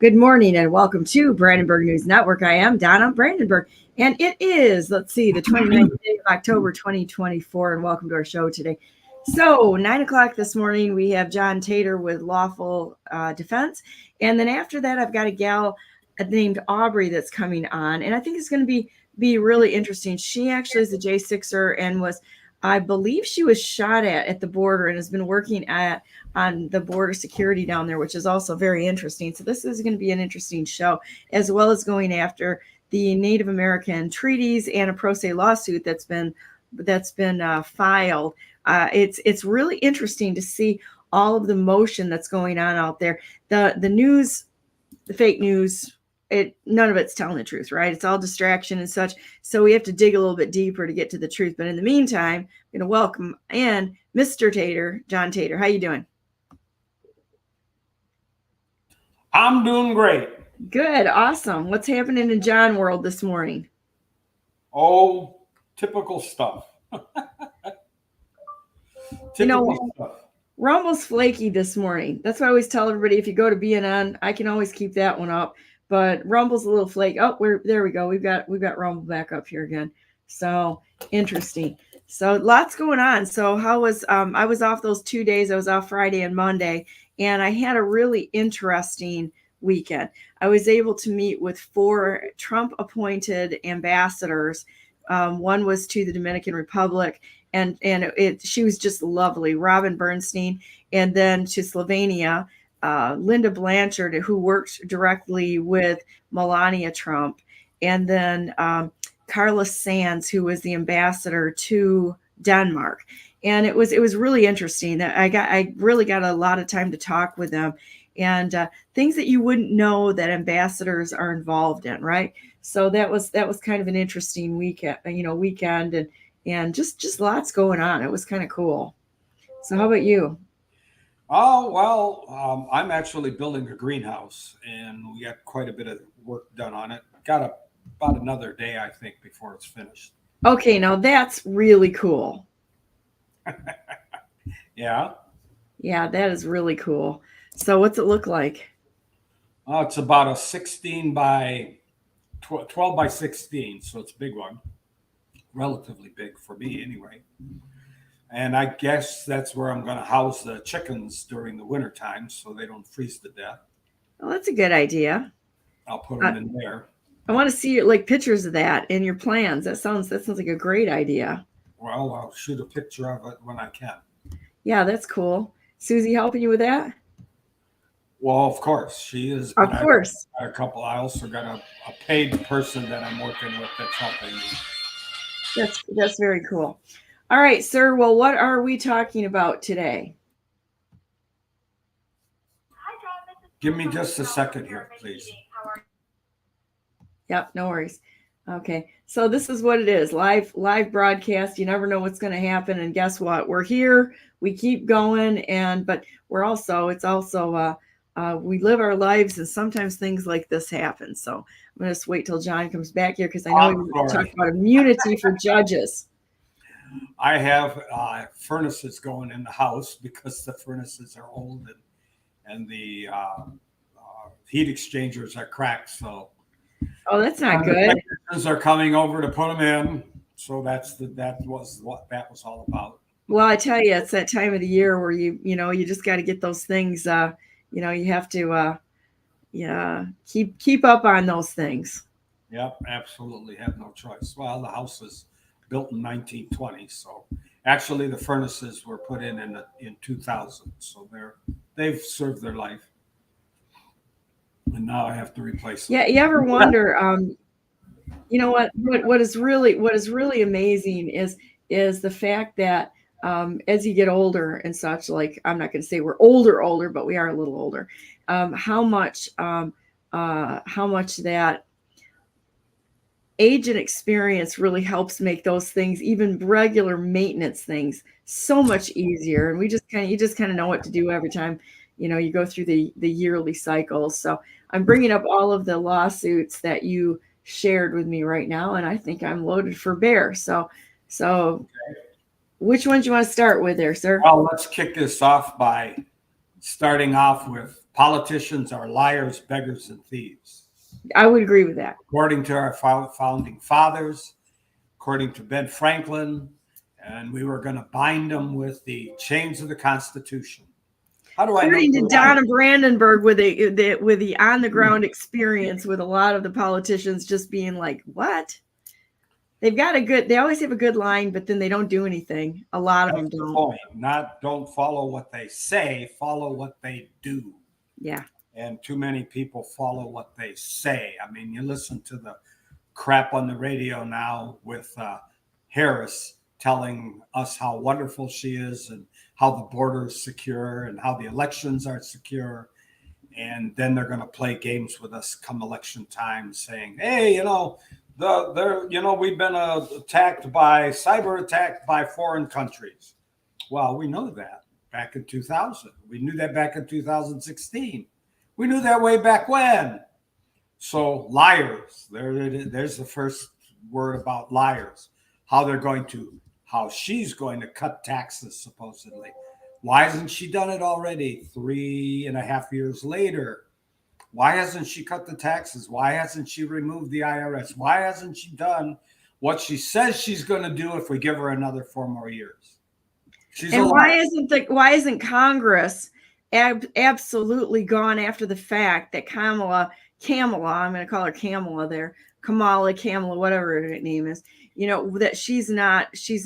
Good morning and welcome to Brandenburg News Network. I am Donna Brandenburg, and it is, the 29th day of October 2024, and welcome to our show today. So 9 o'clock this morning, we have John Tater with Lawful Defense, and then after that, I've got a gal named Aubrey that's coming on, and I think it's going to be really interesting. She actually is a J6er and was, I believe she was shot at the border and has been working on the border security down there, which is also very interesting. So this is going to be an interesting show, as well as going after the Native American treaties and a pro se lawsuit that's been filed. It's really interesting to see all of the motion that's going on out there. The news, the fake news, none of it's telling the truth, right? It's all distraction and such. So we have to dig a little bit deeper to get to the truth. But in the meantime, I'm going to welcome in Mr. Tater, John Tater. How you doing? I'm doing great. Good. Awesome. What's happening in John world this morning? Oh, typical stuff. Stuff. We're almost flaky this morning. That's why I always tell everybody, if you go to BNN, I can always keep that one up. But Rumble's a little flaky. Oh, there we go. We've got Rumble back up here again. So interesting. So lots going on. So how was I was off those 2 days. I was off Friday and Monday, and I had a really interesting weekend. I was able to meet with 4 Trump-appointed ambassadors. One was to the Dominican Republic, and she was just lovely, Robin Bernstein, and then to Slovenia, Linda Blanchard, who worked directly with Melania Trump, and then Carlos Sands, who was the ambassador to Denmark. And it was really interesting. That I really got a lot of time to talk with them, and things that you wouldn't know that ambassadors are involved in, right? So that was kind of an interesting weekend, and just lots going on. It was kind of cool. So how about you? Oh, well, I'm actually building a greenhouse, and we got quite a bit of work done on it. Got about another day, I think, before it's finished. Okay, now that's really cool. Yeah. Yeah, that is really cool. So what's it look like? It's about a 16 by 12 by 16, so it's a big one. Relatively big for me, anyway. And I guess that's where I'm going to house the chickens during the winter time so they don't freeze to death. Well, that's a good idea. I'll put them in there. I want to see like pictures of that in your plans. That sounds like a great idea. Well, I'll shoot a picture of it when I can. Yeah, that's cool. Susie helping you with that? Well, of course. She is. Of course. I also got a paid person that I'm working with that's helping me. That's very cool. All right, sir. Well, what are we talking about today? Give me just a second here, please. Yep, no worries. Okay, so this is what it is. Live broadcast. You never know what's going to happen, and guess what? We're here. We keep going, but we live our lives, and sometimes things like this happen. So I'm going to just wait till John comes back here because I know we're going to talk about immunity for judges. I have furnaces going in the house because the furnaces are old and the heat exchangers are cracked. So, that's not good. Technicians are coming over to put them in. So that was what that was all about. Well, I tell you, it's that time of the year where you just got to get those things. You have to keep up on those things. Yep, absolutely. Have no choice. Well, the house is built in 1920, so actually the furnaces were put in 2000, so they've served their life, and now I have to replace them. Yeah, you ever wonder? What is really amazing is the fact that as you get older and such, like, I'm not going to say we're older, but we are a little older. How much that age and experience really helps make those things, even regular maintenance things, so much easier. And you just kind of know what to do every time, you go through the yearly cycles. So I'm bringing up all of the lawsuits that you shared with me right now, and I think I'm loaded for bear. So okay. Which ones you want to start with there, sir? Well, let's kick this off by starting off with politicians are liars, beggars, and thieves. I would agree with that. According to our founding fathers, according to Ben Franklin, and we were going to bind them with the chains of the Constitution. How do I know? According to Donna Brandenburg, with the on the ground experience, with a lot of the politicians just being like, "What?" They've got they always have a good line, but then they don't do anything. A lot of them don't. Don't follow what they say, follow what they do. Yeah. And too many people follow what they say. I mean, you listen to the crap on the radio now with Harris telling us how wonderful she is and how the border is secure and how the elections are secure. And then they're going to play games with us come election time saying, hey, we've been cyber attacked by foreign countries. Well, we know that back in 2000. We knew that back in 2016. We knew that way back when. So liars, there's the first word about liars. How she's going to cut taxes, supposedly. Why hasn't she done it already 3.5 years later? Why hasn't she cut the taxes? Why hasn't she removed the IRS? Why hasn't she done what she says she's going to do if we give her another 4 more years? Why isn't Congress absolutely gone after the fact that Kamala, I'm going to call her Kamala, whatever her name is, that she's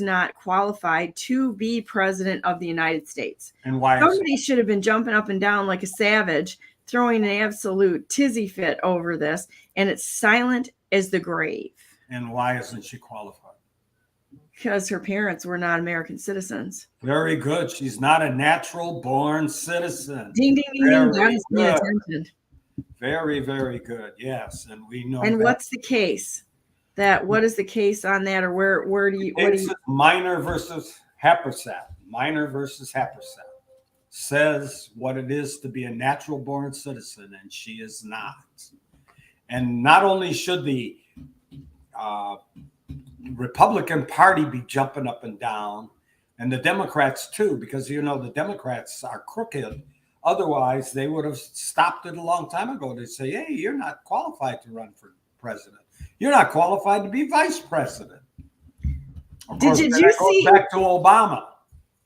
not qualified to be president of the United States. And why? Somebody should have been jumping up and down like a savage, throwing an absolute tizzy fit over this, and it's silent as the grave. And why isn't she qualified? Because her parents were not American citizens. Very good. She's not a natural born citizen. Ding, ding, ding, ding. Very, very good. Yes. And we know. And what's the case? What is the case on that? Or where do you? Minor versus Happersett. Minor versus Happersett says what it is to be a natural born citizen, and she is not. And not only should the Republican Party be jumping up and down, and the Democrats too, because the Democrats are crooked. Otherwise, they would have stopped it a long time ago. They say, hey, you're not qualified to run for president. You're not qualified to be vice president. Did you see back to Obama?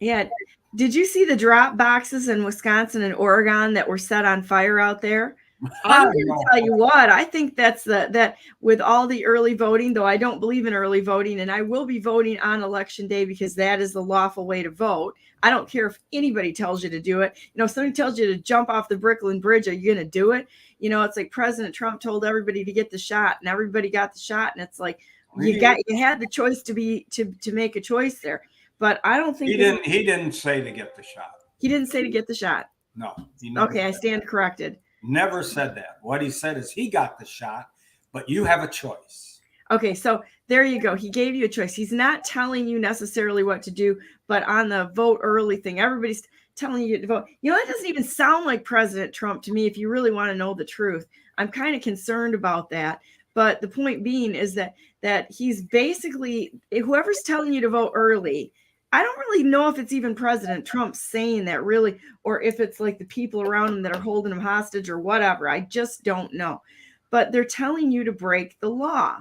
Yeah. Did you see the drop boxes in Wisconsin and Oregon that were set on fire out there? I'm going to tell you what, I think that's that with all the early voting, though I don't believe in early voting, and I will be voting on election day because that is the lawful way to vote. I don't care if anybody tells you to do it. If somebody tells you to jump off the Brooklyn Bridge, are you going to do it? It's like President Trump told everybody to get the shot, and everybody got the shot, and it's like you had the choice to make a choice there. But I don't think he didn't say to get the shot. He didn't say to get the shot. No. Okay, I stand corrected. Never said that. What he said is he got the shot, but you have a choice. Okay, so there you go. He gave you a choice. He's not telling you necessarily what to do, but on the vote early thing, everybody's telling you to vote. That doesn't even sound like President Trump to me, if you really want to know the truth. I'm kind of concerned about that. But the point being is that he's basically, whoever's telling you to vote early, I don't really know if it's even President Trump saying that really, or if it's like the people around him that are holding him hostage or whatever. I just don't know. But they're telling you to break the law.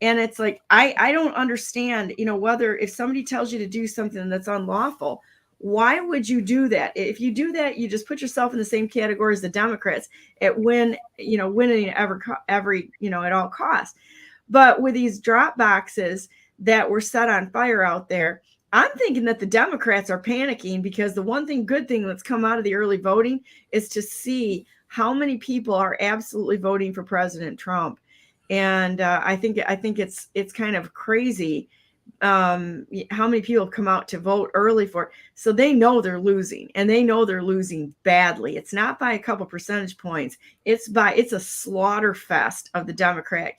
And it's like, I don't understand, if somebody tells you to do something that's unlawful, why would you do that? If you do that, you just put yourself in the same category as the Democrats at winning every at all costs. But with these drop boxes that were set on fire out there, I'm thinking that the Democrats are panicking because the good thing that's come out of the early voting is to see how many people are absolutely voting for President Trump. And I think it's kind of crazy how many people have come out to vote early for it. So they know they're losing, and they know they're losing badly. It's not by a couple percentage points. It's a slaughter fest of the Democrat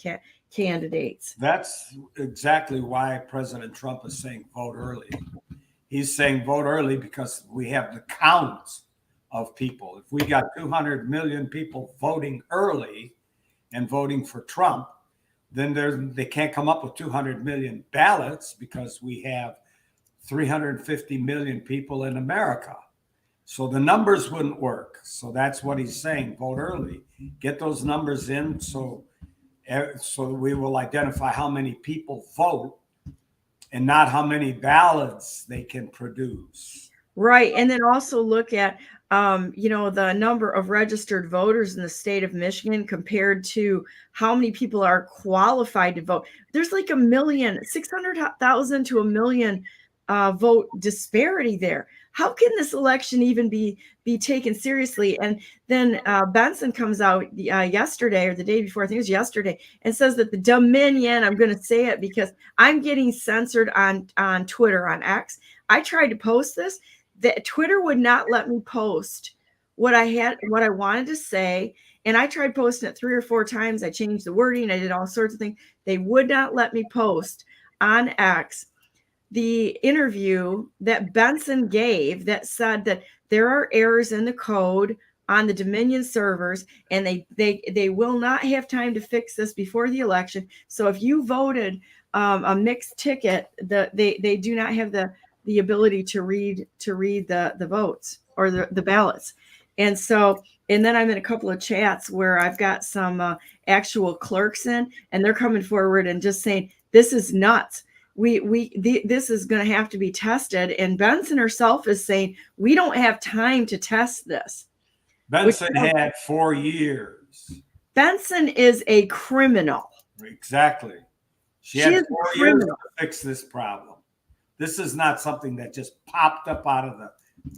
candidates. That's exactly why President Trump is saying vote early. He's saying vote early because we have the counts of people. If we got 200 million people voting early and voting for Trump, then they can't come up with 200 million ballots because we have 350 million people in America. So the numbers wouldn't work. So that's what he's saying. Vote early. Get those numbers in so we will identify how many people vote and not how many ballots they can produce. Right. And then also look at, the number of registered voters in the state of Michigan compared to how many people are qualified to vote. There's like 600,000 to 1 million vote disparity there. How can this election even be taken seriously? And then Benson comes out yesterday or the day before, I think it was yesterday, and says that the Dominion, I'm going to say it because I'm getting censored on Twitter, on X. I tried to post this. That Twitter would not let me post what I wanted to say. And I tried posting it 3 or 4 times. I changed the wording. I did all sorts of things. They would not let me post on X the interview that Benson gave that said that there are errors in the code on the Dominion servers, and they will not have time to fix this before the election. So if you voted a mixed ticket, they do not have the ability to read the votes or the ballots. And then I'm in a couple of chats where I've got some actual clerks in, and they're coming forward and just saying, this is nuts. This is going to have to be tested. And Benson herself is saying, we don't have time to test this. Benson had 4 years. Benson is a criminal. Exactly. She had 4 years to fix this problem. This is not something that just popped up out of the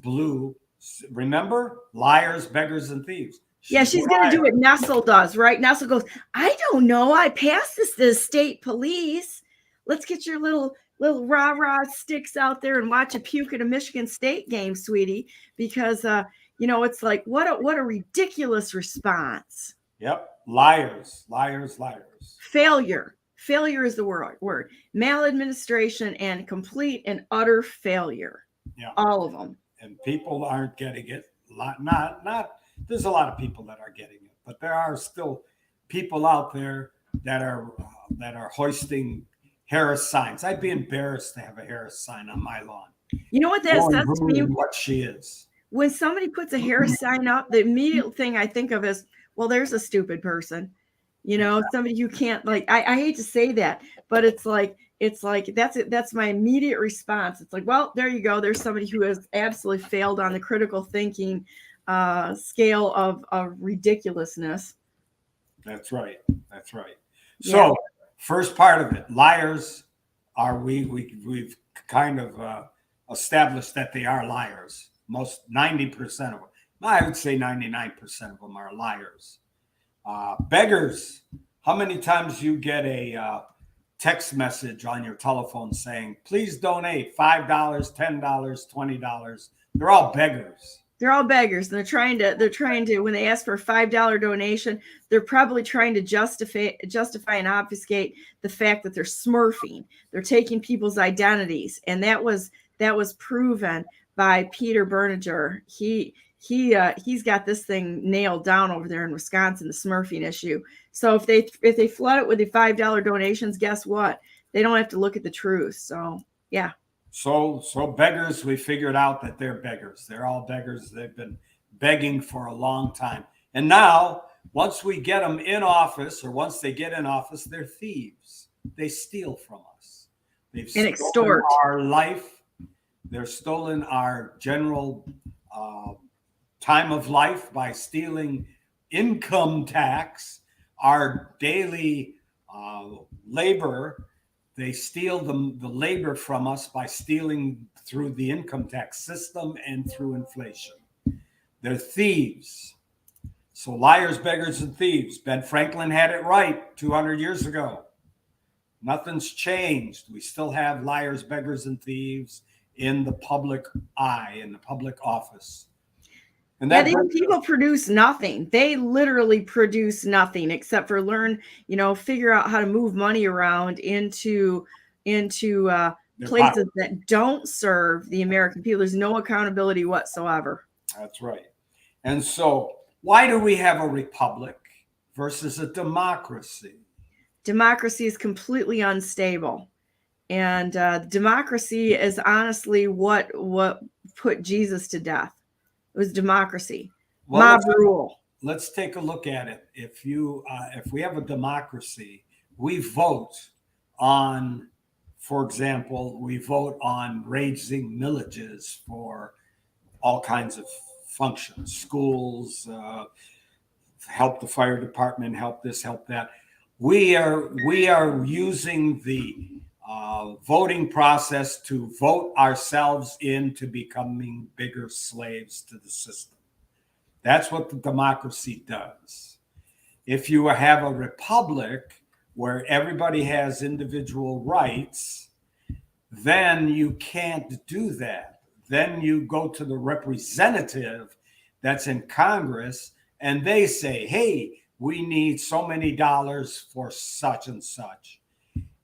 blue. Remember? Liars, beggars, and thieves. She's going to do what Nessel does, right? Nessel goes, I don't know. I passed this to the state police. Let's get your little rah-rah sticks out there and watch a puke at a Michigan State game, sweetie, because, it's like, what a ridiculous response. Yep. Liars, liars, liars. Failure is the word. Maladministration and complete and utter failure. Yeah. All of them. And people aren't getting it. There's a lot of people that are getting it, but there are still people out there that are hoisting Harris signs. I'd be embarrassed to have a Harris sign on my lawn. You know what that says to me? What she is. When somebody puts a Harris sign up, the immediate thing I think of is, well, there's a stupid person. Somebody who can't, like, I hate to say that, but it's like that's my immediate response. It's like, well, there you go. There's somebody who has absolutely failed on the critical thinking scale of ridiculousness. That's right. So first part of it, liars are we've kind of established that they are liars. Most 90% of them, I would say 99% of them are liars. Beggars, how many times you get a text message on your telephone saying, please donate $5, $10, $20. They're all beggars. They're all beggars, and they're trying to when they ask for a $5 donation, they're probably trying to justify and obfuscate the fact that they're smurfing. They're taking people's identities, and that was proven by Peter Berninger. He's got this thing nailed down over there in Wisconsin, the smurfing issue. So if they flood it with the $5 donations, guess what? They don't have to look at the truth. So yeah. So beggars, we figured out that they're beggars. They're all beggars. They've been begging for a long time. And now, once we get them in office, or once they get in office, they're thieves. They steal from us. They've stolen our life. They're stolen our general time of life by stealing income tax, our daily labor. They steal the labor from us by stealing through the income tax system and through inflation. They're thieves. So liars, beggars, and thieves. Ben Franklin had it right 200 years ago. Nothing's changed. We still have liars, beggars, and thieves in the public eye, in the public office. And people produce nothing. They literally produce nothing except for figure out how to move money around into places that don't serve the American people. There's no accountability whatsoever. That's right. And so why do we have a republic versus a democracy? Democracy is completely unstable. And democracy is honestly what put Jesus to death. It was democracy, Well, mob rule. Let's take a look at it. If we have a democracy, we vote on, for example, we vote on raising millages for all kinds of functions, schools, help the fire department, help this, help that. We are using the voting process to vote ourselves into becoming bigger slaves to the system. That's what the democracy does. If you have a republic where everybody has individual rights, then you can't do that. Then you go to the representative that's in Congress and they say, hey, we need so many dollars for such and such.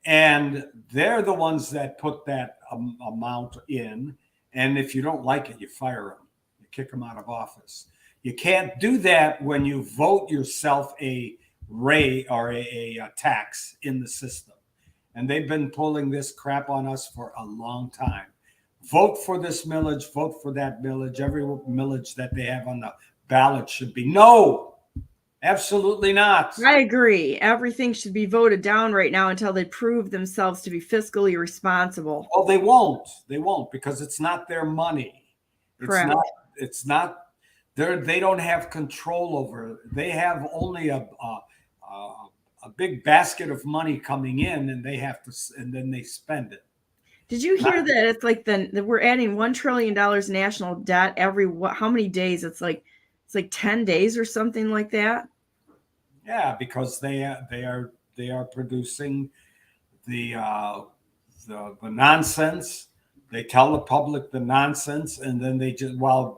And they're the ones that put that amount in. And if you don't like it, you fire them, you kick them out of office. You can't do that when you vote yourself a rate or a tax in the system. And they've been pulling this crap on us for a long time. Vote for this millage, vote for that millage. Every millage that they have on the ballot should be no, absolutely not. I agree. Everything should be voted down right now until they prove themselves to be fiscally responsible. Oh, they won't. They won't because it's not their money. Correct. It's not. They don't have control over it. They have only a big basket of money coming in, and and then they spend it. Did you hear that it's like we're adding $1 trillion national debt every how many days? It's like 10 days or something like that. Yeah, because they are producing the nonsense. They tell the public the nonsense, and then they just,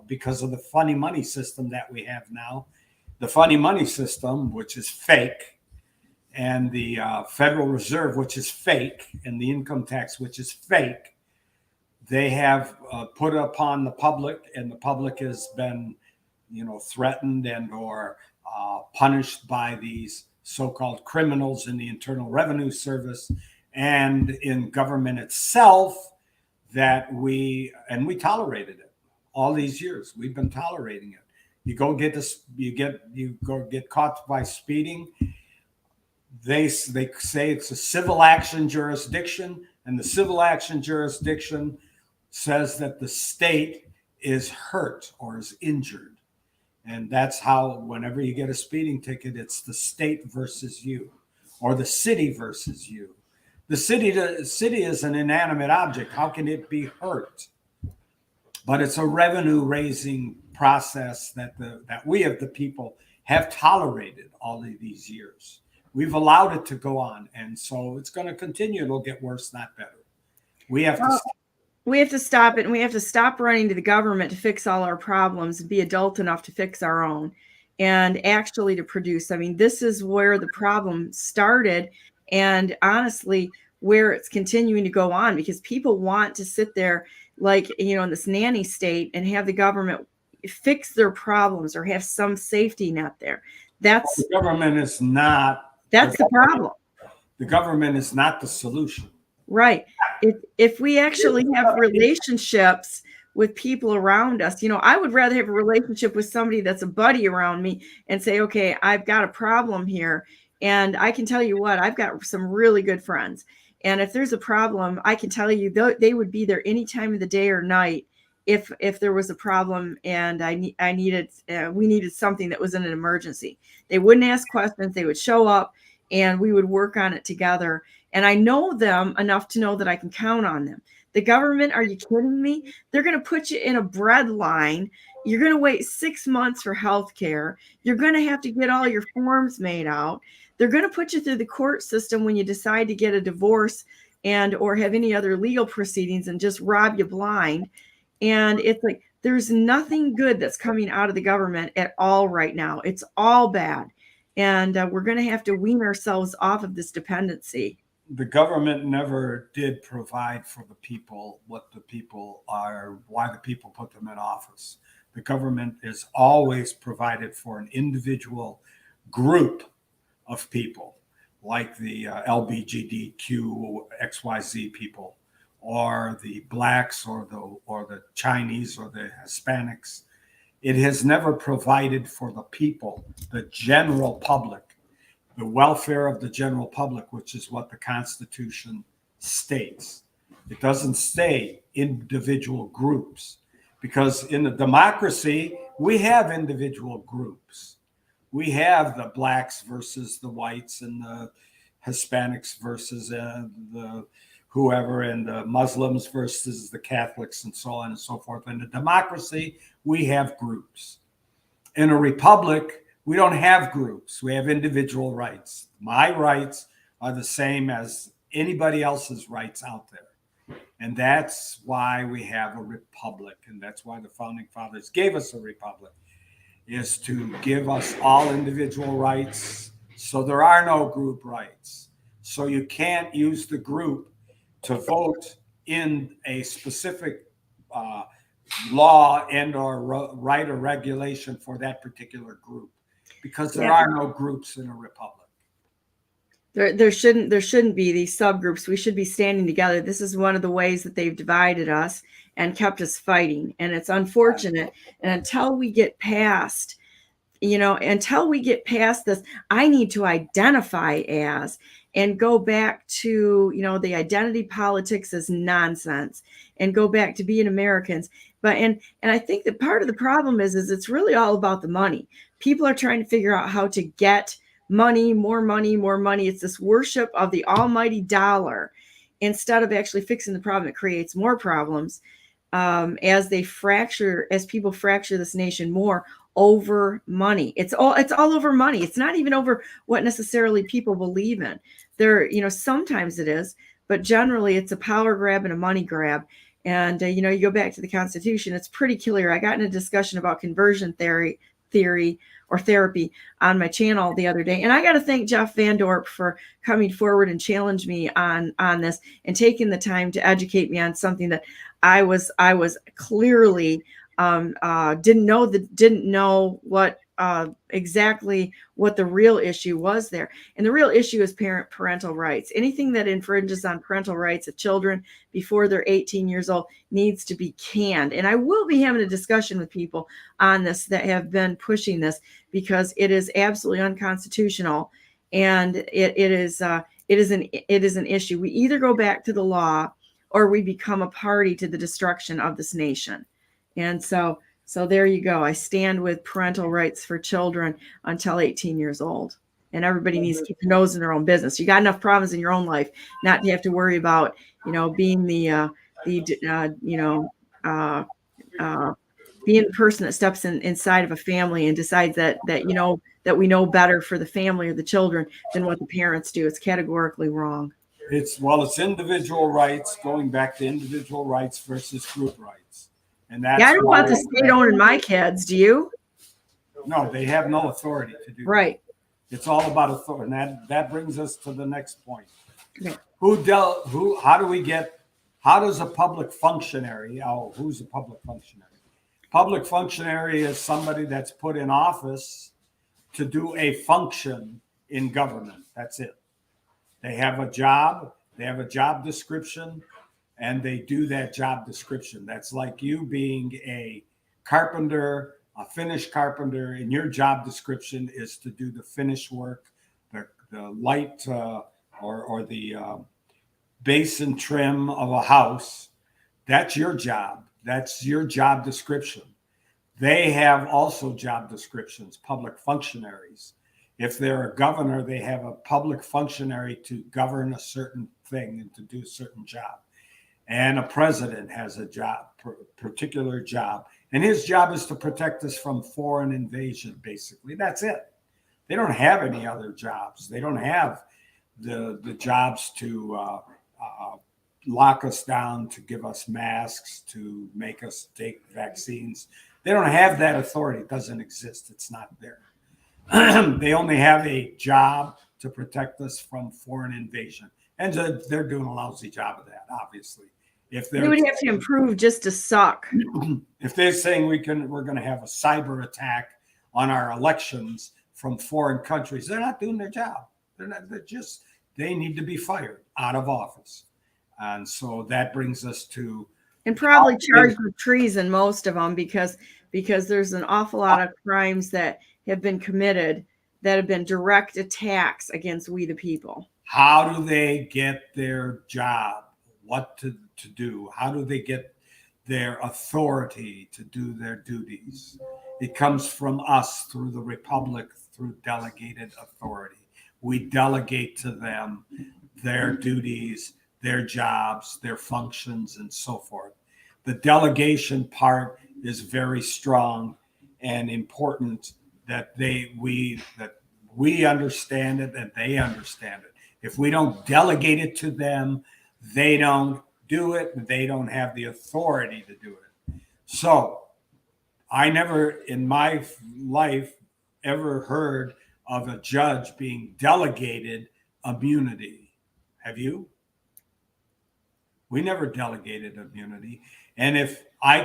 because of the funny money system that we have now, the funny money system, which is fake, and the Federal Reserve, which is fake, and the income tax, which is fake, they have put upon the public, and the public has been, threatened and or punished by these so-called criminals in the Internal Revenue Service and in government itself. That we tolerated it all these years. We've been tolerating it. You go get caught by speeding. They say it's a civil action jurisdiction, and the civil action jurisdiction says that the state is hurt or is injured. And that's how, whenever you get a speeding ticket, it's the state versus you, or the city versus you. The city is an inanimate object. How can it be hurt? But it's a revenue-raising process that we of the people have tolerated all of these years. We've allowed it to go on, and so it's going to continue. It'll get worse, not better. We have to stop it, and we have to stop running to the government to fix all our problems and be adult enough to fix our own and actually to produce. I mean, this is where the problem started. And honestly, where it's continuing to go on, because people want to sit there like, in this nanny state and have the government fix their problems or have some safety net there. The government is not. That's the problem. The government is not the solution. Right. If we actually have relationships with people around us, I would rather have a relationship with somebody that's a buddy around me and say, okay, I've got a problem here. And I can tell you what, I've got some really good friends. And if there's a problem, I can tell you they would be there any time of the day or night if there was a problem and we needed something that was in an emergency. They wouldn't ask questions. They would show up and we would work on it together. And I know them enough to know that I can count on them. The government, are you kidding me? They're going to put you in a bread line. You're going to wait 6 months for health care. You're going to have to get all your forms made out. They're going to put you through the court system when you decide to get a divorce and or have any other legal proceedings and just rob you blind. And it's like there's nothing good that's coming out of the government at all right now. It's all bad. And we're going to have to wean ourselves off of this dependency. The government never did provide for the people what the people are, why the people put them in office. The government is always provided for an individual group of people, like the LGBTQ XYZ people, or the blacks, or the Chinese, or the Hispanics. It has never provided for the people, the general public, the welfare of the general public, which is what the Constitution states. It doesn't say individual groups, because in a democracy, we have individual groups. We have the blacks versus the whites, and the Hispanics versus the whoever, and the Muslims versus the Catholics, and so on and so forth. In a democracy, we have groups. In a republic, we don't have groups. We have individual rights. My rights are the same as anybody else's rights out there. And that's why we have a republic. And that's why the founding fathers gave us a republic, is to give us all individual rights. So there are no group rights. So you can't use the group to vote in a specific law and or right or regulation for that particular group, because there are no groups in a republic. There shouldn't be these subgroups. We should be standing together. This is one of the ways that they've divided us and kept us fighting. And it's unfortunate. And until we get past this, I need to identify as and go back to, the identity politics is nonsense, and go back to being Americans. But, and I think that part of the problem is it's really all about the money. People are trying to figure out how to get money, more money, more money. It's this worship of the almighty dollar, instead of actually fixing the problem. It creates more problems as people fracture this nation more over money. It's all over money. It's not even over what necessarily people believe in. Sometimes it is, but generally it's a power grab and a money grab. And you go back to the Constitution, it's pretty clear. I got in a discussion about conversion theory or therapy on my channel the other day, and I got to thank Jeff Van Dorp for coming forward and challenge me on this, and taking the time to educate me on something that I was clearly didn't know what exactly what the real issue was there. And the real issue is parental rights. Anything that infringes on parental rights of children before they're 18 years old needs to be canned. And I will be having a discussion with people on this that have been pushing this, because it is absolutely unconstitutional, and it is an issue. We either go back to the law, or we become a party to the destruction of this nation. And so there you go. I stand with parental rights for children until 18 years old. And everybody needs to keep their nose in their own business. You got enough problems in your own life not to have to worry about, being being the person that steps inside of a family and decides that we know better for the family or the children than what the parents do. It's categorically wrong. It's individual rights, going back to individual rights versus group rights. And that's I don't want the state owning my kids. Do you? No, they have no authority to do right. That. It's all about authority. And that brings us to the next point. Okay. How does a public functionary, who's a public functionary? Public functionary is somebody that's put in office to do a function in government. That's it. They have a job, description, and they do that job description. That's like you being a carpenter, a finished carpenter, and your job description is to do the finish work, the light or the basin trim of a house. That's your job. That's your job description. They have also job descriptions, public functionaries. If they're a governor, they have a public functionary to govern a certain thing and to do a certain job. And a president has a job, particular job. And his job is to protect us from foreign invasion, basically. That's it. They don't have any other jobs. They don't have the jobs to lock us down, to give us masks, to make us take vaccines. They don't have that authority. It doesn't exist. It's not there. They only have a job to protect us from foreign invasion. And they're doing a lousy job of that, obviously. If they would have to improve just to suck. If they're saying we're going to have a cyber attack on our elections from foreign countries, they're not doing their job. They need to be fired out of office. And so that brings us to, and probably charged with treason, most of them, because because there's an awful lot of crimes that have been committed that have been direct attacks against we the people. How do they get their job? What to do? How do they get their authority to do their duties? It comes from us through the Republic, through delegated authority. We delegate to them their duties, their jobs, their functions, and so forth. The delegation part is very strong and important that we understand it and they understand it. If we don't delegate it to them, they don't do it. They don't have the authority to do it. So I never in my life ever heard of a judge being delegated immunity. Have you? We never delegated immunity. And if I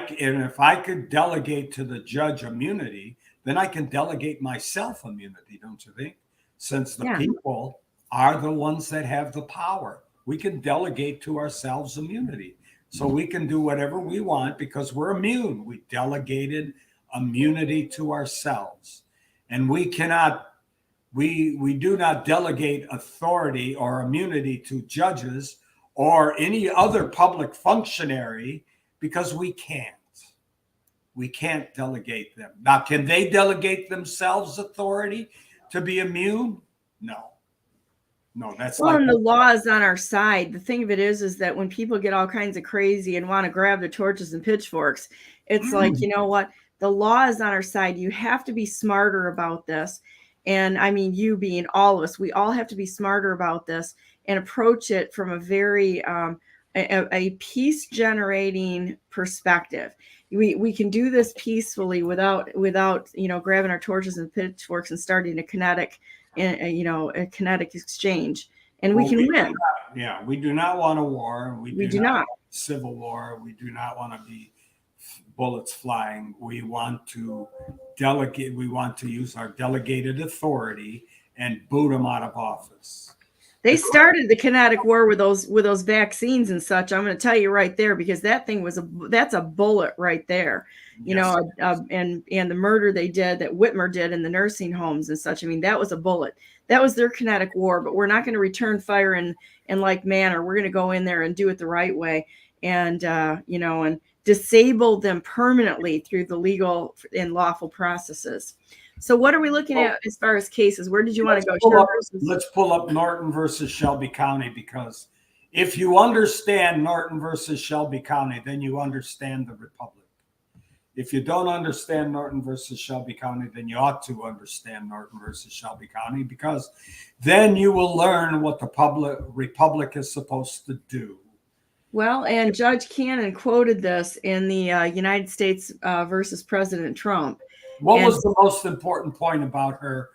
could delegate to the judge immunity, then I can delegate myself immunity, don't you think? Since the people are the ones that have the power, we can delegate to ourselves immunity. So we can do whatever we want because we're immune. We delegated immunity to ourselves. And we do not delegate authority or immunity to judges or any other public functionary because we can't. We can't delegate them. Now, can they delegate themselves authority to be immune? No. No, that's well, and the law is on our side. The thing of it is that when people get all kinds of crazy and want to grab the torches and pitchforks, it's like, you know what? The law is on our side. You have to be smarter about this. And I mean, you being all of us, we all have to be smarter about this and approach it from a very a peace generating perspective. We can do this peacefully without grabbing our torches and pitchforks and starting a kinetic exchange, and we can win. We do not want a war. We do not want civil war. We do not want to be bullets flying. We want to delegate. We want to use our delegated authority and boot them out of office. They started the kinetic war with those vaccines and such. I'm going to tell you right there, because that thing that's a bullet right there, and the murder they did, that Whitmer did in the nursing homes and such. I mean, that was a bullet. That was their kinetic war, but we're not going to return fire in like manner. We're going to go in there and do it the right way. And, and disable them permanently through the legal and lawful processes. So what are we looking at as far as cases? Where did you want to go? Let's pull up Norton versus Shelby County, because if you understand Norton versus Shelby County, then you understand the Republic. If you don't understand Norton versus Shelby County, then you ought to understand Norton versus Shelby County, because then you will learn what the Republic is supposed to do. Well, and Judge Cannon quoted this in the United States versus President Trump. What was the most important point about her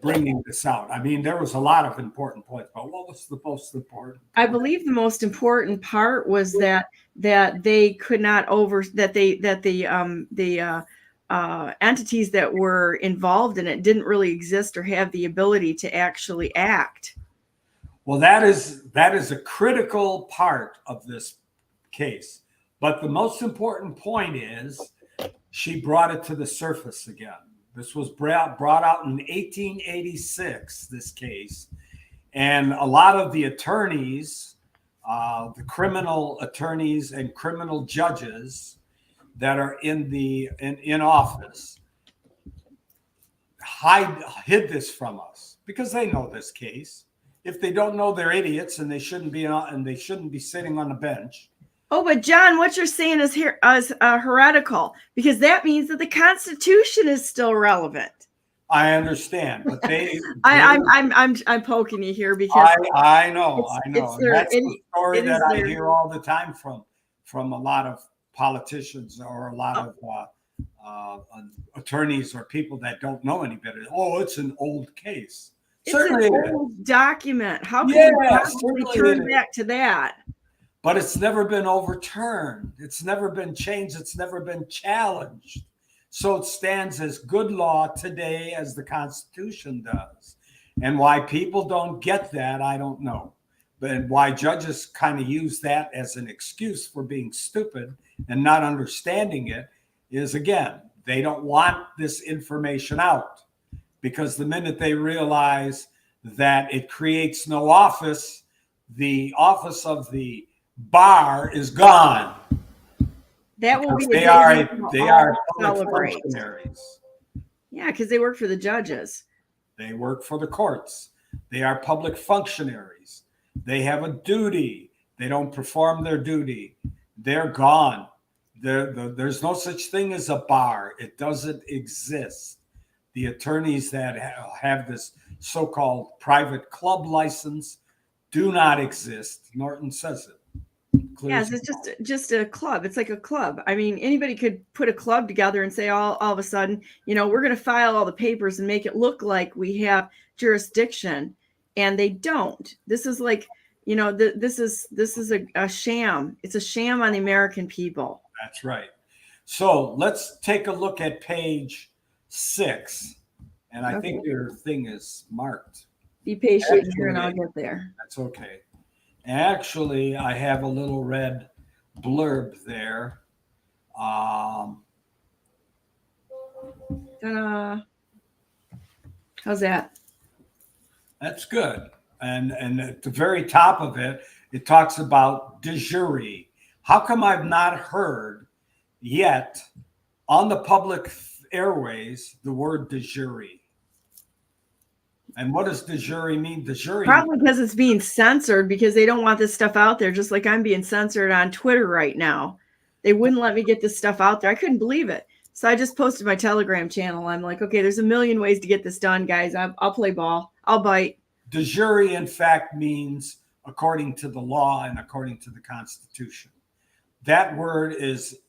bringing this out? I mean, there was a lot of important points, but what was the most important? I believe the most important part was that they could not the entities that were involved in it didn't really exist or have the ability to actually act. Well, that is a critical part of this case. But the most important point is she brought it to the surface again. This was brought out in 1886, this case. And a lot of the attorneys, the criminal attorneys and criminal judges that are in office hid this from us because they know this case. If they don't know, they're idiots, and they shouldn't be sitting on the bench. Oh, but John, what you're saying is heretical, because that means that the Constitution is still relevant. I understand, but I'm poking you here because I know. That's the story that I hear all the time from a lot of politicians or a lot of attorneys or people that don't know any better. Oh, it's an old case. It's certainly an old document. How can you possibly turn back to that? But it's never been overturned. It's never been changed. It's never been challenged. So it stands as good law today as the Constitution does. And why people don't get that, I don't know. But why judges kind of use that as an excuse for being stupid and not understanding it. is, again, they don't want this information out, because the minute they realize that it creates no office, the office of the bar is gone. That will be the They day are public celebrate. functionaries. Yeah, because they work for the judges. They work for the courts. They are public functionaries. They have a duty. They don't perform their duty. They're gone. There's no such thing as a bar. It doesn't exist. The attorneys that have this so-called private club license do not exist. Norton says it. Yes, it's just a club. It's like a club. I mean, anybody could put a club together and say all of a sudden, we're going to file all the papers and make it look like we have jurisdiction, and they don't. This is like, this is a sham. It's a sham on the American people. That's right. So let's take a look at page 6, and I think your thing is marked. Be patient here, and I'll get there. That's okay. Actually, I have a little red blurb there. Ta-da. How's that? That's good. And at the very top of it, it talks about de jure. How come I've not heard yet on the public airways the word de jure? And what does de jure mean? De jure, probably because it's being censored, because they don't want this stuff out there, just like I'm being censored on Twitter right now. They wouldn't let me get this stuff out there. I couldn't believe it. So I just posted my Telegram channel. I'm like, okay, there's a million ways to get this done, guys. I'll play ball. I'll bite. De jure, in fact, means according to the law and according to the Constitution. That word is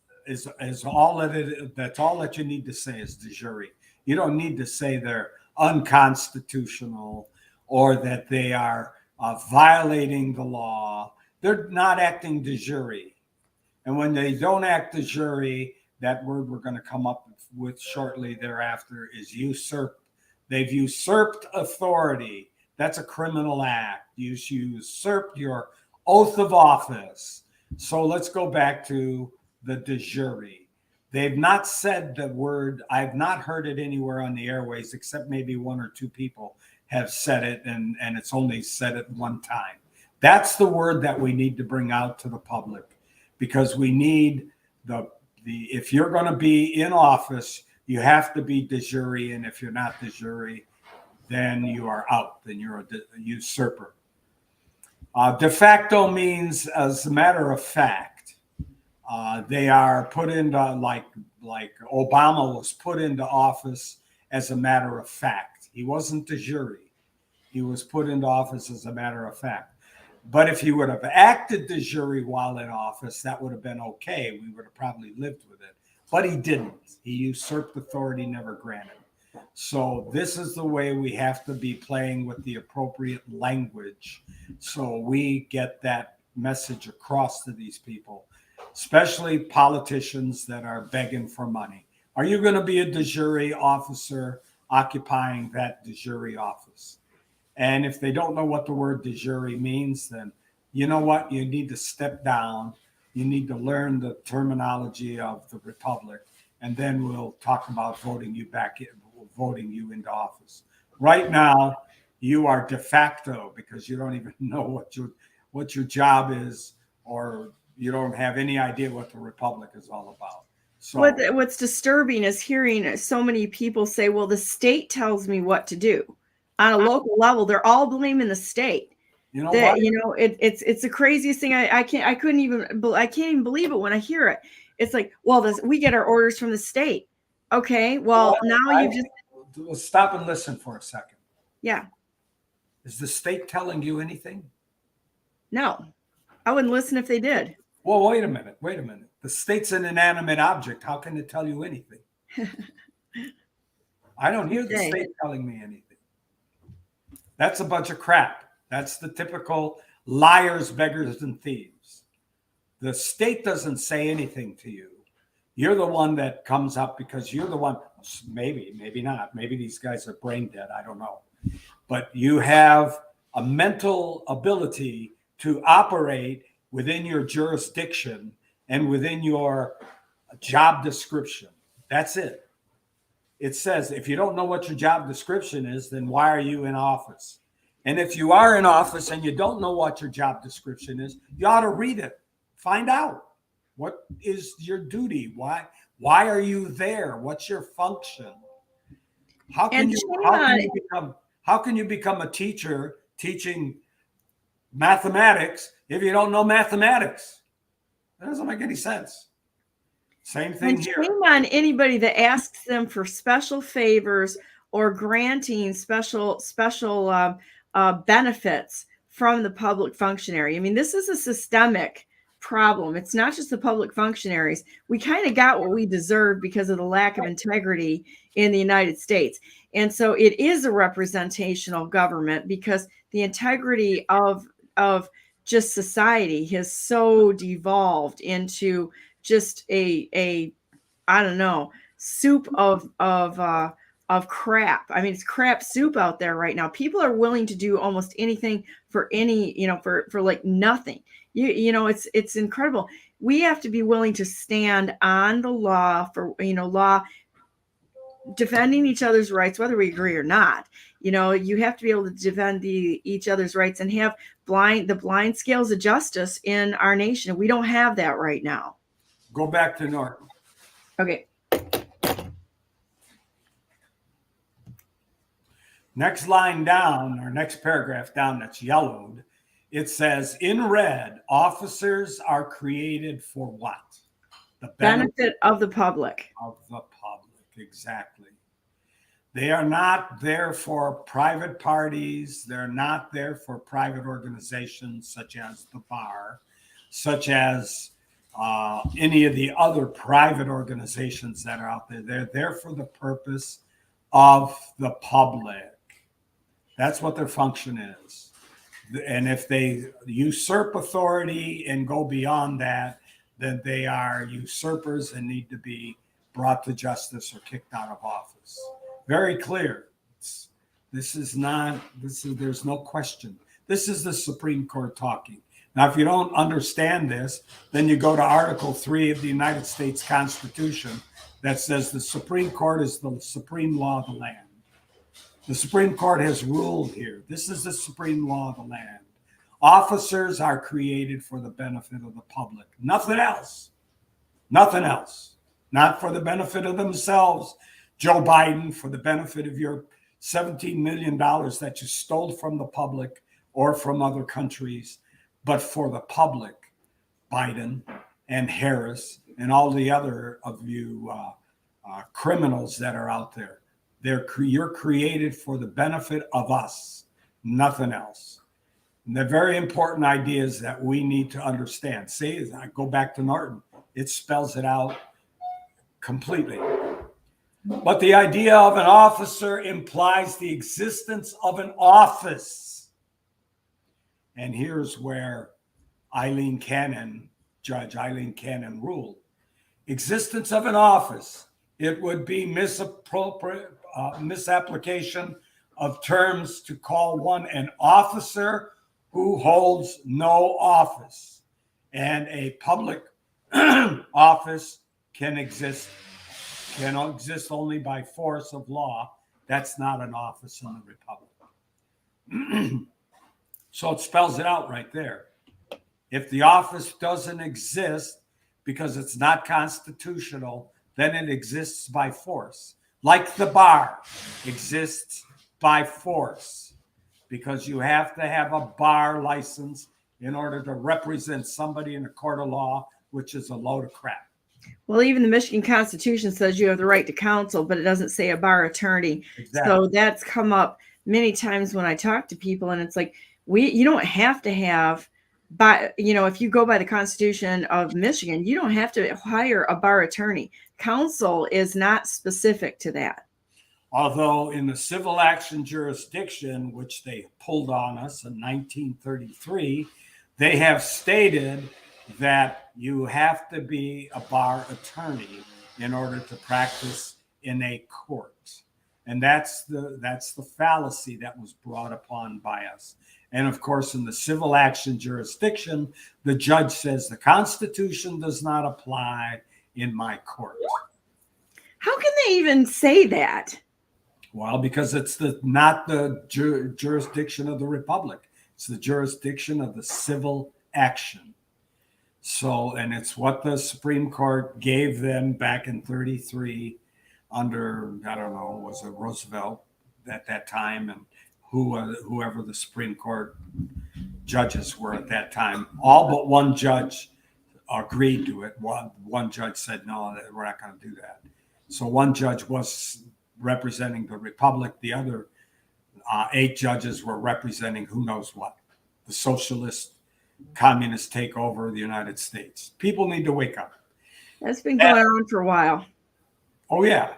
all that that's all that you need to say is de jure. You don't need to say they're unconstitutional or that they are violating the law. They're not acting de jure. And when they don't act de jure, that word we're going to come up with shortly thereafter is usurp. They've usurped authority. That's a criminal act. You usurped your oath of office. So let's go back to the de jure. They've not said the word. I've not heard it anywhere on the airways, except maybe one or two people have said it, and it's only said it one time. That's the word that we need to bring out to the public, because we need the if you're going to be in office, you have to be de jure, and if you're not de jure, then you are out. Then you're a usurper. De facto means, as a matter of fact. They are put into, like Obama was put into office as a matter of fact. He wasn't de jure. He was put into office as a matter of fact. But if he would have acted de jure while in office, that would have been okay. We would have probably lived with it. But he didn't. He usurped authority never granted. So this is the way we have to be playing with the appropriate language, so we get that message across to these people, especially politicians that are begging for money. Are you going to be a de jure officer occupying that de jure office? And if they don't know what the word de jure means, then you know what? You need to step down. You need to learn the terminology of the republic, and then we'll talk about voting you into office. Right now, you are de facto, because you don't even know what your job is, or you don't have any idea what the republic is all about. So what's disturbing is hearing so many people say, well, the state tells me what to do. On a local level, they're all blaming the state. You know what? It's the craziest thing. I can't even believe it when I hear it. It's like, well, we get our orders from the state. Okay, well, now you just stop and listen for a second. Yeah. Is the state telling you anything? No, I wouldn't listen if they did. Well, wait a minute. The state's an inanimate object. How can it tell you anything? I don't hear the state telling me anything. That's a bunch of crap. That's the typical liars, beggars, and thieves. The state doesn't say anything to you. You're the one that comes up because you're the one, maybe not. Maybe these guys are brain dead. I don't know. But you have a mental ability to operate within your jurisdiction and within your a job description. That's it. It says if you don't know what your job description is, then why are you in office? And if you are in office and you don't know what your job description is, you ought to read it. Find out what is your duty. Why are you there? What's your function? How can you become a teacher teaching mathematics if you don't know mathematics? That doesn't make any sense. Same thing and here. Shame on anybody that asks them for special favors or granting special benefits from the public functionary. I mean, this is a systemic problem. It's not just the public functionaries. We kind of got what we deserve because of the lack of integrity in the United States. And so it is a representational government because the integrity of just society has so devolved into just a I don't know, soup of crap. I mean, it's crap soup out there right now. People are willing to do almost anything for any, for like nothing. It's incredible. We have to be willing to stand on the law for, law, defending each other's rights, whether we agree or not. You have to be able to defend each other's rights and have the blind scales of justice in our nation. We don't have that right now. Go back to Norton. Okay. Next line down, or next paragraph down that's yellowed, it says in red, officers are created for what? The benefit of the public. Of the public, exactly. They are not there for private parties. They're not there for private organizations such as the bar, such as any of the other private organizations that are out there. They're there for the purpose of the public. That's what their function is. And if they usurp authority and go beyond that, then they are usurpers and need to be brought to justice or kicked out of office. Very clear. There's no question. This is the Supreme Court talking. Now, if you don't understand this, then you go to Article 3 of the United States Constitution that says the Supreme Court is the supreme law of the land. The Supreme Court has ruled here. This is the supreme law of the land. Officers are created for the benefit of the public. Nothing else. Nothing else. Not for the benefit of themselves. Joe Biden, for the benefit of your $17 million that you stole from the public or from other countries, but for the public, Biden and Harris and all the other of you criminals that are out there. You're created for the benefit of us, nothing else. And they're very important ideas that we need to understand. I go back to Norton. It spells it out completely. But the idea of an officer implies the existence of an office. And here's where Judge Eileen Cannon ruled. Existence of an office. It would be misapplication of terms to call one an officer who holds no office. And a public office can exist only by force of law. That's not an office in the Republic. So it spells it out right there. If the office doesn't exist because it's not constitutional, then it exists by force. Like the bar exists by force, because you have to have a bar license in order to represent somebody in a court of law, which is a load of crap. Well, even the Michigan Constitution says you have the right to counsel, but it doesn't say a bar attorney. Exactly. So that's come up many times when I talk to people, and it's like, you don't have to have, if you go by the Constitution of Michigan, you don't have to hire a bar attorney. Counsel is not specific to that. Although in the civil action jurisdiction, which they pulled on us in 1933, they have stated that you have to be a bar attorney in order to practice in a court. And that's the fallacy that was brought upon by us. And of course, in the civil action jurisdiction, the judge says the Constitution does not apply in my court. How can they even say that? Well, because it's not the jurisdiction of the republic. It's the jurisdiction of the civil action. So, and it's what the Supreme Court gave them back in 33 under, I don't know, was it Roosevelt at that time, and whoever the Supreme Court judges were at that time. All but one judge agreed to it. One judge said, no, we're not going to do that. So one judge was representing the republic. The other 8 judges were representing who knows what, the socialist, communist takeover of the United States. People need to wake up. That's been going on for a while. Oh yeah.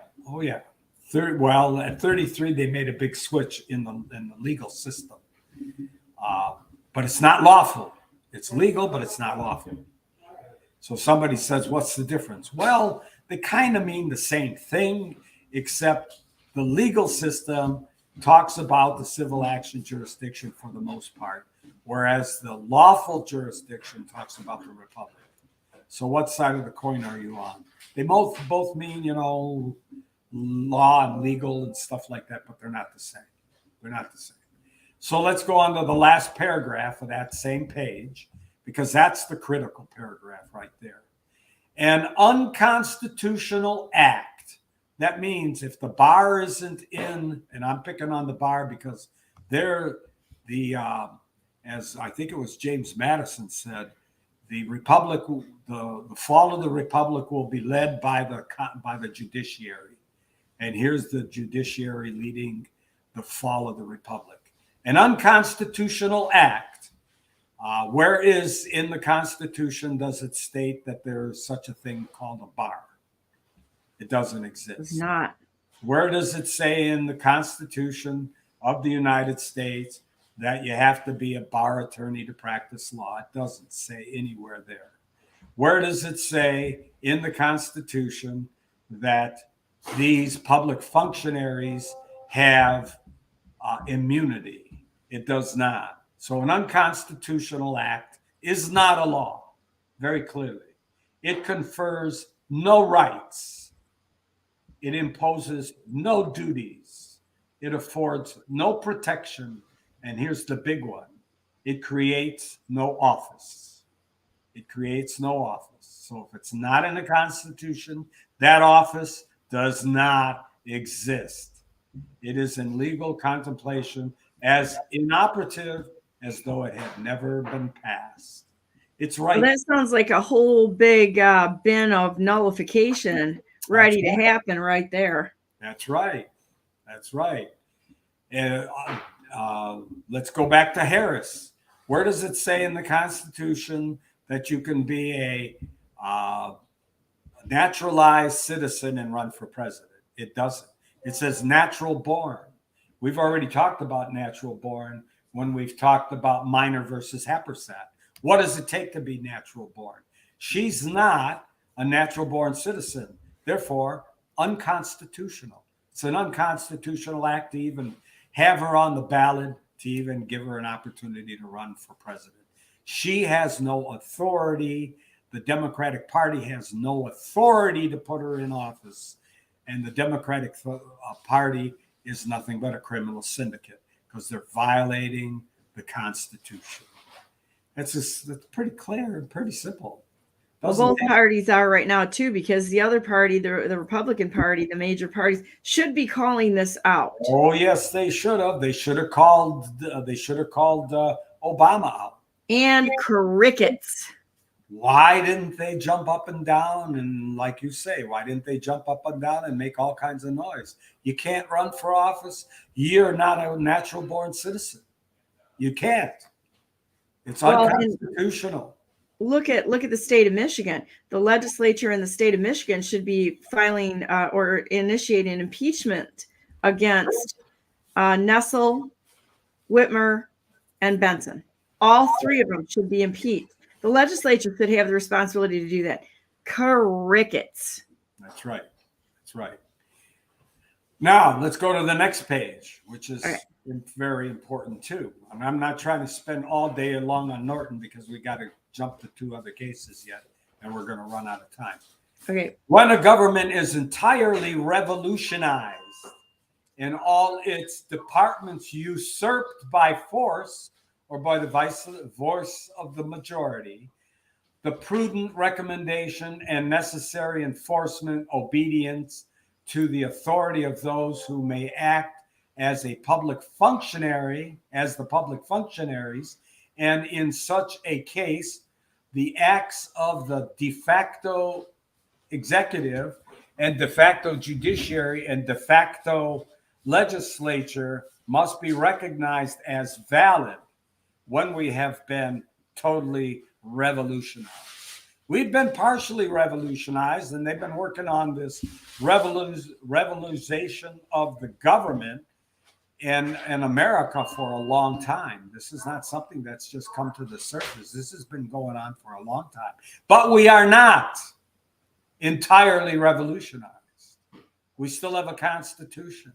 Well, at 33, they made a big switch in the legal system. But it's not lawful. It's legal, but it's not lawful. So somebody says, what's the difference? Well, they kind of mean the same thing, except the legal system talks about the civil action jurisdiction for the most part, whereas the lawful jurisdiction talks about the republic. So what side of the coin are you on? They both mean, law and legal and stuff like that, but they're not the same. They're not the same. So let's go on to the last paragraph of that same page, because that's the critical paragraph right there. An unconstitutional act. That means if the bar isn't in, and I'm picking on the bar because they're as I think it was James Madison said, the republic, the fall of the republic will be led by the judiciary. And here's the judiciary leading the fall of the republic. An unconstitutional act. Where is in the Constitution does it state that there's such a thing called a bar? It doesn't exist. It's not. Where does it say in the Constitution of the United States that you have to be a bar attorney to practice law? It doesn't say anywhere there. Where does it say in the Constitution that these public functionaries have immunity? It does not. So an unconstitutional act is not a law, very clearly. It confers no rights. It imposes no duties. It affords no protection. And here's the big one. It creates no office. It creates no office. So if it's not in the Constitution, that office does not exist. It is in legal contemplation as inoperative as though it had never been passed. It's right. Well, that sounds like a whole big bin of nullification ready to happen right there. That's right. That's right. And let's go back to Harris. Where does it say in the Constitution that you can be a naturalized citizen and run for president? It doesn't. It says natural born. We've already talked about natural born when we've talked about Minor versus Happersett. What does it take to be natural born? She's not a natural born citizen, therefore unconstitutional. It's an unconstitutional act to even have her on the ballot, to even give her an opportunity to run for president. She has no authority. The Democratic Party has no authority to put her in office. And the Democratic Party is nothing but a criminal syndicate because they're violating the Constitution. That's pretty clear and pretty simple. Well, both parties are right now too, because the other party, the Republican Party, the major parties, should be calling this out. Oh yes, they should have. They should have called. Obama out. And crickets. Why didn't they jump up and down? And like you say, why didn't they jump up and down and make all kinds of noise? You can't run for office. You're not a natural born citizen. You can't. It's unconstitutional. Look at the state of Michigan. The legislature in the state of Michigan should be filing or initiating impeachment against Nessel, Whitmer, and Benson. All three of them should be impeached. The legislature should have the responsibility to do that. Crickets. That's right. That's right. Now let's go to the next page, which is very important too. And I'm not trying to spend all day long on Norton because we got to jump to 2 other cases yet, and we're going to run out of time. Okay. When a government is entirely revolutionized and all its departments usurped by force or by the voice of the majority, the prudent recommendation and necessary enforcement, obedience to the authority of those who may act as a public functionary, as the public functionaries, and in such a case, the acts of the de facto executive and de facto judiciary and de facto legislature must be recognized as valid when we have been totally revolutionized. We've been partially revolutionized, and they've been working on this revolutionization of the government in America for a long time. This is not something that's just come to the surface. This has been going on for a long time. But we are not entirely revolutionized. We still have a constitution.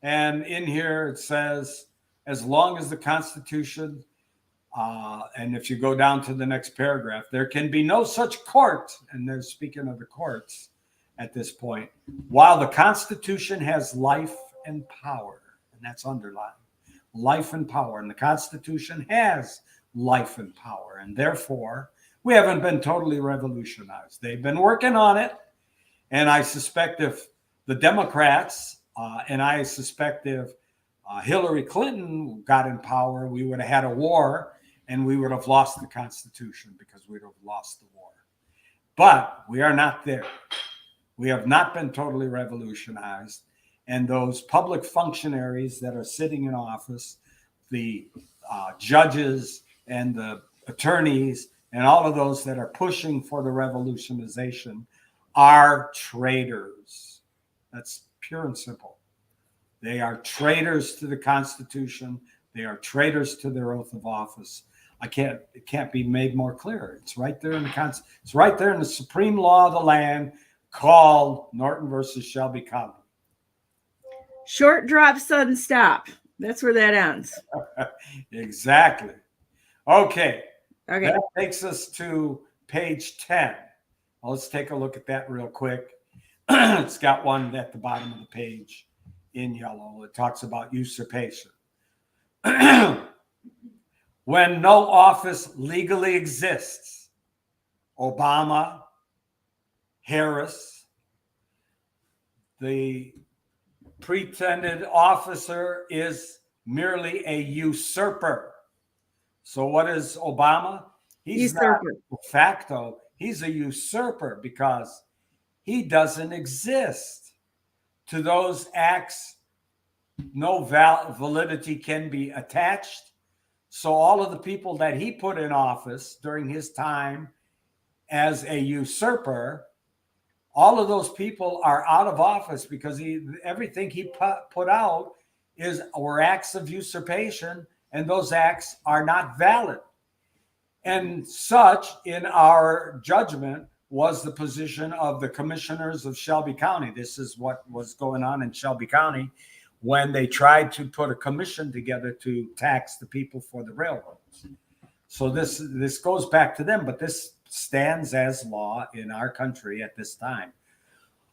And in here it says, as long as the Constitution, and if you go down to the next paragraph, there can be no such court, and they're speaking of the courts at this point, while the Constitution has life and power, and that's underlined, life and power, and the Constitution has life and power, and therefore we haven't been totally revolutionized. They've been working on it, and I suspect if the Democrats, and I suspect if Hillary Clinton got in power, we would have had a war and we would have lost the Constitution because we'd have lost the war. But we are not there. We have not been totally revolutionized. And those public functionaries that are sitting in office, the judges and the attorneys and all of those that are pushing for the revolutionization are traitors. That's pure and simple. They are traitors to the Constitution. They are traitors to their oath of office. It can't be made more clear. It's right there in the It's right there in the supreme law of the land called Norton versus Shelby County. Short drop, sudden stop. That's where that ends. Exactly. Okay. Okay. That takes us to page 10. Well, let's take a look at that real quick. It's got one at the bottom of the page in yellow. It talks about usurpation. When no office legally exists, Obama, Harris, the pretended officer is merely a usurper. So what is Obama? He's not de facto. He's a usurper because he doesn't exist. To those acts, no validity can be attached. So all of the people that he put in office during his time as a usurper, all of those people are out of office because everything he put out were acts of usurpation, and those acts are not valid. And such, in our judgment, was the position of the commissioners of Shelby County. This is what was going on in Shelby County when they tried to put a commission together to tax the people for the railroads. So this goes back to them, but this stands as law in our country at this time.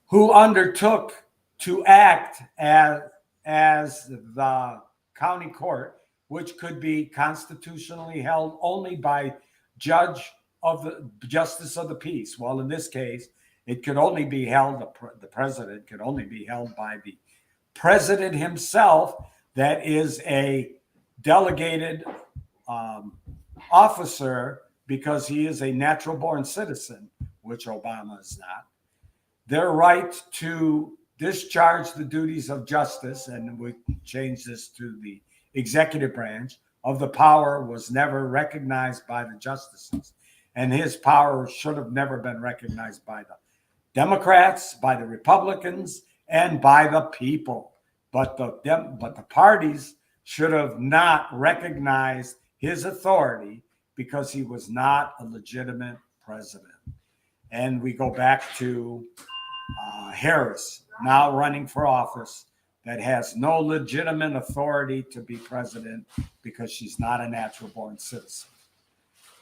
Who undertook to act as the county court, which could be constitutionally held only by justice of the peace. Well, in this case, it could only be held, the president could only be held by the president himself, that is a delegated officer because he is a natural born citizen, which Obama is not. Their right to discharge the duties of justice, and we change this to the executive branch of the power, was never recognized by the justices. And his power should have never been recognized by the Democrats, by the Republicans, and by the people. But the parties should have not recognized his authority because he was not a legitimate president. And we go back to Harris, now running for office, that has no legitimate authority to be president because she's not a natural born citizen.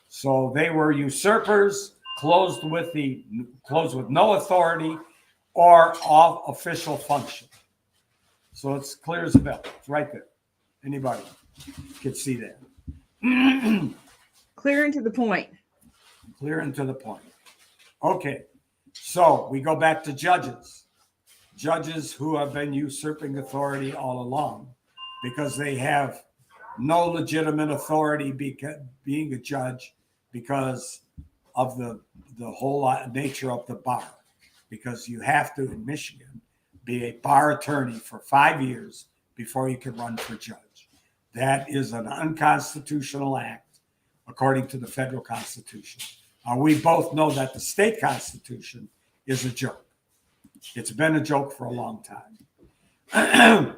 So they were usurpers, closed with no authority or off official function. So it's clear as a bell. It's right there. Anybody can see that. Clear and to the point. Clear and to the point. Okay. So we go back to judges. Judges who have been usurping authority all along because they have no legitimate authority being a judge because of the whole nature of the bar. Because you have to, in Michigan, be a bar attorney for 5 years before you can run for judge. That is an unconstitutional act according to the federal Constitution. We both know that the state Constitution is a joke. It's been a joke for a long time.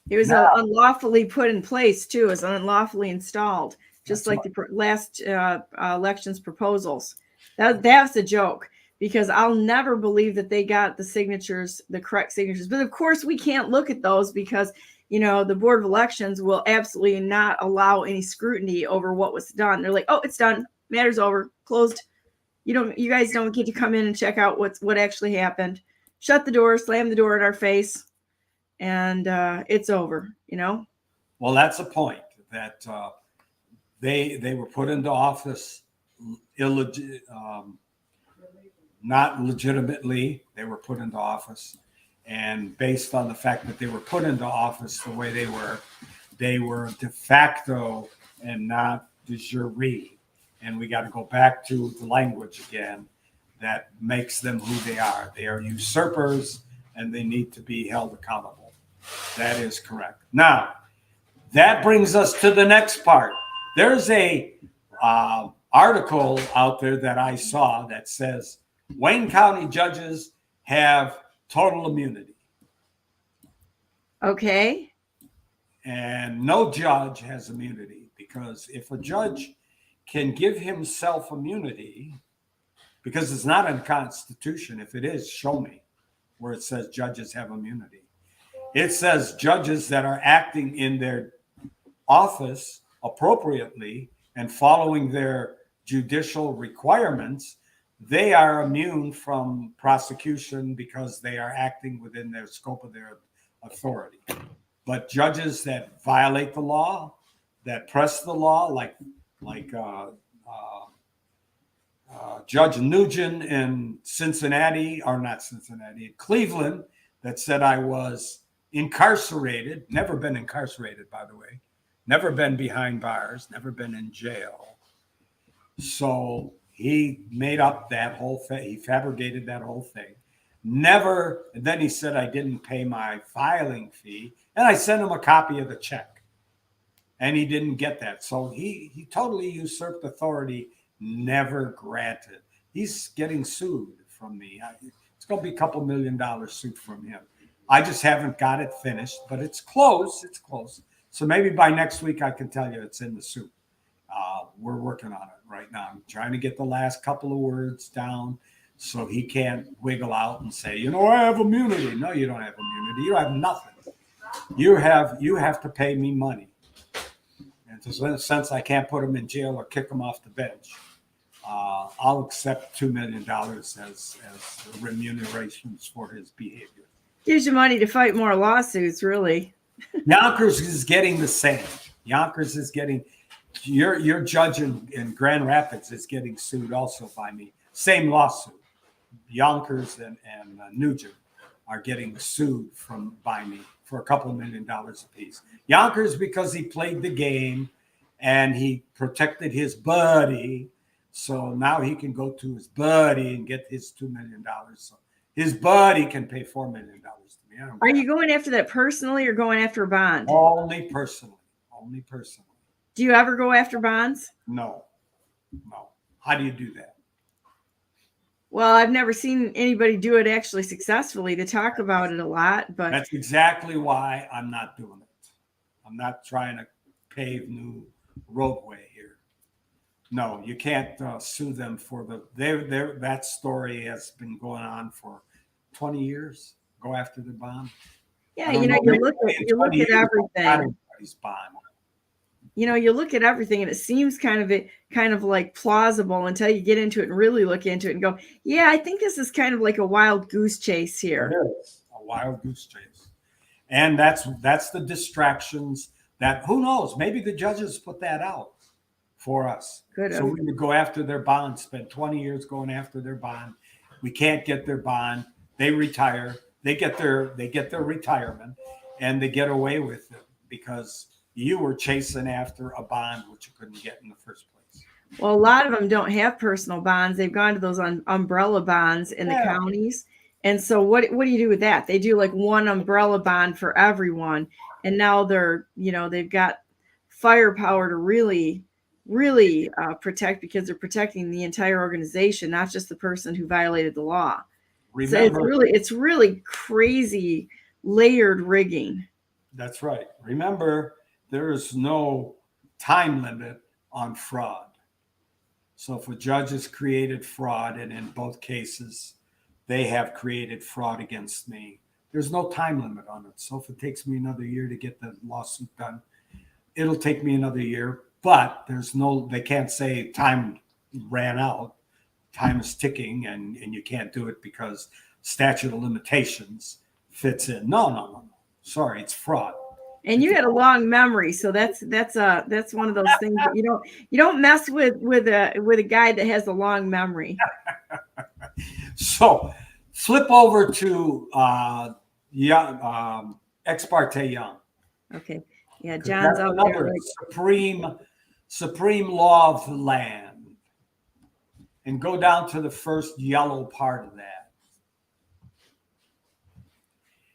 It was unlawfully put in place, too. It was unlawfully installed, just like the last election's proposals. That's a joke, because I'll never believe that they got the signatures, the correct signatures. But, of course, we can't look at those because, the Board of Elections will absolutely not allow any scrutiny over what was done. They're like, oh, it's done. Matter's over. Closed. You guys don't get to come in and check out what actually happened. Shut the door, slam the door in our face, and it's over, Well, that's the point, that they were put into office not legitimately. They were put into office, and based on the fact that they were put into office the way they were de facto and not de jure. And we got to go back to the language again that makes them who they are. They are usurpers, and they need to be held accountable. That is correct. Now, that brings us to the next part. There's a article out there that I saw that says Wayne County judges have total immunity. Okay. And no judge has immunity, because if a judge can give himself immunity, because it's not in the Constitution. If it is, show me where it says judges have immunity. It says judges that are acting in their office appropriately and following their judicial requirements, they are immune from prosecution because they are acting within their scope of their authority. But judges that violate the law, that press the law, like Judge Nugent in Cleveland, that said I was incarcerated, never been incarcerated, by the way, never been behind bars, never been in jail. So he made up that whole thing. He fabricated that whole thing. Never, and then he said I didn't pay my filing fee, and I sent him a copy of the check. And he didn't get that. So he totally usurped authority, never granted. He's getting sued from me. It's going to be a couple $1 million suit from him. I just haven't got it finished, but it's close. It's close. So maybe by next week I can tell you it's in the suit. We're working on it right now. I'm trying to get the last couple of words down so he can't wiggle out and say, I have immunity. No, you don't have immunity. You have nothing. You have to pay me money. And since I can't put him in jail or kick him off the bench, I'll accept $2 million as remunerations for his behavior. Gives you money to fight more lawsuits, really. Yonkers is getting the same. Yonkers is getting, your judge in Grand Rapids is getting sued also by me. Same lawsuit. Yonkers and Nugent are getting sued by me for a couple $1 million apiece. Yonkers because he played the game and he protected his buddy. So now he can go to his buddy and get his $2 million. So his buddy can pay $4 million to me. Are you going after that personally or going after a bond? Only personally. Only personally. Do you ever go after bonds? No. How do you do that? Well, I've never seen anybody do it actually successfully. To talk about it a lot, but that's exactly why I'm not doing it. I'm not trying to pave new roadway here. No, you can't sue them for that story has been going on for 20 years. Go after the bond. Yeah, you look at everything. Everybody's bond. you look at everything and it seems kind of like plausible until you get into it and really look into it and go, yeah, I think this is kind of like a wild goose chase here. It is a wild goose chase. And that's the distractions that, who knows, maybe the judges put that out for us. So we would go after their bond, spend 20 years going after their bond. We can't get their bond. They retire. They get their retirement, and they get away with it because you were chasing after a bond which you couldn't get in the first place. Well, a lot of them don't have personal bonds. They've gone to those umbrella bonds in the counties. And so what do you do with that? They do like one umbrella bond for everyone. And now they've got firepower to really protect, because they're protecting the entire organization, not just the person who violated the law. Remember, so it's really crazy layered rigging. That's right. Remember, there is no time limit on fraud. So if a judge has created fraud, and in both cases they have created fraud against me, there's no time limit on it. So if it takes me another year to get the lawsuit done, it'll take me another year. But they can't say time ran out. Time is ticking, and you can't do it because statute of limitations fits in. No. Sorry, it's fraud. And you had a long memory, so that's one of those things that you don't mess with a guy that has a long memory. So flip over to Ex parte Young. Okay, yeah, John's up there. Supreme law of the land, and go down to the first yellow part of that.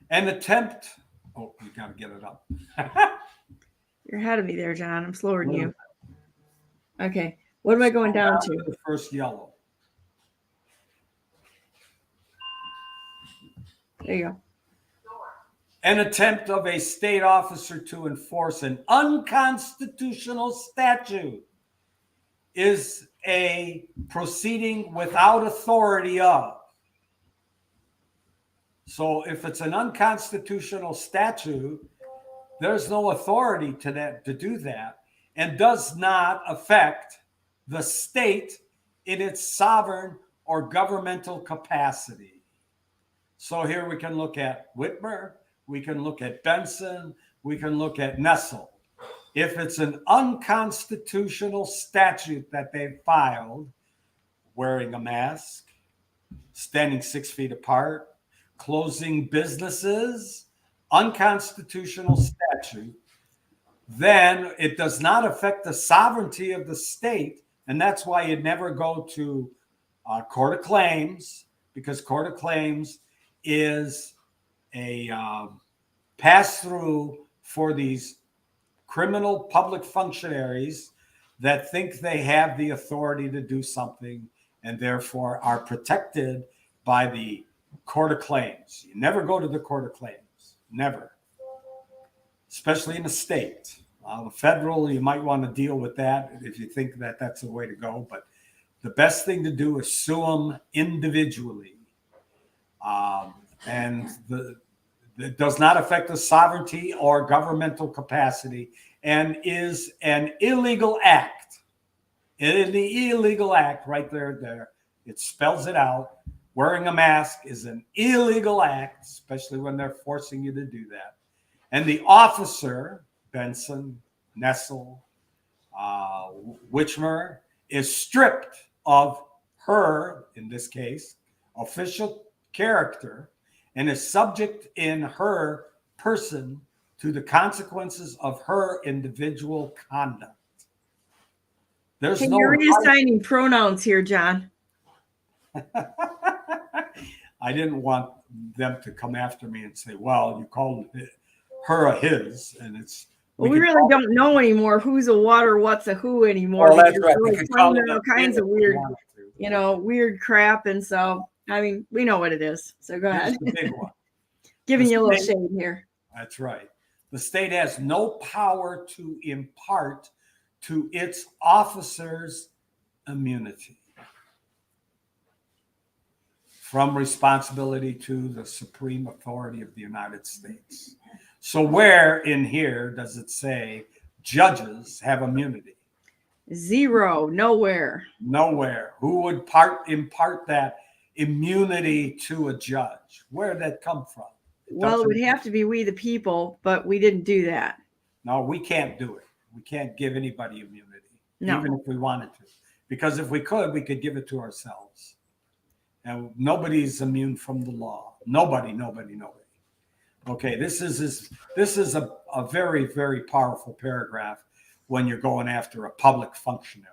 An attempt. Oh, you got to get it up. You're ahead of me there, John. I'm slower than you. Okay. What am I going down to? The first yellow. There you go. An attempt of a state officer to enforce an unconstitutional statute is a proceeding without authority of. So if it's an unconstitutional statute, there's no authority to do that, and does not affect the state in its sovereign or governmental capacity. So here we can look at Whitmer, we can look at Benson, we can look at Nessel. If it's an unconstitutional statute that they've filed, wearing a mask, standing 6 feet apart, closing businesses, unconstitutional statute, then it does not affect the sovereignty of the state. And that's why you never go to court of claims, because court of claims is a pass-through for these criminal public functionaries that think they have the authority to do something and therefore are protected by the court of claims. You never go to the court of claims, never, especially in the state. The federal, you might want to deal with that if you think that that's the way to go, but the best thing to do is sue them individually. And it does not affect the sovereignty or governmental capacity, and is an illegal act. In the illegal act, right there, it spells it out. Wearing a mask is an illegal act, especially when they're forcing you to do that. And the officer, Benson, Nessel, Whitmer, is stripped of her, in this case, official character, and is subject in her person to the consequences of her individual conduct. You're reassigning pronouns here, John. I didn't want them to come after me and say, well, you called her a his, and it's... Well, we really don't know anymore who's a what or what's a who anymore. Well, that's right. Really all kinds of weird, weird crap. And so, I mean, we know what it is. So go ahead. The big one. Giving you a little shade here. That's right. The state has no power to impart to its officers immunity from responsibility to the supreme authority of the United States. So where in here does it say judges have immunity? Zero, nowhere. Nowhere. Who would impart that immunity to a judge? Where did that come from? Well, it would have to be we the people, but we didn't do that. No, we can't do it. We can't give anybody immunity, even if we wanted to. Because if we could give it to ourselves. And nobody's immune from the law. Nobody. Okay, this is a very, very powerful paragraph when you're going after a public functionary,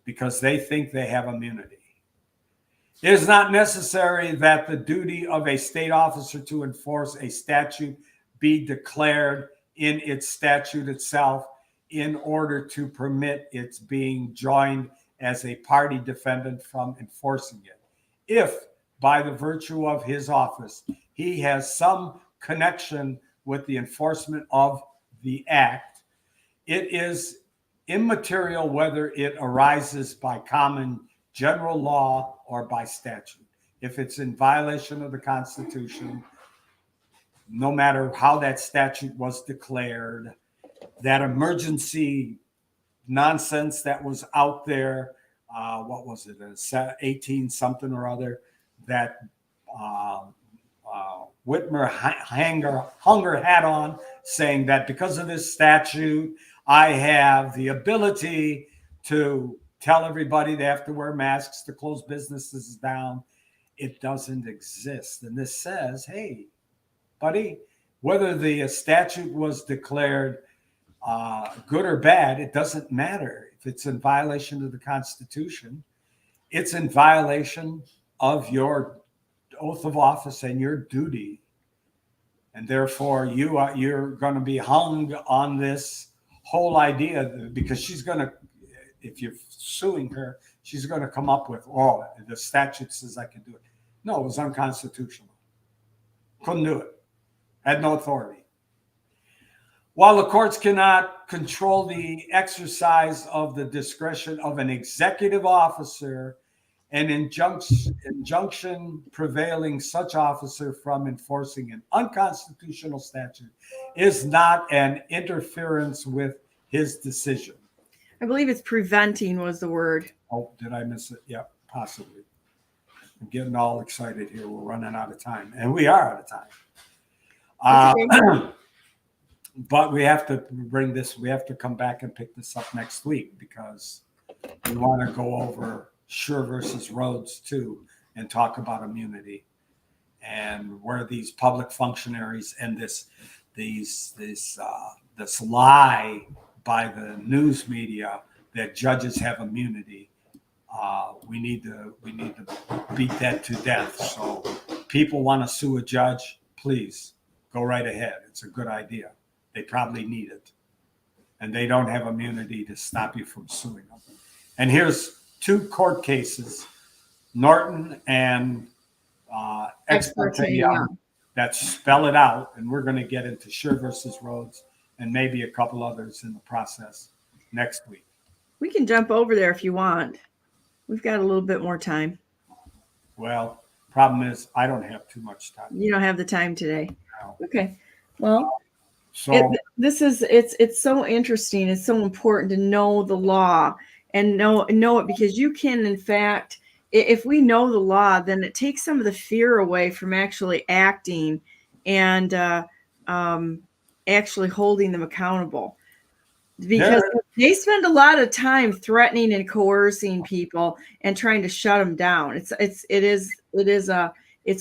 because they think they have immunity. It is not necessary that the duty of a state officer to enforce a statute be declared in its statute itself in order to permit its being joined as a party defendant from enforcing it. If, by the virtue of his office, he has some connection with the enforcement of the act, it is immaterial whether it arises by common general law or by statute. If it's in violation of the Constitution, no matter how that statute was declared, that emergency nonsense that was out there, what was it, 18 something or other, that Whitmer hung her hat on, saying that because of this statute, I have the ability to tell everybody they have to wear masks to close businesses down. It doesn't exist. And this says, hey, buddy, whether the statute was declared good or bad, it doesn't matter. If it's in violation of the Constitution, it's in violation of your oath of office and your duty. And therefore, you're going to be hung on this whole idea, because she's going to, if you're suing her, she's going to come up with, oh, the statute says I can do it. No, it was unconstitutional. Couldn't do it. Had no authority. While the courts cannot control the exercise of the discretion of an executive officer, an injunction prevailing such officer from enforcing an unconstitutional statute is not an interference with his decision. I believe it's preventing was the word. Oh, did I miss it? Yeah, possibly. I'm getting all excited here. We're running out of time, and we are out of time. But we have to bring this, we have to come back and pick this up next week, because we want to go over Sure versus Rhodes too, and talk about immunity and where these public functionaries and this lie by the news media that judges have immunity. We need to beat that to death. So people want to sue a judge, please go right ahead. It's a good idea. They probably need it, and they don't have immunity to stop you from suing them. And here's two court cases, Norton and Ex parte Young, that spell it out. And we're going to get into Sure versus Rhodes and maybe a couple others in the process next week. We can jump over there if you want. We've got a little bit more time. Well, problem is I don't have too much time. You don't have the time today. No. Okay. Well, so it's so interesting. It's so important to know the law and know it, because you can, in fact, if we know the law, then it takes some of the fear away from actually acting and actually holding them accountable. Because they spend a lot of time threatening and coercing people and trying to shut them down. It's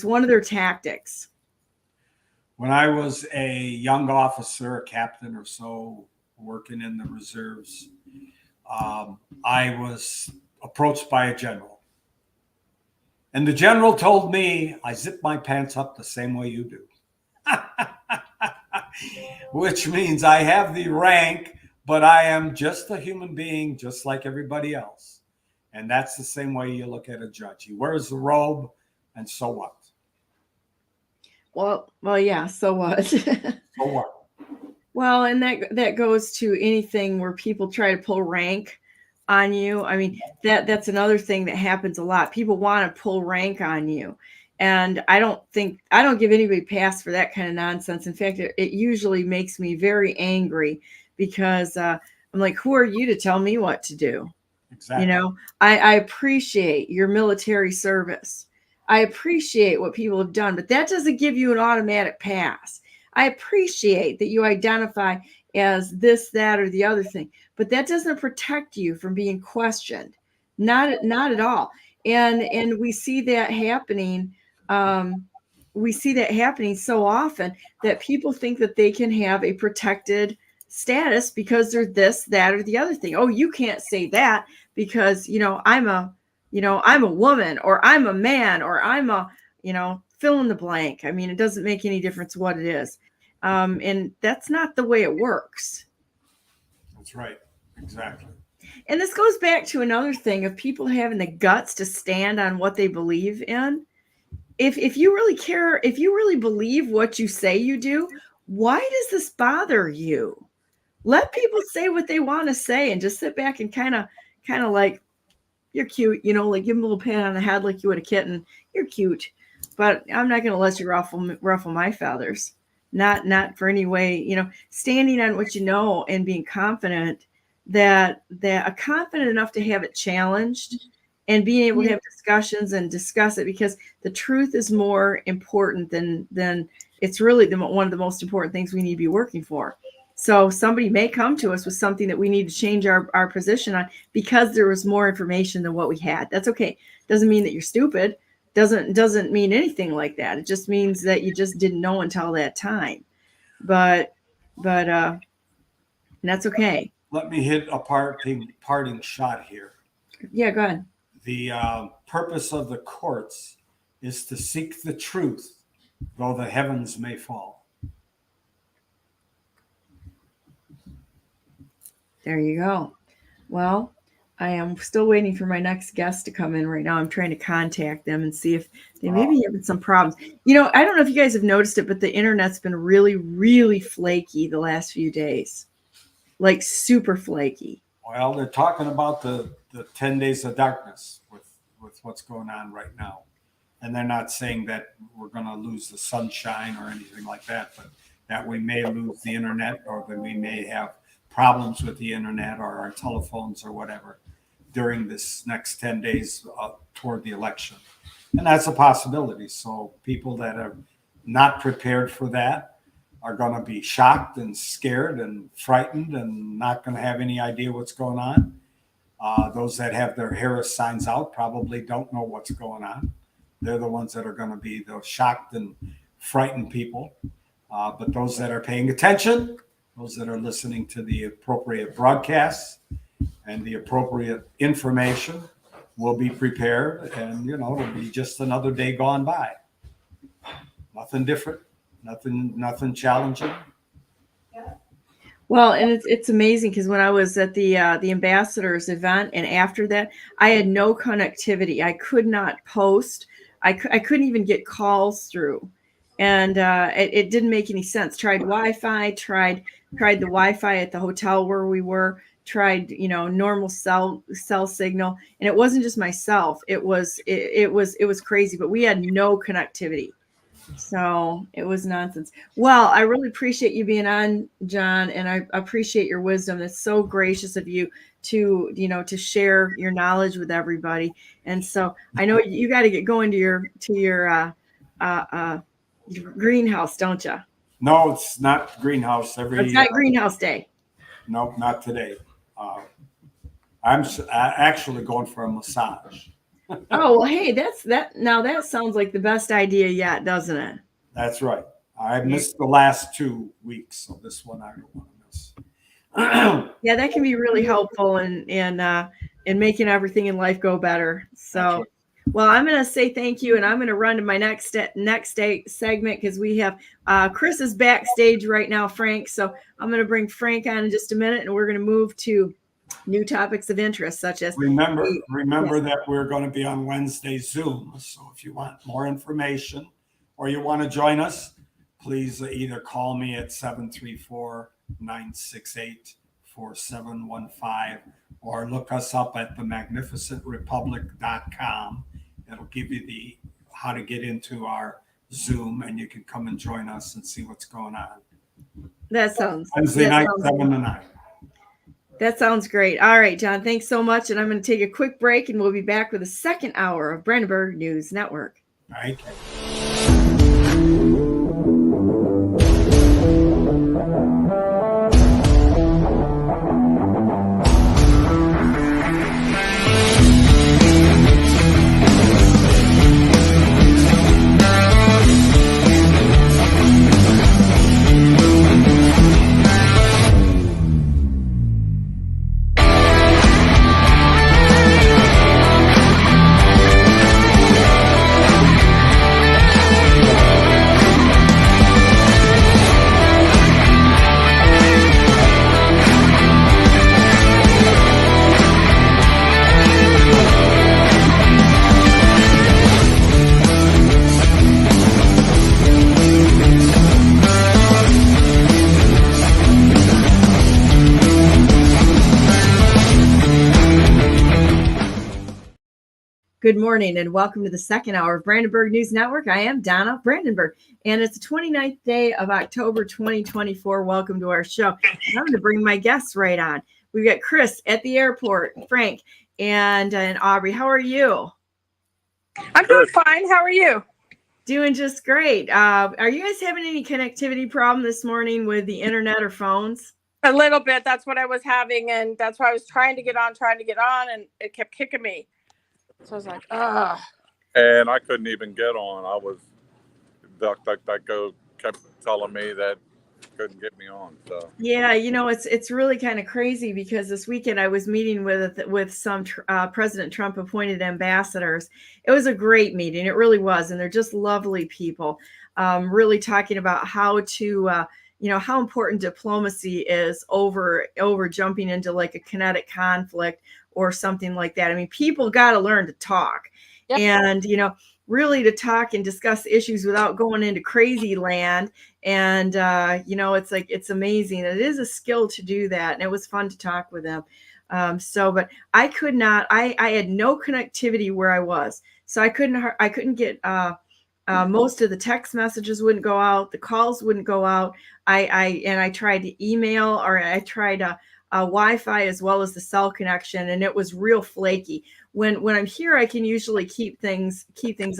one of their tactics. When I was a young officer, a captain or so, working in the reserves, I was approached by a general. And the general told me, I zip my pants up the same way you do. Which means I have the rank, but I am just a human being, just like everybody else. And that's the same way you look at a judge. He wears the robe, and so what? Well, yeah. So what? So what? Well, and that goes to anything where people try to pull rank on you. I mean, that's another thing that happens a lot. People want to pull rank on you. And I don't give anybody a pass for that kind of nonsense. In fact, it usually makes me very angry, because I'm like, who are you to tell me what to do? Exactly. You know, I appreciate your military service. I appreciate what people have done, but that doesn't give you an automatic pass. I appreciate that you identify as this, that, or the other thing, but that doesn't protect you from being questioned. Not at all. And we see that happening. We see that happening so often that people think that they can have a protected status because they're this, that, or the other thing. Oh, you can't say that because, I'm a woman, or I'm a man, or I'm a, fill in the blank. I mean, it doesn't make any difference what it is. And that's not the way it works. That's right. Exactly. And this goes back to another thing of people having the guts to stand on what they believe in. If you really care, if you really believe what you say you do, why does this bother you? Let people say what they want to say and just sit back and kind of like, you're cute, like give them a little pat on the head like you would a kitten. You're cute, but I'm not going to let you ruffle my feathers. Not for any way, standing on what you know and being confident that confident enough to have it challenged and being able to have discussions and discuss it, because the truth is more important than it's really one of the most important things we need to be working for. So somebody may come to us with something that we need to change our position on because there was more information than what we had. That's okay. Doesn't mean that you're stupid. Doesn't mean anything like that. It just means that you just didn't know until that time. But that's okay. Let me hit a parting shot here. Yeah, go ahead. The purpose of the courts is to seek the truth, though the heavens may fall. There you go. Well, I am still waiting for my next guest to come in right now. I'm trying to contact them and see if they may be having some problems. I don't know if you guys have noticed it, but the internet's been really, really flaky the last few days. Like super flaky. Well, they're talking about the 10 days of darkness with what's going on right now. And they're not saying that we're going to lose the sunshine or anything like that, but that we may lose the internet, or that we may have problems with the internet or our telephones or whatever during this next 10 days toward the election. And that's a possibility. So people that are not prepared for that are going to be shocked and scared and frightened and not going to have any idea what's going on. Those that have their Harris signs out probably don't know what's going on. They're the ones that are going to be the shocked and frightened people. But those that are paying attention, those that are listening to the appropriate broadcasts and the appropriate information will be prepared. And, it'll be just another day gone by. Nothing different, nothing challenging. Well, and it's amazing because when I was at the ambassadors event and after that, I had no connectivity. I could not post. I couldn't even get calls through, and it didn't make any sense. Tried Wi-Fi, tried the Wi-Fi at the hotel where we were, tried normal cell signal, and it wasn't just myself. It was crazy, but we had no connectivity. So it was nonsense. Well, I really appreciate you being on, John, and I appreciate your wisdom. It's so gracious of you to share your knowledge with everybody. And so I know you got to get going to your greenhouse, don't you? No, it's not greenhouse. It's not greenhouse day. No, not today. I'm actually going for a massage. Oh, well, hey, now that sounds like the best idea yet, doesn't it? That's right. I missed the last 2 weeks, so this one I don't want to miss. Yeah, that can be really helpful in making everything in life go better. So, well, I'm going to say thank you, and I'm going to run to my next segment because we have Chris is backstage right now, Frank. So I'm going to bring Frank on in just a minute, and we're going to move to new topics of interest, such as remember that we're going to be on Wednesday Zoom. So if you want more information or you want to join us, please either call me at 734-968-4715 or look us up at themagnificentrepublic.com. It'll give you how to get into our Zoom, and you can come and join us and see what's going on. That sounds Wednesday night, 7 to 9. That sounds great. All right, John, thanks so much. And I'm going to take a quick break and we'll be back with the second hour of Brandenburg News Network. All right. Good morning and welcome to the second hour of Brandenburg News Network. I am Donna Brandenburg and it's the 29th day of October 2024. Welcome to our show. I'm going to bring my guests right on. We've got Chris at the airport, Frank, and Aubrey. How are you? I'm doing fine. How are you? Doing just great. Are you guys having any connectivity problem this morning with the internet or phones? A little bit. That's what I was having, and that's why I was trying to get on, and it kept kicking me. So I was like, ugh. And I couldn't even get on. I was DuckDuckGo kept telling me that couldn't get me on. So yeah, you know, it's really kind of crazy because this weekend I was meeting with some President Trump appointed ambassadors. It was a great meeting. It really was, and they're just lovely people. Really talking about how to how important diplomacy is over jumping into like a kinetic conflict or something like that. I mean, people got to learn to talk. Yep. And, really to talk and discuss issues without going into crazy land. And, it's like, it's amazing. It is a skill to do that. And it was fun to talk with them. But I could not, I had no connectivity where I was. So I couldn't get, most of the text messages wouldn't go out. The calls wouldn't go out. I tried to email, or I tried Wi-Fi as well as the cell connection, and it was real flaky. When I'm here, I can usually keep things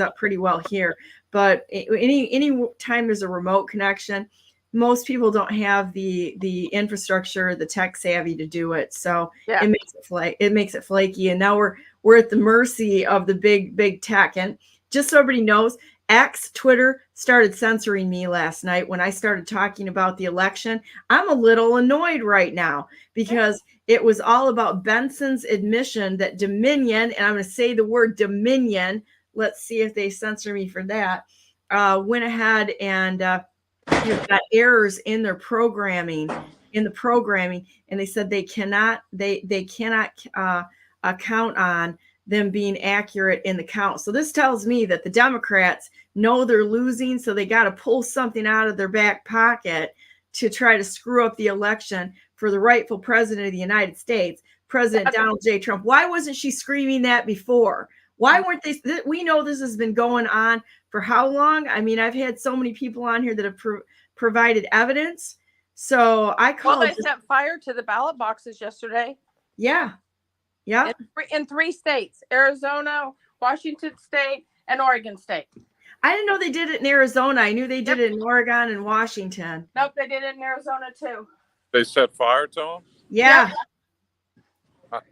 up pretty well here. But any time there's a remote connection, most people don't have the infrastructure, the tech savvy to do it. So yeah. It makes it flaky. And now we're at the mercy of the big tech. And just so everybody knows, X, Twitter, started censoring me last night when I started talking about the election. I'm a little annoyed right now because it was all about Benson's admission that Dominion, and I'm going to say the word Dominion, let's see if they censor me for that, went ahead and got errors in their programming, and they said they cannot count on them being accurate in the count. So this tells me that the Democrats know they're losing, so they got to pull something out of their back pocket to try to screw up the election for the rightful president of the United States, President Donald J. Trump. Why wasn't she screaming that before? Why weren't they? We know this has been going on for how long? I mean, I've had so many people on here that have provided evidence. So I called. Well, they set fire to the ballot boxes yesterday. Yeah. Yeah. In 3 states, Arizona, Washington State, and Oregon State. I didn't know they did it in Arizona. I knew they did it in Oregon and Washington. Nope, they did it in Arizona too. They set fire to them? Yeah. Yep.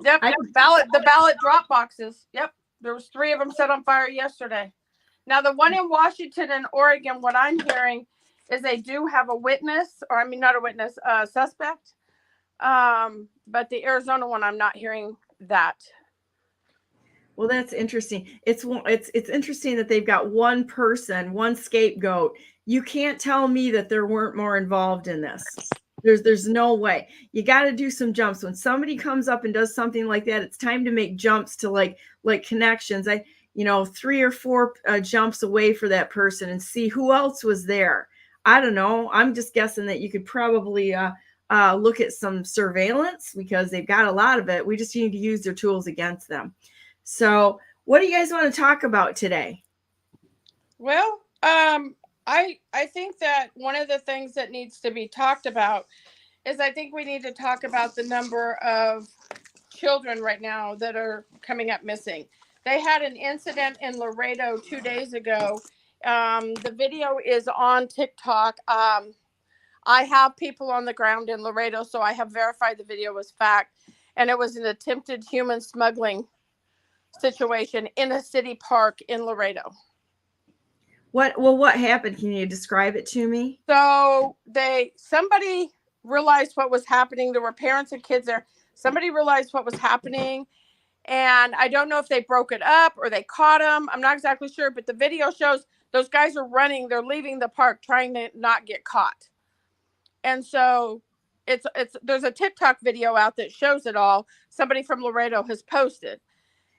The ballot drop boxes. Yep. There was 3 of them set on fire yesterday. Now the one in Washington and Oregon, what I'm hearing is they do have a witness, or I mean not a witness, a suspect. But the Arizona one, I'm not hearing that. Well, that's interesting. It's interesting that they've got one person, one scapegoat. You can't tell me that there weren't more involved in this. There's no way. You got to do some jumps. When somebody comes up and does something like that, it's time to make jumps to like connections. 3 or 4 jumps away for that person and see who else was there. I don't know. I'm just guessing that you could probably look at some surveillance because they've got a lot of it. We just need to use their tools against them. So what do you guys want to talk about today? Well, I think that one of the things that needs to be talked about is I think we need to talk about the number of children right now that are coming up missing. They had an incident in Laredo 2 days ago. The video is on TikTok. I have people on the ground in Laredo, so I have verified the video was fact. And it was an attempted human smuggling situation in a city park in Laredo. What happened? Can you describe it to me? So somebody realized what was happening. There were parents and kids there. Somebody realized what was happening. And I don't know if they broke it up or they caught them. I'm not exactly sure, but the video shows those guys are running. They're leaving the park trying to not get caught. And so there's a TikTok video out that shows it all. Somebody from Laredo has posted.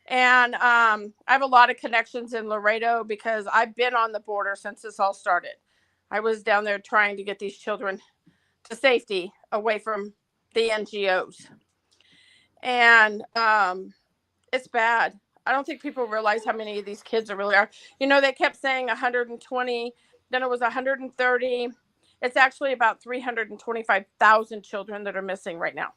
And I have a lot of connections in Laredo because I've been on the border since this all started. I was down there trying to get these children to safety away from the NGOs. And it's bad. I don't think people realize how many of these kids there really are. You know, they kept saying 120, then it was 130. It's actually about 325,000 children that are missing right now.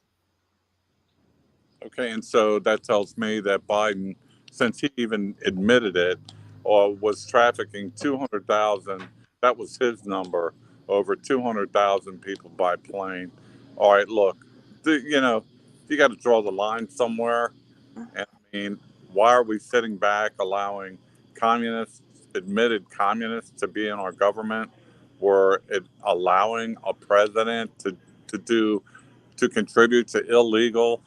Okay, and so that tells me that Biden, since he even admitted it, was trafficking 200,000. That was his number, over 200,000 people by plane. All right, look, you got to draw the line somewhere. And I mean, why are we sitting back allowing communists, admitted communists, to be in our government? We're allowing a president to contribute to illegal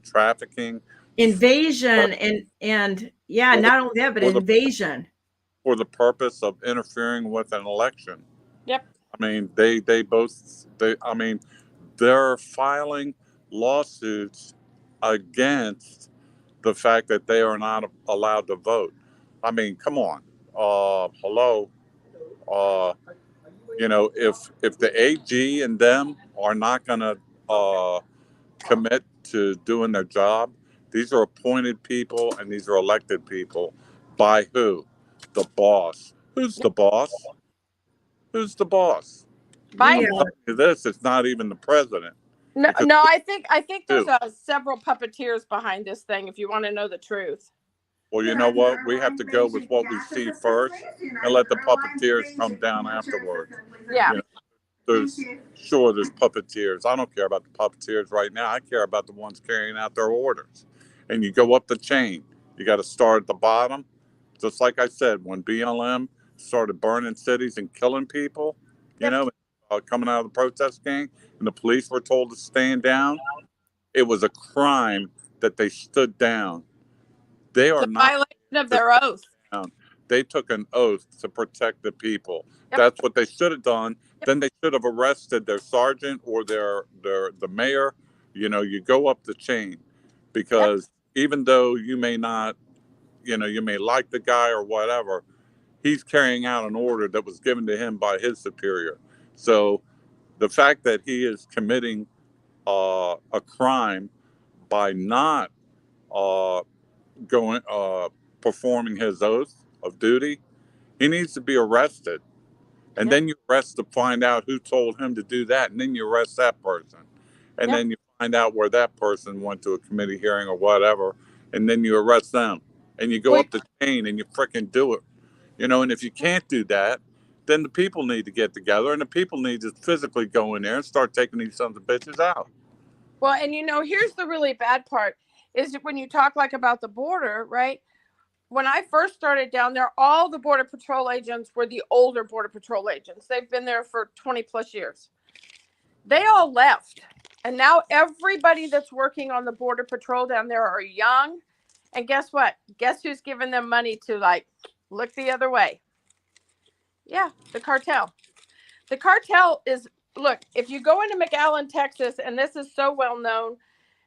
trafficking, Invasion and yeah, not only that, but invasion for the purpose of interfering with an election. Yep. I mean, they're filing lawsuits against the fact that they are not allowed to vote. I mean, come on. Hello. If the AG and them are not going to commit to doing their job, these are appointed people and these are elected people by who? The boss. Who's the boss? Who's the boss? Biden. This, it's not even the president. No, I think there's several puppeteers behind this thing. If you want to know the truth. Well, you know what? We have to go with what we see first and let the puppeteers come down afterwards. Yeah. There's puppeteers. I don't care about the puppeteers right now. I care about the ones carrying out their orders. And you go up the chain. You got to start at the bottom. Just like I said, when BLM started burning cities and killing people, coming out of the protest gang, and the police were told to stand down, it was a crime that they stood down. They are not violation of their oath. They took an oath to protect the people. Yep. That's what they should have done. Yep. Then they should have arrested their sergeant or the mayor. You go up the chain, because even though you may not, you may like the guy or whatever, he's carrying out an order that was given to him by his superior. So the fact that he is committing a crime by not performing his oath of duty, he needs to be arrested. And then you arrest to find out who told him to do that. And then you arrest that person. And then you find out where that person went to a committee hearing or whatever. And then you arrest them. And you go up the chain and you fricking do it. And if you can't do that, then the people need to get together and the people need to physically go in there and start taking these sons of bitches out. Well, and here's the really bad part is when you talk about the border, right? When I first started down there, all the Border Patrol agents were the older Border Patrol agents. They've been there for 20 plus years. They all left. And now everybody that's working on the Border Patrol down there are young. And guess what? Guess who's giving them money to look the other way? Yeah, the cartel. The cartel is, look, if you go into McAllen, Texas, and this is so well known,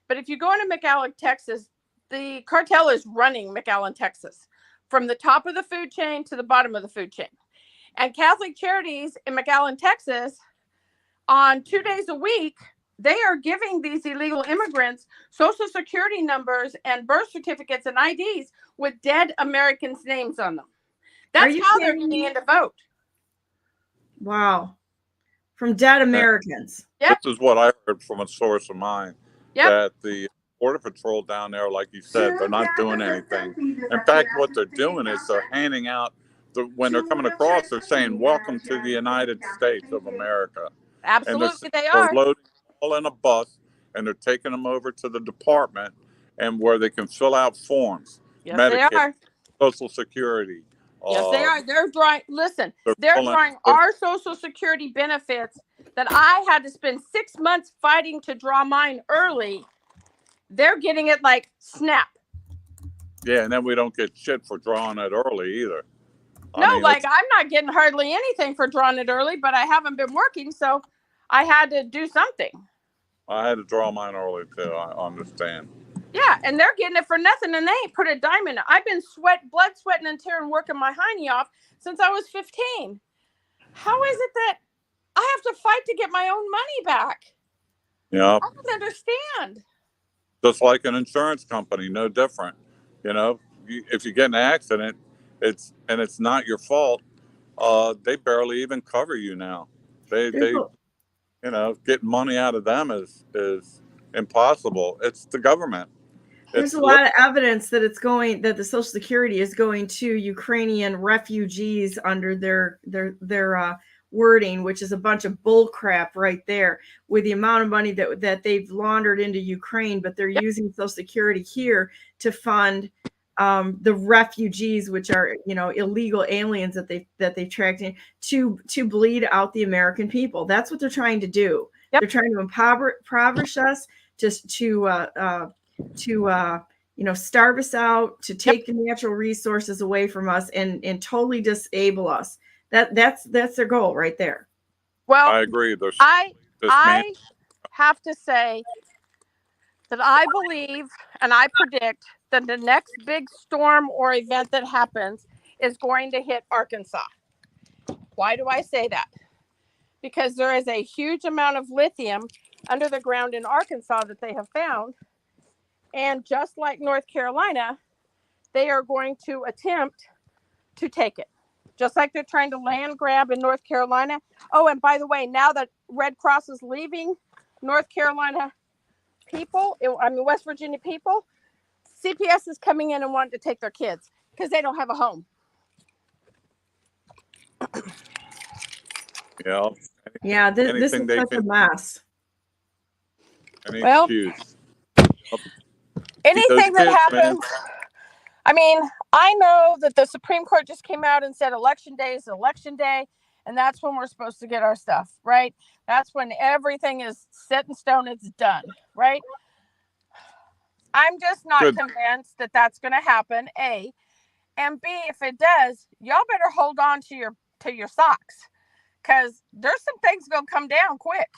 but if you go into McAllen, Texas, the cartel is running McAllen, Texas, from the top of the food chain to the bottom of the food chain. And Catholic Charities in McAllen, Texas, on 2 days a week, they are giving these illegal immigrants social security numbers and birth certificates and IDs with dead Americans' names on them. That's how they're getting in to vote. Wow. From dead Americans. Yep. This is what I heard from a source of mine, Yep. that the Border Patrol down there, like you said, they're not doing anything. In fact, what they're doing is they're handing out, when they're coming across, they're saying, "Welcome to the United States of America." Absolutely, they They're are. loading them all in a bus, and they're taking them over to the department, and where they can fill out forms. Yes, they Medicare, are. Social Security. Yes, they are. They're drawing. Listen, They're they're pulling- drawing our Social Security benefits that I had to spend 6 months fighting to draw mine early. They're getting it like snap. Yeah, and then we don't get shit for drawing it early either. No, like I'm not getting hardly anything for drawing it early, but I haven't been working, so I had to do something. I had to draw mine early too. I understand. Yeah, and they're getting it for nothing, and they ain't put a dime in it. I've been blood, sweating, and tearing working my hiney off since I was 15. How is it that I have to fight to get my own money back? Yeah. I don't understand. Just like an insurance company, no different. You know, if you get in an accident, it's not your fault. They barely even cover you now. They you know, getting money out of them is impossible. It's the government. There's a lot of evidence that that the Social Security is going to Ukrainian refugees under their wording, which is a bunch of bull crap right there, with the amount of money that they've laundered into Ukraine, but they're using Social Security here to fund the refugees, which are, you know, illegal aliens that they've tracked in, to bleed out the American people. That's what they're trying to do. Yep. They're trying to impoverish us, just to you know, starve us out, to take the natural resources away from us, and totally disable us. That's their goal right there. Well, I agree. I have to say that I believe and I predict that the next big storm or event that happens is going to hit Arkansas. Why do I say that? Because there is a huge amount of lithium under the ground in Arkansas that they have found. And just like North Carolina, they are going to attempt to take it. Just like they're trying to land grab in North Carolina. Oh, and by the way, now that Red Cross is leaving North Carolina people, West Virginia people, CPS is coming in and wanting to take their kids because they don't have a home. Yeah. Yeah, this is such a mess. Well, excuse. Anything that happens, I mean, I know that the Supreme Court just came out and said election day is election day, and that's when we're supposed to get our stuff, right? That's when everything is set in stone, it's done, right? I'm just not convinced that that's going to happen, A. And B, if it does, y'all better hold on to your socks, because there's some things going to come down quick.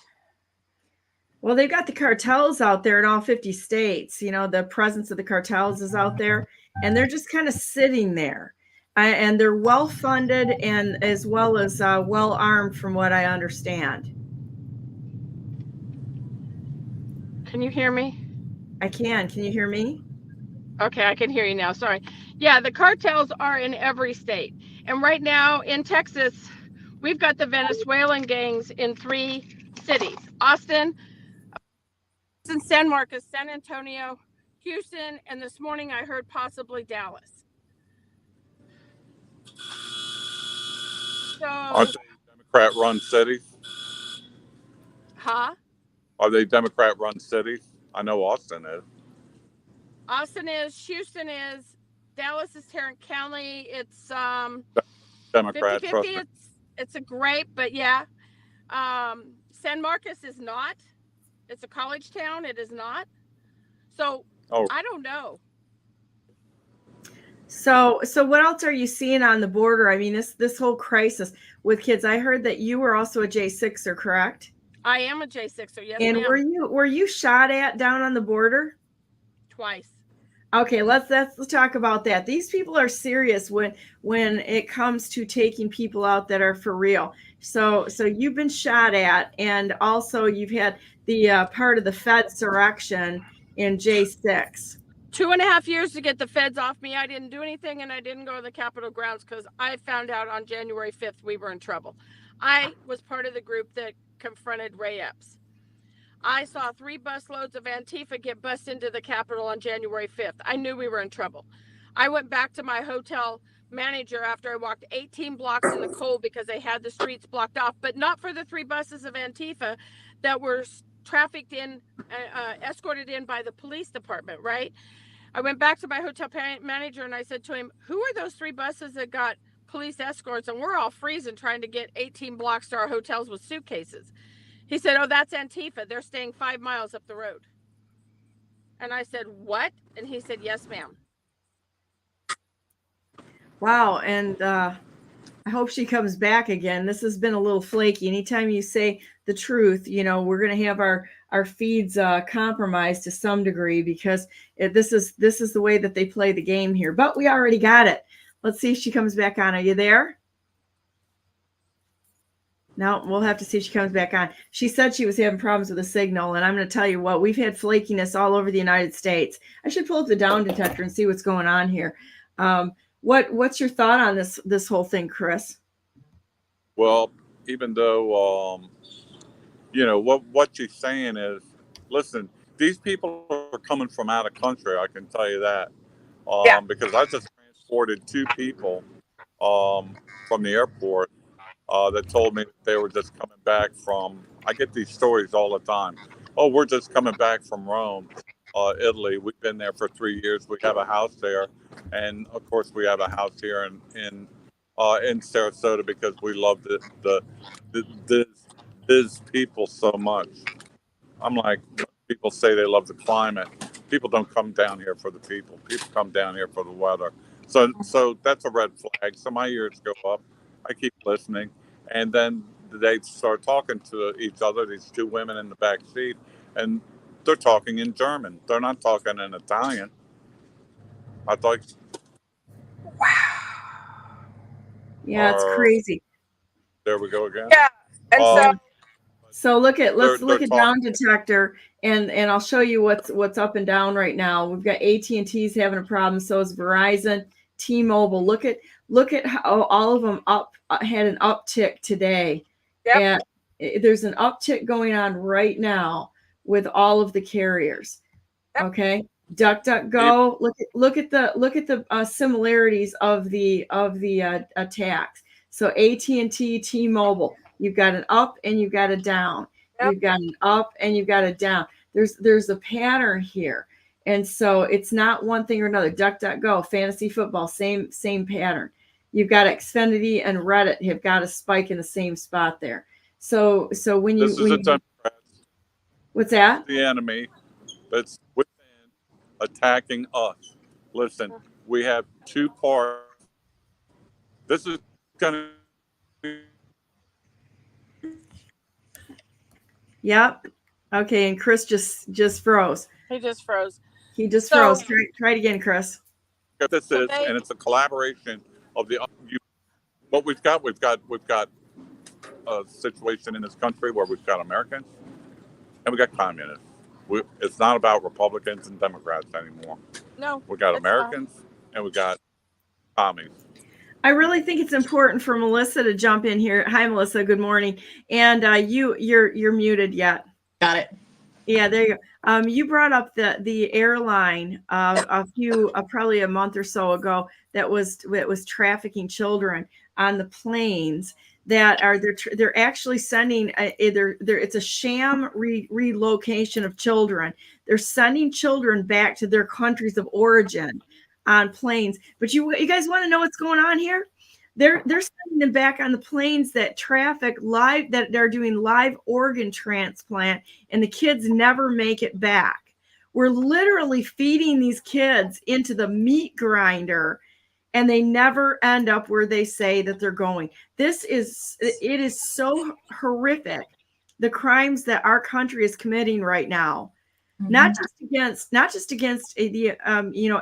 Well, they've got the cartels out there in all 50 states. You know, the presence of the cartels is out there, and they're just kind of sitting there. And they're well funded and as well as well armed, from what I understand. Can you hear me? I can. Can you hear me? Okay, I can hear you now. Sorry. Yeah, the cartels are in every state. And right now in Texas, we've got the Venezuelan gangs in 3 cities: Austin, San Marcos, San Antonio, Houston, and this morning I heard possibly Dallas. So, aren't they Democrat-run cities? Huh? Are they Democrat-run cities? I know Austin is. Austin is, Houston is, Dallas is Tarrant County. It's Democrats. 50-50. It's a great, but yeah. San Marcos is not. It's a college town. It is not. So I don't know. So what else are you seeing on the border? I mean, this whole crisis with kids. I heard that you were also a J6er, correct? I am a J6er, yes. And ma'am. were you shot at down on the border? Twice. Okay, let's talk about that. These people are serious when it comes to taking people out that are for real. So you've been shot at, and also you've had the part of the Fed surrection in J6. 2.5 years to get the feds off me. I didn't do anything, and I didn't go to the Capitol grounds because I found out on January 5th we were in trouble. I was part of the group that confronted Ray Epps. I saw 3 busloads of Antifa get bussed into the Capitol on January 5th. I knew we were in trouble. I went back to my hotel manager after I walked 18 blocks in the cold because they had the streets blocked off, but not for the 3 buses of Antifa that were trafficked in, escorted in by the police department, right? I went back to my hotel manager and I said to him, who are those 3 buses that got police escorts? And we're all freezing trying to get 18 blocks to our hotels with suitcases. He said, oh, that's Antifa. They're staying 5 miles up the road. And I said, what? And he said, yes, ma'am. Wow. And I hope she comes back again. This has been a little flaky. Anytime you say the truth, you know, we're going to have our feeds compromised to some degree, because this is the way that they play the game here. But we already got it. Let's see if she comes back on. Are you there? No, we'll have to see if she comes back on. She said she was having problems with the signal, and I'm going to tell you what, we've had flakiness all over the United States. I should pull up the down detector and see what's going on here. What's your thought on this whole thing, Chris? Well, even though, you know, what she's saying is, listen, these people are coming from out of country. I can tell you that. Because I just transported 2 people from the airport that told me they were just coming back from, I get these stories all the time. Oh, we're just coming back from Rome, Italy. We've been there for 3 years. We have a house there. And of course we have a house here in Sarasota because we love these people so much. I'm like, people say they love the climate. People don't come down here for the people. People come down here for the weather. So that's a red flag. So my ears go up. I keep listening. And then they start talking to each other, these 2 women in the back seat, and they're talking in German. They're not talking in Italian. I thought, Wow. Yeah, it's or, crazy. there we go again. Yeah. And so let's look at talking. down detector, and I'll show you what's up and down right now. We've got AT&T's having a problem. So is Verizon, T-Mobile. Look at how all of them had an uptick today. Yep. And there's an uptick going on right now with all of the carriers. Yep. Okay. DuckDuckGo. Look at the similarities of the attacks. So AT&T, T-Mobile. You've got an up and you've got a down. Yep. You've got an up and you've got a down. There's a pattern here. And so it's not one thing or another. DuckDuckGo, fantasy football, same pattern. You've got Xfinity and Reddit have got a spike in the same spot there. So when you, this is a Democrat. What's that? The enemy that's within attacking us. Listen, we have 2 parts. This is going to. Yep. Okay. And Chris just froze. he just froze. He just froze. Try it again, Chris. This is, and it's a collaboration of what we've got a situation in this country where we've got Americans and we got communists. It's not about Republicans and Democrats anymore. No, we got Americans and we got commies. I really think it's important for Melissa to jump in here. Hi, Melissa. Good morning. And you're muted yet. Got it. Yeah, there you go. You brought up the airline probably a month or so ago that was trafficking children on the planes. They're actually sending it's a sham relocation of children. They're sending children back to their countries of origin on planes. But you guys want to know what's going on here? They're sending them back on the planes that traffic live, that they're doing live organ transplant, and the kids never make it back. We're literally feeding these kids into the meat grinder, and they never end up where they say that they're going. It is so horrific, the crimes that our country is committing right now. Mm-hmm. Not just against the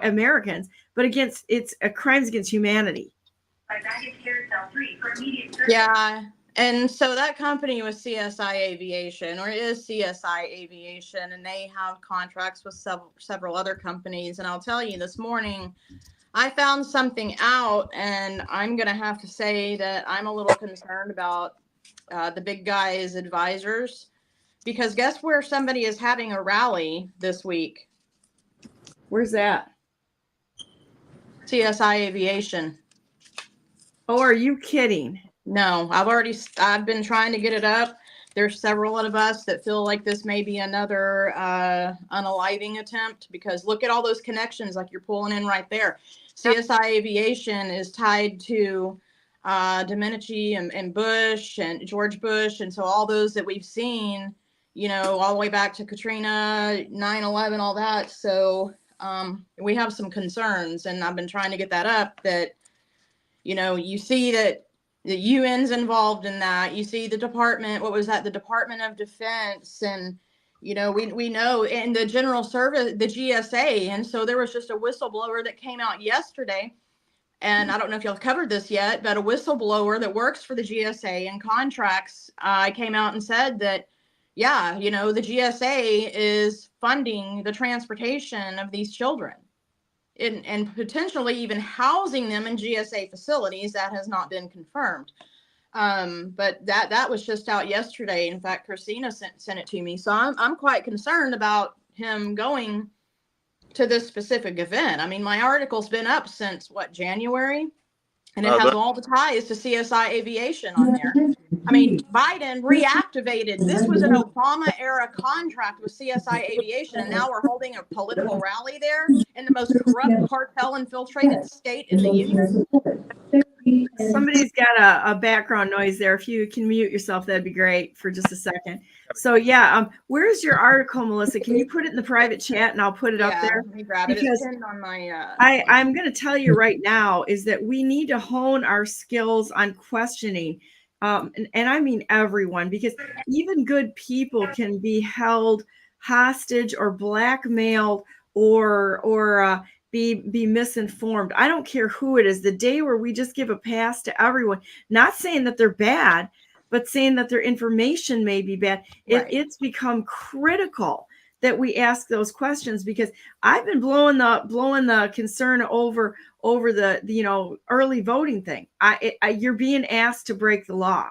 Americans, but against crimes against humanity. Yeah, and so that company was CSI Aviation, or is CSI Aviation, and they have contracts with several other companies. And I'll tell you, this morning I found something out, and I'm going to have to say that I'm a little concerned about the big guys' advisors, because guess where somebody is having a rally this week? Where's that? CSI Aviation. Oh, are you kidding? No, I've been trying to get it up. There's several of us that feel like this may be another unaliving attempt, because look at all those connections like you're pulling in right there. CSI Aviation is tied to Domenici and Bush and George Bush. And so all those that we've seen, you know, all the way back to Katrina, 9/11, all that. So we have some concerns, and I've been trying to get that up, that, you know, you see that the UN's involved in that. You see the department, what was that? The Department of Defense. And, you know, we know in the General Service, the GSA. And so there was just a whistleblower that came out yesterday. And I don't know if y'all covered this yet, but a whistleblower that works for the GSA and contracts came out and said that, yeah, you know, the GSA is funding the transportation of these children. And potentially even housing them in GSA facilities. That has not been confirmed. But that was just out yesterday. In fact, Christina sent it to me. So I'm quite concerned about him going to this specific event. I mean, my article's been up since January, and it has all the ties to CSI Aviation on there. I mean, Biden reactivated. This was an Obama era contract with CSI Aviation, and now we're holding a political rally there in the most corrupt, cartel infiltrated state in the union. Somebody's got a background noise there. If you can mute yourself, that'd be great for just a second. So yeah, where's your article, Melissa? Can you put it in the private chat and I'll put it up there? Let me grab it. Because it's pinned on my, I'm going to tell you right now is that we need to hone our skills on questioning. And I mean everyone, because even good people can be held hostage or blackmailed or be misinformed. I don't care who it is. The day where we just give a pass to everyone, not saying that they're bad, but saying that their information may be bad. Right. It's become critical that we ask those questions, because I've been blowing the concern over the early voting thing. You're being asked to break the law.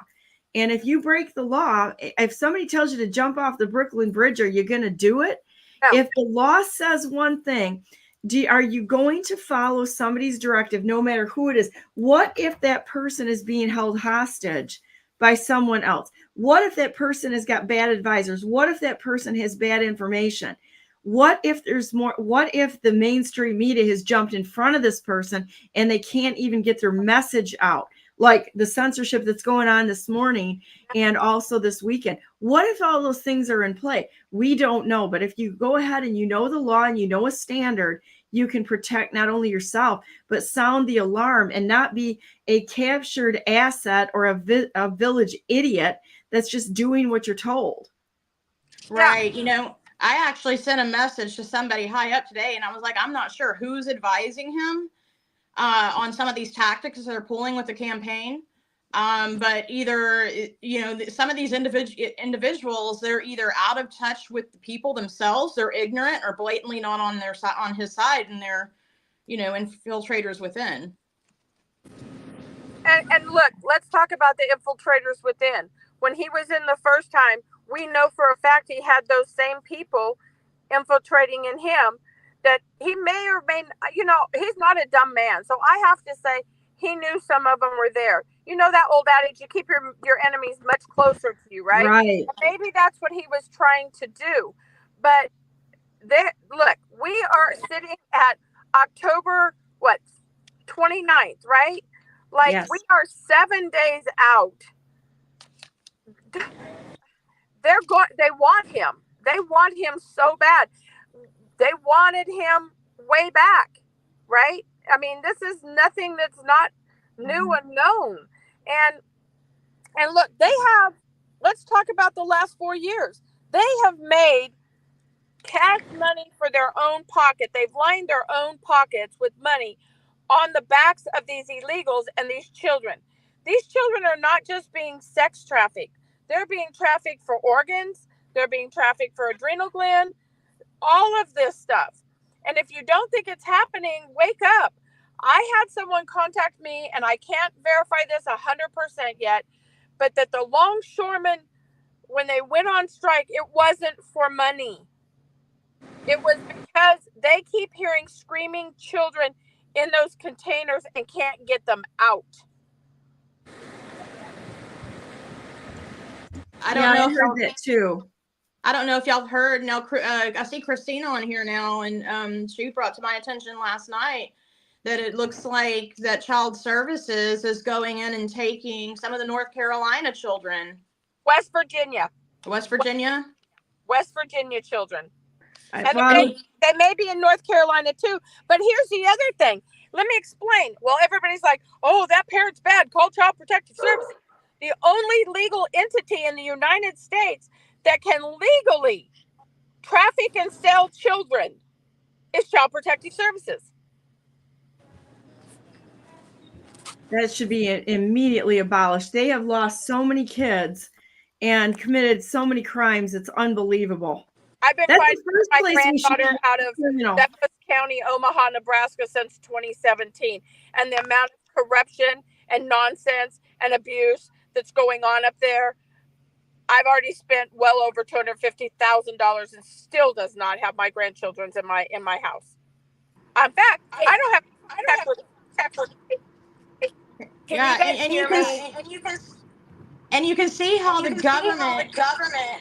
And if you break the law, if somebody tells you to jump off the Brooklyn Bridge, are you going to do it? No. If the law says one thing, are you going to follow somebody's directive, no matter who it is? What if that person is being held hostage by someone else? What if that person has got bad advisors? What if that person has bad information? What if there's more? What if the mainstream media has jumped in front of this person and they can't even get their message out? Like the censorship that's going on this morning and also this weekend. What if all those things are in play? We don't know. But if you go ahead and you know the law and you know a standard, you can protect not only yourself, but sound the alarm and not be a captured asset or a village idiot that's just doing what you're told. Right. You know, I actually sent a message to somebody high up today, and I was like, I'm not sure who's advising him on some of these tactics that they're pulling with the campaign. But either, you know, some of these individuals, they're either out of touch with the people themselves, they're ignorant, or blatantly not on their side, on his side, and they're, you know, infiltrators within. And look, let's talk about the infiltrators within. When he was in the first time, we know for a fact he had those same people infiltrating in him, that he may or may, you know, he's not a dumb man. So I have to say he knew some of them were there. You know that old adage, you keep your enemies much closer to you, right? Right. Maybe that's what he was trying to do. But look, we are sitting at October, 29th, right? Like, yes. We are 7 days out. They want him. They want him so bad. They wanted him way back, right? I mean, this is nothing that's not new and known. And look, let's talk about the last 4 years. They have made cash money for their own pocket. They've lined their own pockets with money on the backs of these illegals and these children. These children are not just being sex trafficked. They're being trafficked for organs. They're being trafficked for adrenal gland, all of this stuff. And if you don't think it's happening, wake up. I had someone contact me, and I can't verify this 100% yet, but that the longshoremen, when they went on strike, it wasn't for money. It was because they keep hearing screaming children in those containers and can't get them out. I don't know I if heard y'all, that too. I don't know if y'all heard. Now, I see Christina on here now, and she brought to my attention last night that it looks like that Child Services is going in and taking some of the North Carolina children. West Virginia children. And they may be in North Carolina too. But here's the other thing. Let me explain. Well, everybody's like, oh, that parent's bad. Call Child Protective Services. The only legal entity in the United States that can legally traffic and sell children is Child Protective Services. That should be immediately abolished. They have lost so many kids and committed so many crimes. It's unbelievable. I've been fighting my granddaughter out of Douglas County, Omaha, Nebraska since 2017. And the amount of corruption and nonsense and abuse that's going on up there, I've already spent well over $250,000 and still does not have my grandchildren's in my house. In fact, I don't have. And you can see how the government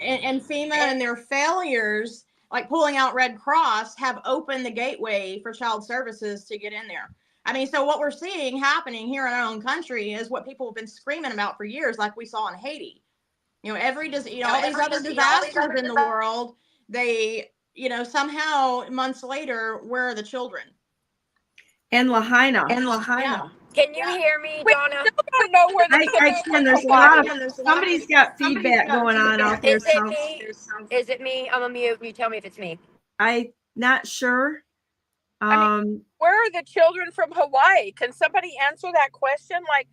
and FEMA and their failures, like pulling out Red Cross, have opened the gateway for Child Services to get in there. I mean, so what we're seeing happening here in our own country is what people have been screaming about for years, like we saw in Haiti. All these other disasters in the world, they, somehow months later, where are the children? And Lahaina. Yeah. Can you hear me, Donna? I don't know where the I can. There's a lot of somebody's got feedback going on out there. Is it me? Is it me? I'm a mute. You tell me if it's me. I'm not sure. Where are the children from Hawaii? Can somebody answer that question? Like,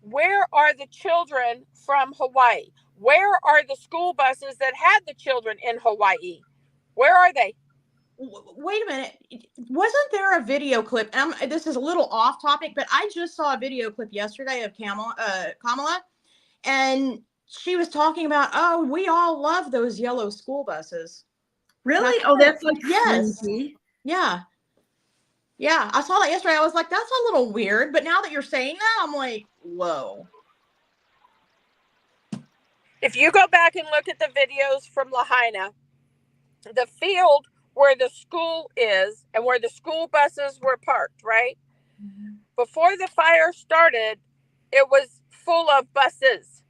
where are the children from Hawaii? Where are the school buses that had the children in Hawaii? Where are they? Wait a minute. Wasn't there a video clip? This is a little off topic, but I just saw a video clip yesterday of Kamala, and she was talking about, oh, we all love those yellow school buses. Really? Oh, that's like yes. crazy. Yeah. Yeah, I saw that yesterday. I was like, that's a little weird. But now that you're saying that, I'm like, whoa. If you go back and look at the videos from Lahaina, the field where the school is and where the school buses were parked, right? Mm-hmm. Before the fire started, it was full of buses.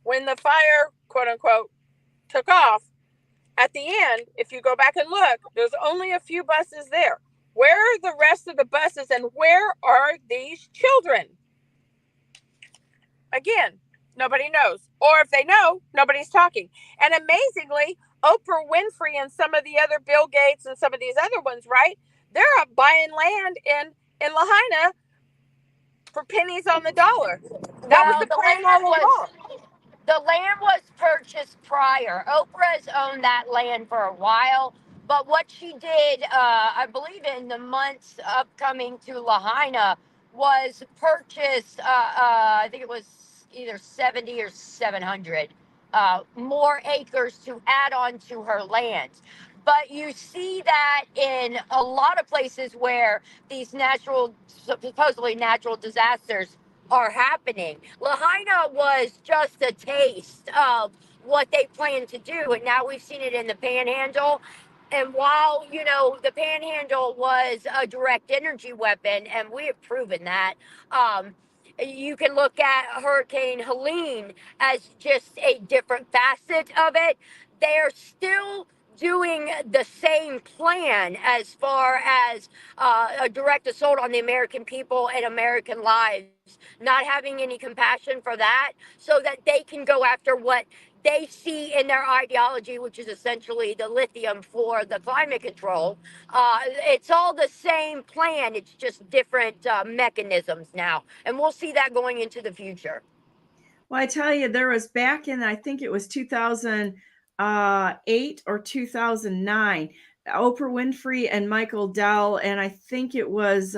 When the fire, quote unquote, took off, at the end, if you go back and look, there's only a few buses there. Where are the rest of the buses and where are these children? Again, nobody knows. Or if they know, nobody's talking. And amazingly, Oprah Winfrey and some of the other Bill Gates and some of these other ones, right? They're up buying land in Lahaina for pennies on the dollar. That was the plan all along. The land was purchased prior. Oprah's owned that land for a while. But what she did, I believe in the months upcoming to Lahaina, was purchase, I think it was either 70 or 700 more acres to add on to her land. But you see that in a lot of places where these supposedly natural disasters are happening. Lahaina was just a taste of what they plan to do. And now we've seen it in the Panhandle. And while, the Panhandle was a direct energy weapon, and we have proven that, you can look at Hurricane Helene as just a different facet of it. They're still doing the same plan as far as a direct assault on the American people and American lives, not having any compassion for that, so that they can go after what they see in their ideology, which is essentially the lithium for the climate control. It's all the same plan. It's just different mechanisms now. And we'll see that going into the future. Well, I tell you, there was back in, I think it was 2008 or 2009, Oprah Winfrey and Michael Dell, and I think it was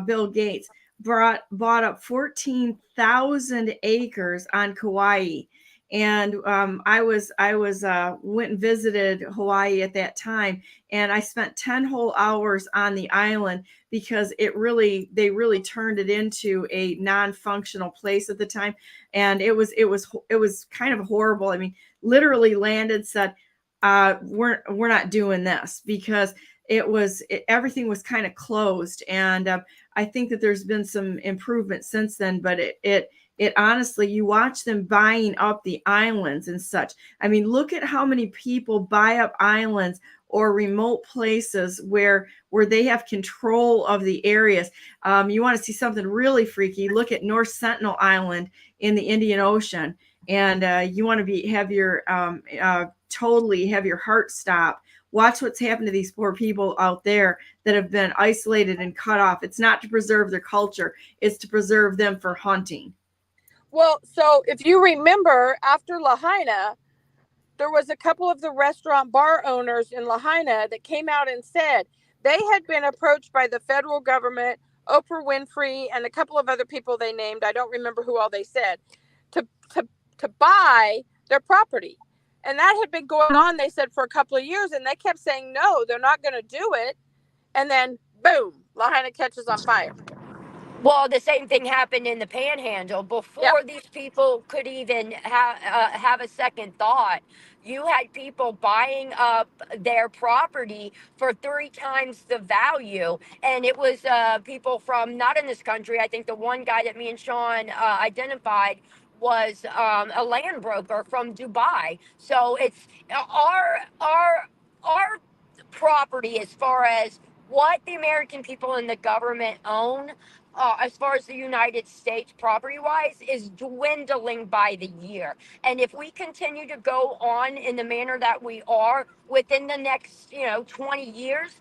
Bill Gates, bought up 14,000 acres on Kauai. And I went and visited Hawaii at that time, and I spent 10 whole hours on the island because they really turned it into a non-functional place at the time, and it was kind of horrible. I mean, literally landed, said, we're not doing this, because everything was kind of closed, and I think that there's been some improvement since then, but it honestly, you watch them buying up the islands and such. I mean, look at how many people buy up islands or remote places where they have control of the areas. You want to see something really freaky? Look at North Sentinel Island in the Indian Ocean, and you want to totally have your heart stop. Watch what's happened to these poor people out there that have been isolated and cut off. It's not to preserve their culture; it's to preserve them for hunting. Well, so if you remember, after Lahaina, there was a couple of the restaurant bar owners in Lahaina that came out and said they had been approached by the federal government, Oprah Winfrey, and a couple of other people they named. I don't remember who all they said, to buy their property. And that had been going on, they said, for a couple of years, and they kept saying, no, they're not going to do it. And then, boom, Lahaina catches on fire. Well, the same thing happened in the Panhandle. Before these people could even have a second thought, you had people buying up their property for 3 times the value. And it was people from, not in this country. I think the one guy that me and Sean identified was a land broker from Dubai. So it's our property, as far as what the American people and the government own, as far as the United States property wise, is dwindling by the year. And if we continue to go on in the manner that we are, within the next 20 years,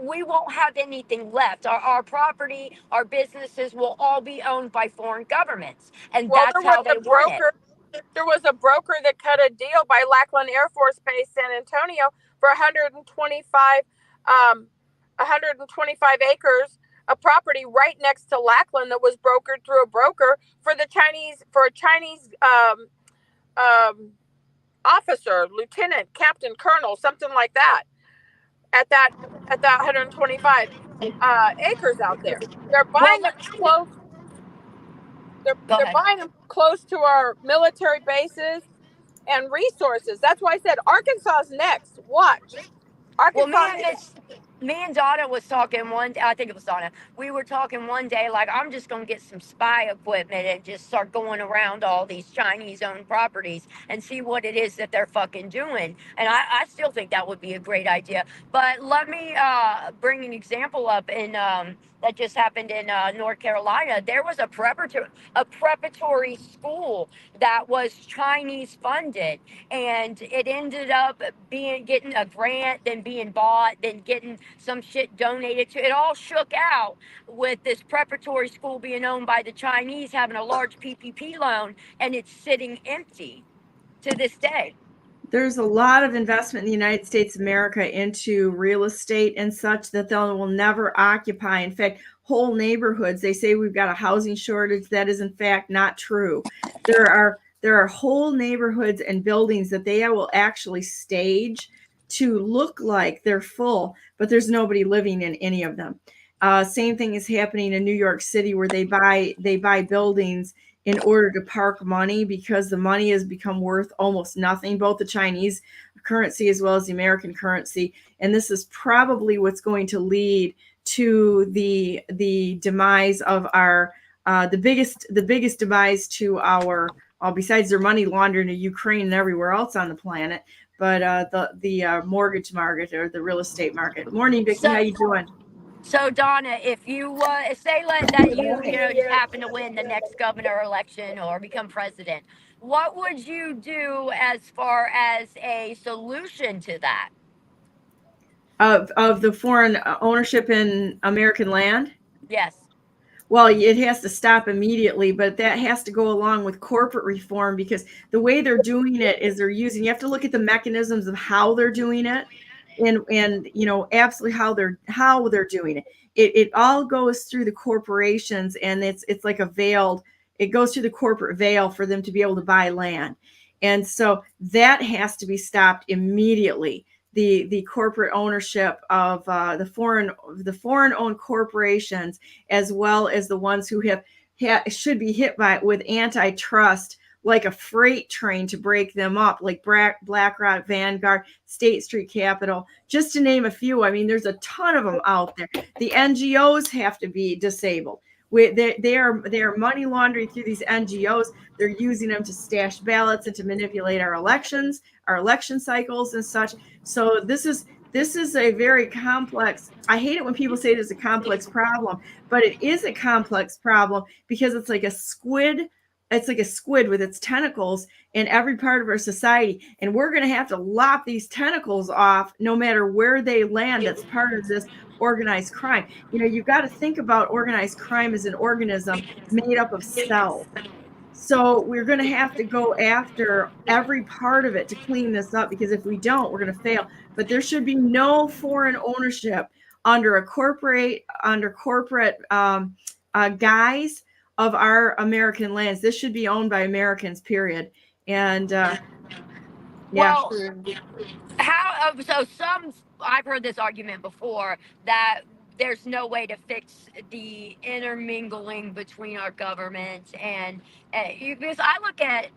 we won't have anything left. Our property, our businesses will all be owned by foreign governments, and that's how they want it. There was a broker that cut a deal by Lackland Air Force Base, San Antonio, for 125 acres of property right next to Lackland that was brokered through a broker for a Chinese officer, lieutenant, captain, colonel, something like that. At that 125 acres out there, they're buying them close. They're buying them close to our military bases and resources. That's why I said Arkansas's next. Watch. Arkansas. Me and Donna was talking I think it was Donna. We were talking one day, like, I'm just going to get some spy equipment and just start going around all these Chinese-owned properties and see what it is that they're fucking doing. And I still think that would be a great idea. But let me bring an example up that just happened in North Carolina. There was a preparatory school that was Chinese funded, and it ended up getting a grant, then being bought, then getting some shit donated to it. All shook out with this preparatory school being owned by the Chinese, having a large PPP loan, and it's sitting empty to this day. There's a lot of investment in the United States of America into real estate and such that they will never occupy. In fact, whole neighborhoods, they say we've got a housing shortage. That is in fact not true. There are whole neighborhoods and buildings that they will actually stage to look like they're full, but there's nobody living in any of them. Same thing is happening in New York City, where they buy buildings in order to park money, because the money has become worth almost nothing, both the Chinese currency as well as the American currency. And this is probably what's going to lead to the demise of our the biggest demise to our, besides their money laundering to Ukraine and everywhere else on the planet, but the mortgage market, or the real estate market. Morning, Vicky. How you doing? So Donna, if you say that you just happen to win the next governor election or become president, what would you do as far as a solution to that? Of the foreign ownership in American land? Yes. Well, it has to stop immediately, but that has to go along with corporate reform, because the way they're doing it is you have to look at the mechanisms of how they're doing it. and absolutely how they're doing it. It all goes through the corporations, and it's like a veiled. It goes through the corporate veil for them to be able to buy land, and so that has to be stopped immediately. The corporate ownership of the foreign owned corporations, as well as the ones who should be hit with antitrust like a freight train to break them up, like BlackRock, Vanguard, State Street Capital, just to name a few. I mean, there's a ton of them out there. The NGOs have to be disabled. They are money laundering through these NGOs. They're using them to stash ballots and to manipulate our elections, our election cycles and such. So this is a very complex. I hate it when people say it's a complex problem, but it is a complex problem because it's like a squid. It's like a squid with its tentacles in every part of our society. And we're going to have to lop these tentacles off no matter where they land. That's part of this organized crime. You've got to think about organized crime as an organism made up of cells. So we're going to have to go after every part of it to clean this up, because if we don't, we're going to fail. But there should be no foreign ownership under corporate guise of our American lands. This should be owned by Americans, period. And well, I've heard this argument before, that there's no way to fix the intermingling between our governments, and because I look at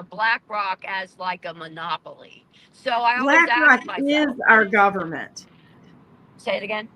BlackRock as like a monopoly. So I always ask myself, is our government. Say it again.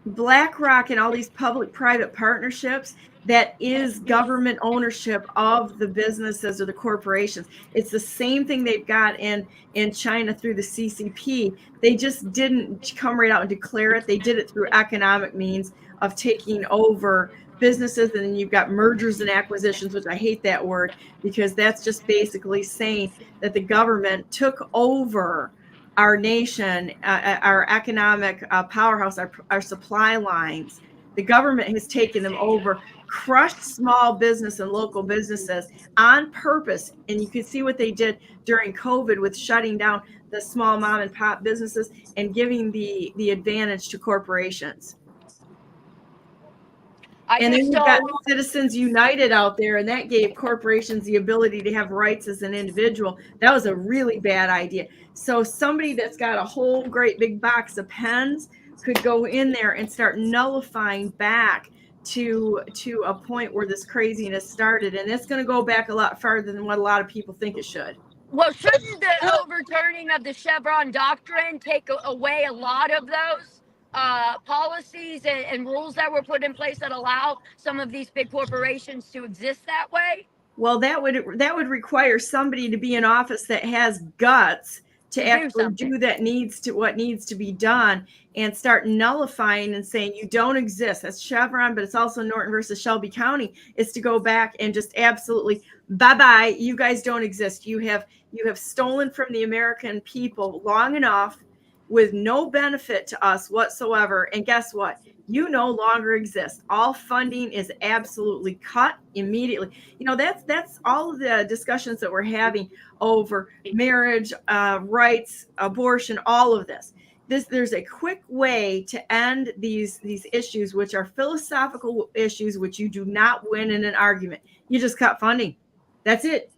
BlackRock and all these public-private partnerships, that is government ownership of the businesses or the corporations. It's the same thing they've got in China through the CCP. They just didn't come right out and declare it. They did it through economic means of taking over businesses, and then you've got mergers and acquisitions, which I hate that word, because that's just basically saying that the government took over our nation, our economic powerhouse, our supply lines. The government has taken them over, crushed small business and local businesses on purpose. And you can see what they did during COVID with shutting down the small mom and pop businesses and giving the advantage to corporations. And then you've got Citizens United out there, and that gave corporations the ability to have rights as an individual. That was a really bad idea. So somebody that's got a whole great big box of pens could go in there and start nullifying back to a point where this craziness started. And it's going to go back a lot farther than what a lot of people think it should. Well, shouldn't the overturning of the Chevron doctrine take away a lot of those policies and rules that were put in place that allow some of these big corporations to exist that way? Well, that would require somebody to be in office that has guts to actually do what needs to be done, and start nullifying and saying you don't exist. That's Chevron, but it's also Norton versus Shelby County, is to go back and just absolutely bye-bye. You guys don't exist. You have stolen from the American people long enough with no benefit to us whatsoever. And guess what? You no longer exist. All funding is absolutely cut immediately. That's all of the discussions that we're having over marriage, rights, abortion, all of this. There's a quick way to end these issues, which are philosophical issues, which you do not win in an argument. You just cut funding. That's it.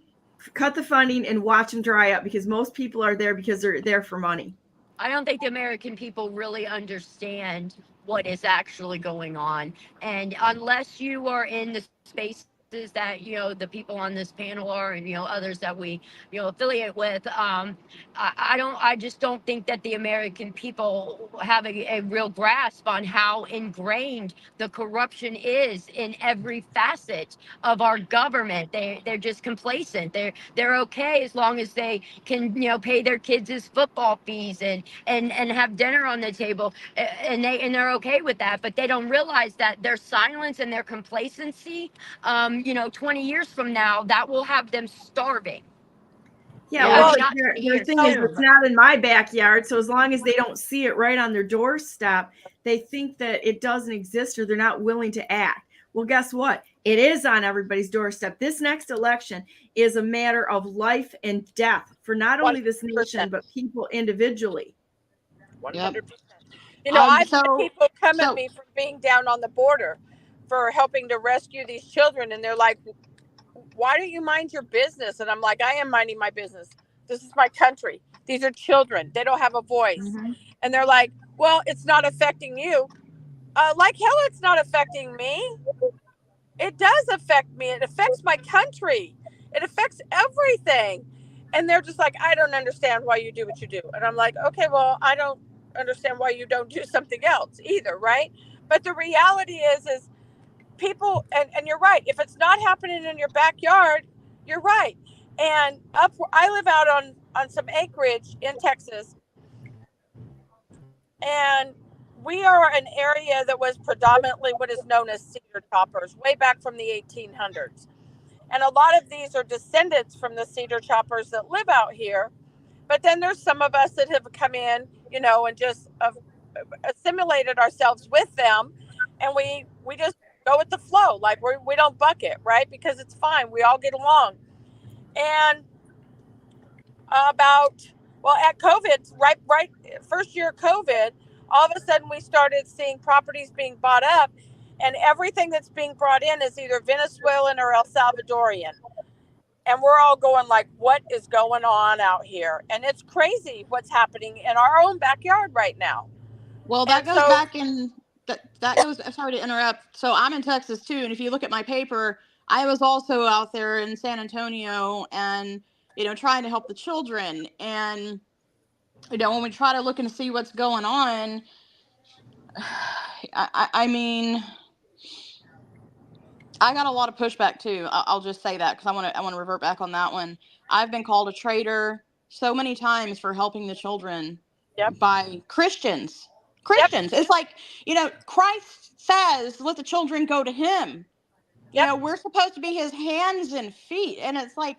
Cut the funding and watch them dry up, because most people are there because they're there for money. I don't think the American people really understand what is actually going on. And unless you are in the spaces that, the people on this panel are, and, others that we, affiliate with, I just don't think that the American people have a real grasp on how ingrained the corruption is in every facet of our government. They're just complacent. They're okay as long as they can, pay their kids' football fees and have dinner on the table, and they're okay with that. But they don't realize that their silence and their complacency, 20 years from now, that will have them starving. Yeah, well, their thing is, it's not in my backyard. So as long as they don't see it right on their doorstep, they think that it doesn't exist, or they're not willing to act. Well, guess what? It is on everybody's doorstep. This next election is a matter of life and death for not only this nation, but people individually. 100%. You know, I've had people come at me for being down on the border for helping to rescue these children. And they're like, why don't you mind your business? And I'm like, I am minding my business. This is my country. These are children. They don't have a voice. And they're like, well, it's not affecting you. Like hell, it's not affecting me. It does affect me. It affects my country. It affects everything. And they're just like, I don't understand why you do what you do. And I'm like, okay, well, I don't understand why you don't do something else either, right? But the reality is people, and you're right, if it's not happening in your backyard, you're right. And I live out on some acreage in Texas, and we are an area that was predominantly what is known as cedar choppers way back from the 1800s. And a lot of these are descendants from the cedar choppers that live out here. But then there's some of us that have come in, you know, and just assimilated ourselves with them. And we just go with the flow. Like we don't buck it, right? Because it's fine. We all get along. And at COVID, right, first year of COVID, all of a sudden we started seeing properties being bought up, and everything that's being brought in is either Venezuelan or El Salvadorian. And we're all going like, what is going on out here? And it's crazy what's happening in our own backyard right now. Well, that goes back in, that goes, sorry to interrupt. So I'm in Texas too. And if you look at my paper, I was also out there in San Antonio and, you know, trying to help the children. And, you know, when we try to look and see what's going on, I mean, I got a lot of pushback too. I'll just say that because I want to revert back on that one. I've been called a traitor so many times for helping the children by Christians. It's like, you know, Christ says, let the children go to him. You know, we're supposed to be his hands and feet. And it's like,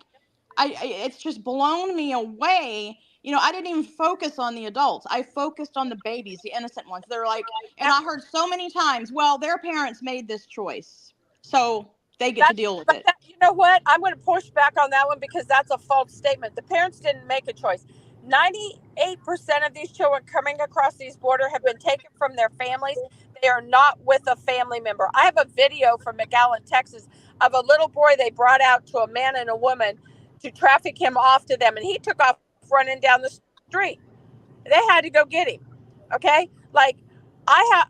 it's just blown me away. You know, I didn't even focus on the adults. I focused on the babies, the innocent ones. They're like, and I heard so many times, well, their parents made this choice, so they get to deal with it. You know what? I'm going to push back on that one because that's a false statement. The parents didn't make a choice. 98% of these children coming across these borders have been taken from their families. They are not with a family member. I have a video from McAllen, Texas, of a little boy they brought out to a man and a woman to traffic him off to them, and he took off running down the street. They had to go get him. Okay, like I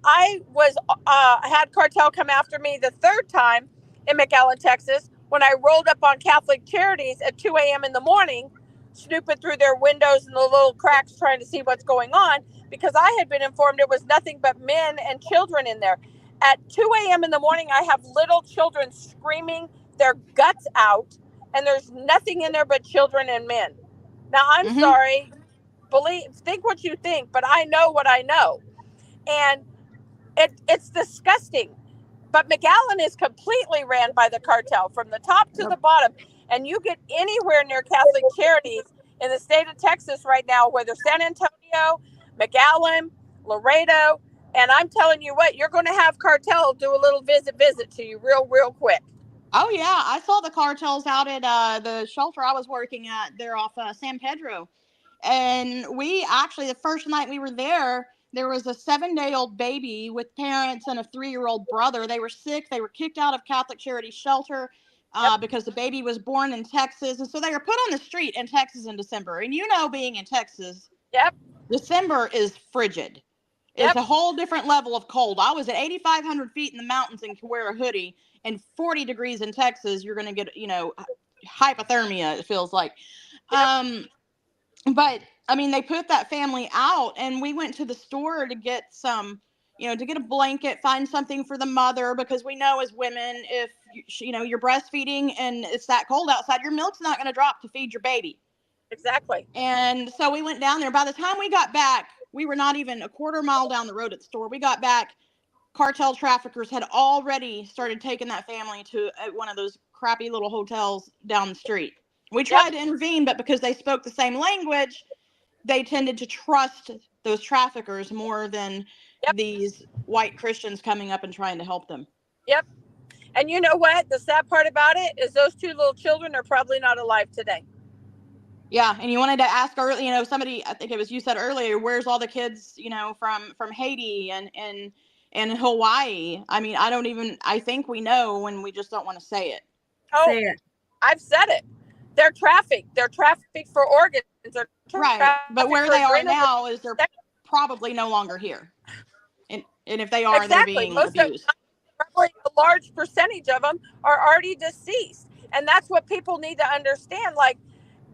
had cartel come after me the third time in McAllen, Texas, when I rolled up on Catholic Charities at 2 a.m. in the morning, snooping through their windows and the little cracks trying to see what's going on, because I had been informed it was nothing but men and children in there. At 2 a.m. in the morning, I have little children screaming their guts out, and there's nothing in there but children and men. Now, I'm sorry, think what you think, but I know what I know. And it's disgusting. But McAllen is completely ran by the cartel from the top to the bottom. And you get anywhere near Catholic Charities in the state of Texas right now, whether San Antonio, McAllen, Laredo, and I'm telling you what, you're going to have cartel do a little visit to you real quick. Oh, yeah. I saw the cartels out at the shelter I was working at there off San Pedro. And we actually, the first night we were there was a 7-day-old baby with parents and a 3-year-old brother. They were sick. They were kicked out of Catholic Charities shelter because the baby was born in Texas. And so they were put on the street in Texas in December. And you know, being in Texas, December is frigid. It's a whole different level of cold. I was at 8,500 feet in the mountains and could wear a hoodie. And 40 degrees in Texas, you're going to get, you know, hypothermia, it feels like. But I mean, they put that family out, and we went to the store to get some, you know, to get a blanket, find something for the mother, because we know as women, if you know, you're breastfeeding and it's that cold outside, your milk's not going to drop to feed your baby. Exactly. And so we went down there. By the time we got back, we were not even a quarter mile down the road at the store. We got back, cartel traffickers had already started taking that family to one of those crappy little hotels down the street. We tried to intervene, but because they spoke the same language, they tended to trust those traffickers more than these white Christians coming up and trying to help them. Yep. And you know what? The sad part about it is those 2 little children are probably not alive today. Yeah, and you wanted to ask earlier, somebody, I think it was you said earlier, where's all the kids, from Haiti and Hawaii? I mean, I think we know when we just don't want to say it. Oh, Say it. I've said it. They're trafficked. They're trafficked for organs. They're Right. But where they are adrenal now is they're probably no longer here. And if they are, they're exactly. being Most abused. probably a large percentage of them are already deceased. And that's what people need to understand. Like,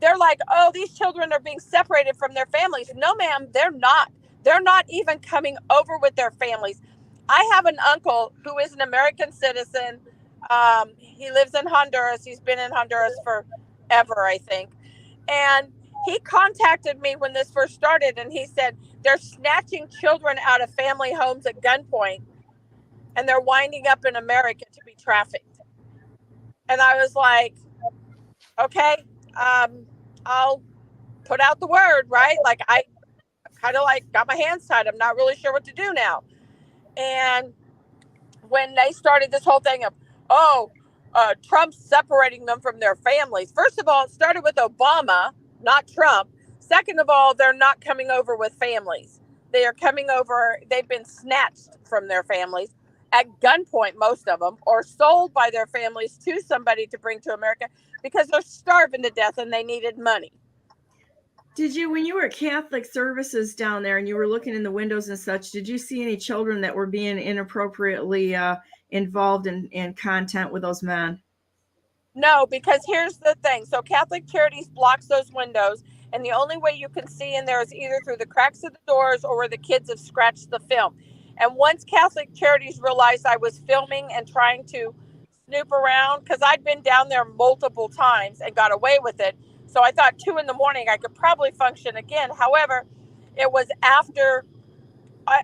they're like, oh, these children are being separated from their families. No, ma'am, they're not. They're not even coming over with their families. I have an uncle who is an American citizen. He lives in Honduras. He's been in Honduras forever, I think. And he contacted me when this first started, and he said they're snatching children out of family homes at gunpoint, and they're winding up in America to be trafficked. And I was like, okay, I'll put out the word, right? Like, I kind of like got my hands tied. I'm not really sure what to do now. And when they started this whole thing of, Trump's separating them from their families. First of all, it started with Obama, not Trump. Second of all, they're not coming over with families. They are coming over, they've been snatched from their families at gunpoint, most of them, or sold by their families to somebody to bring to America because they're starving to death and they needed money. Did you, when you were at Catholic services down there and you were looking in the windows and such, did you see any children that were being inappropriately involved in content with those men? No, because here's the thing. So Catholic Charities blocks those windows, and the only way you can see in there is either through the cracks of the doors or where the kids have scratched the film. And once Catholic Charities realized I was filming and trying to snoop around, because I'd been down there multiple times and got away with it. So I thought 2 a.m. I could probably function again. However, it was after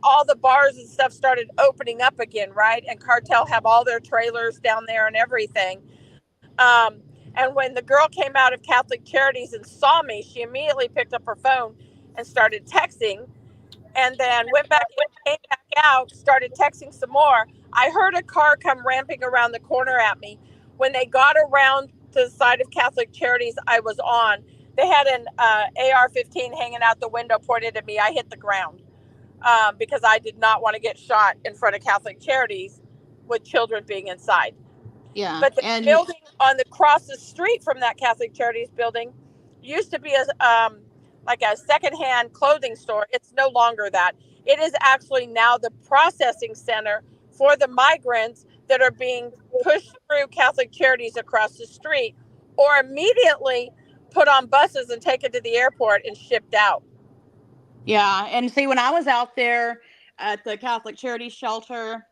all the bars and stuff started opening up again, right? And Cartel have all their trailers down there and everything. And when the girl came out of Catholic Charities and saw me, she immediately picked up her phone and started texting, and then went back in, came back out, started texting some more. I heard a car come ramping around the corner at me. When they got around to the side of Catholic Charities I was on, they had an AR-15 hanging out the window pointed at me. I hit the ground because I did not want to get shot in front of Catholic Charities with children being inside. Yeah. But the building on the across the street from that Catholic Charities building used to be like a secondhand clothing store. It's no longer that. It is actually now the processing center for the migrants that are being pushed through Catholic Charities across the street, or immediately put on buses and taken to the airport and shipped out. Yeah. And see, when I was out there at the Catholic Charities shelter,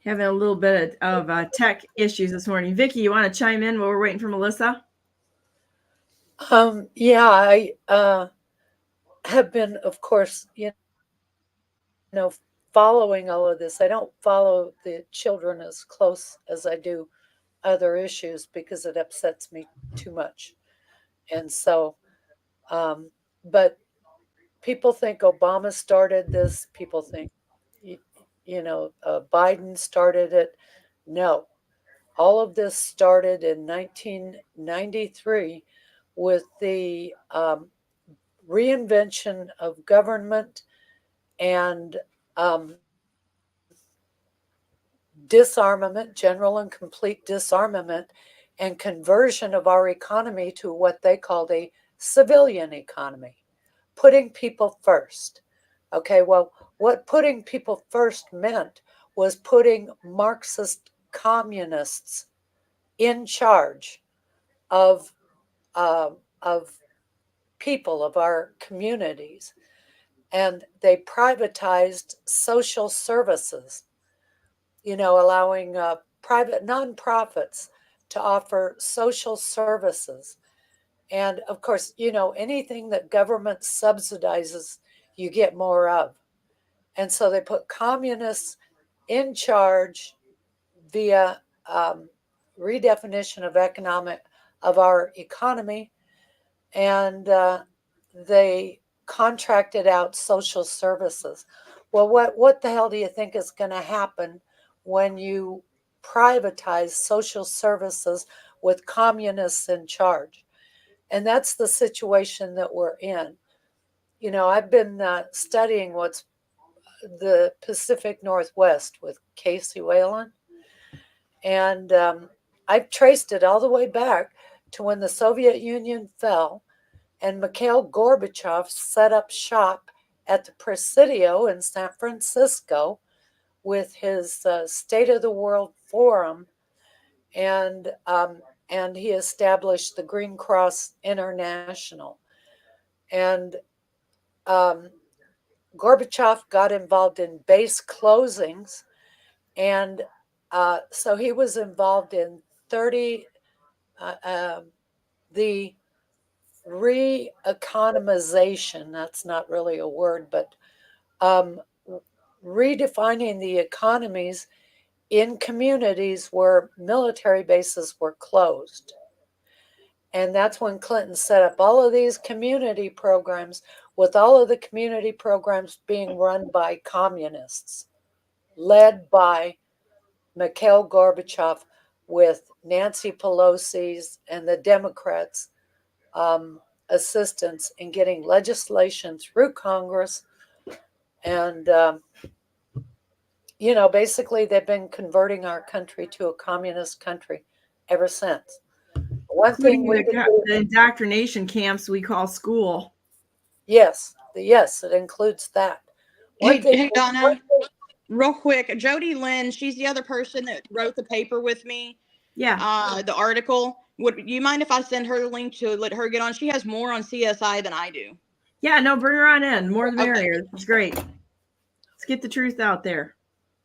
Having a little bit of tech issues this morning. Vicky, you want to chime in while we're waiting for Melissa? Yeah, I have been, of course, following all of this. I don't follow the children as close as I do other issues because it upsets me too much. And so, but people think Obama started this. People think, Biden started it. No, all of this started in 1993 with the reinvention of government and disarmament, general and complete disarmament, and conversion of our economy to what they called a civilian economy, putting people first. Okay, well, what putting people first meant was putting Marxist communists in charge of people, of our communities. And they privatized social services, allowing private nonprofits to offer social services. And of course, anything that government subsidizes, you get more of. And so they put communists in charge via redefinition of our economy, and they contracted out social services. Well, what the hell do you think is going to happen when you privatize social services with communists in charge. And that's the situation that we're in. You know, I've been studying what's the Pacific Northwest with Casey Whalen. And I've traced it all the way back to when the Soviet Union fell and Mikhail Gorbachev set up shop at the Presidio in San Francisco with his State of the World Forum, and he established the Green Cross International. And Gorbachev got involved in base closings, and so he was involved in the re-economization. That's not really a word, but redefining the economies in communities where military bases were closed. And that's when Clinton set up all of these community programs, with all of the community programs being run by communists, led by Mikhail Gorbachev, with Nancy Pelosi's and the Democrats' assistance in getting legislation through Congress. And, you know, basically they've been converting our country to a communist country ever since. One thing the indoctrination camps we call school. Yes, it includes that. Hey, Donna, real quick, Jody Lynn, she's the other person that wrote the paper with me. Yeah. The article. Would you mind if I send her the link to let her get on? She has more on CSI than I do. Yeah, no, bring her on in. More the merrier. It's great. Let's get the truth out there.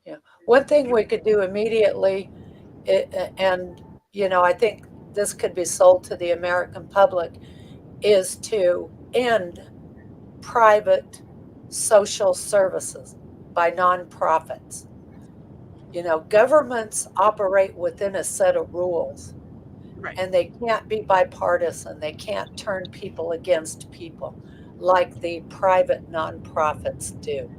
Yeah. One thing we could do immediately, and, you know, I think this could be sold to the American public, is to end private social services by nonprofits. You know, governments operate within a set of rules, Right. and they can't be bipartisan. They can't turn people against people like the private nonprofits do.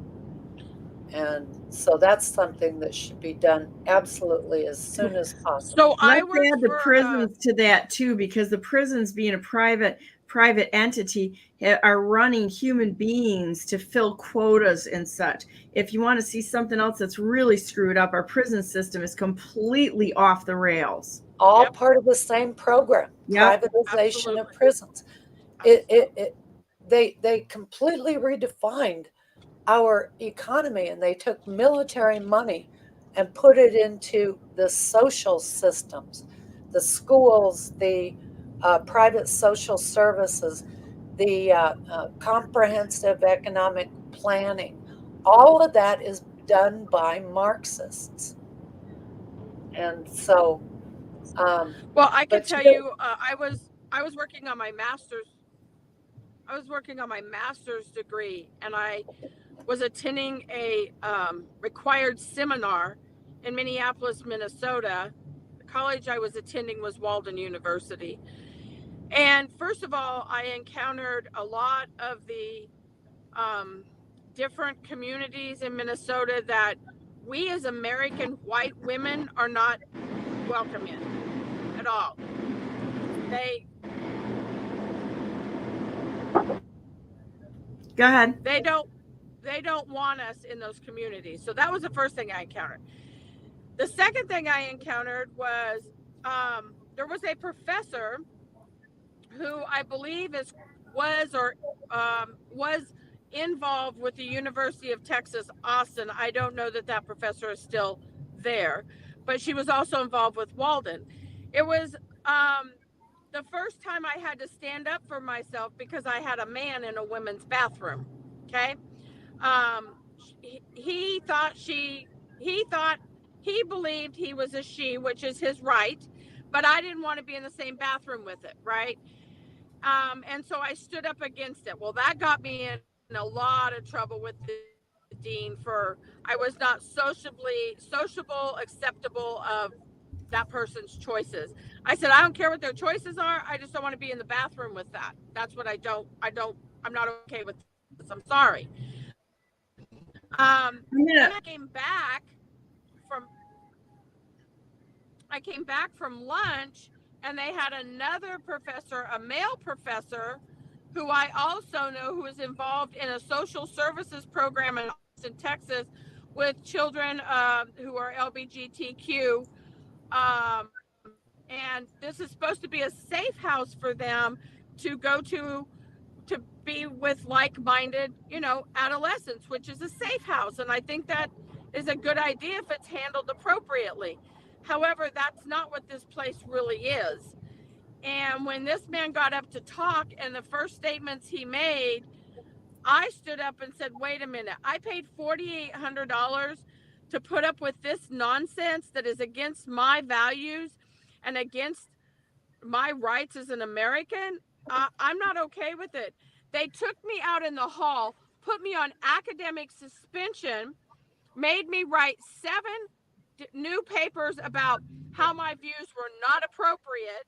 And so that's something that should be done absolutely as soon as possible. So I Let's work add the for, prisons to that too, because the prisons, being a private entity, are running human beings to fill quotas and such. If you want to see something else that's really screwed up, our prison system is completely off the rails. All part of the same program, privatization of prisons. They completely redefined our economy, and they took military money and put it into the social systems, the schools, the private social services, the comprehensive economic planning. All of that is done by Marxists. And so, well, I can tell you, I was working on my master's. I was working on my master's degree, and I was attending a required seminar in Minneapolis, Minnesota. The college I was attending was Walden University. And first of all, I encountered a lot of the different communities in Minnesota that we as American white women are not welcome in at all. Go ahead. They don't want us in those communities. So that was the first thing I encountered. The second thing I encountered was there was a professor who I believe was involved with the University of Texas, Austin. I don't know that professor is still there, but she was also involved with Walden. It was the first time I had to stand up for myself because I had a man in a women's bathroom. Okay. He believed he was a she, which is his right, but I didn't want to be in the same bathroom with it. Right. And so I stood up against it. Well, that got me in a lot of trouble with the dean for I was not sociable, acceptable of that person's choices. I said, I don't care what their choices are. I just don't want to be in the bathroom with that. That's what I'm not okay with this. I'm sorry. Then I came back from, I came back from lunch and they had another professor, a male professor, who I also know who is involved in a social services program in Austin, Texas, with children who are LGBTQ. And this is supposed to be a safe house for them to go to be with like-minded, adolescents, which is a safe house. And I think that is a good idea if it's handled appropriately. However, that's not what this place really is. And when this man got up to talk and the first statements he made, I stood up and said, wait a minute, I paid $4,800 to put up with this nonsense that is against my values and against my rights as an American. I'm not okay with it. They took me out in the hall, put me on academic suspension, made me write 7 new papers about how my views were not appropriate,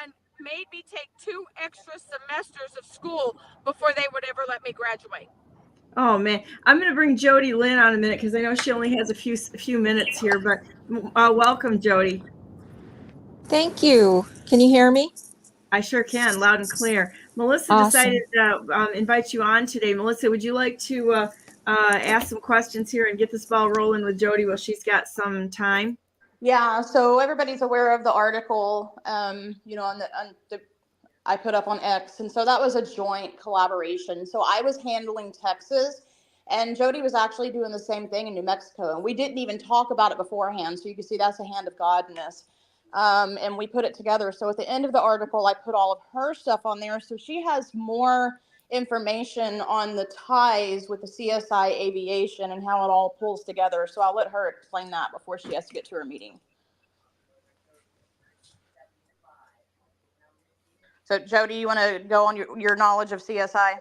and made me take 2 extra semesters of school before they would ever let me graduate. Oh man, I'm going to bring Jody Lynn on a minute because I know she only has a few minutes here. But welcome, Jody. Thank you. Can you hear me? I sure can, loud and clear. Melissa Awesome. decided to invite you on today. Melissa, would you like to ask some questions here and get this ball rolling with Jody while she's got some time? Yeah, so everybody's aware of the article, on the I put up on X, and so that was a joint collaboration. So I was handling Texas, and Jody was actually doing the same thing in New Mexico, and we didn't even talk about it beforehand. So you can see that's a hand of God in this. And we put it together. So at the end of the article, I put all of her stuff on there, so she has more information on the ties with the CSI aviation and how it all pulls together. So I'll let her explain that before she has to get to her meeting. So Jody, you want to go on your knowledge of CSI?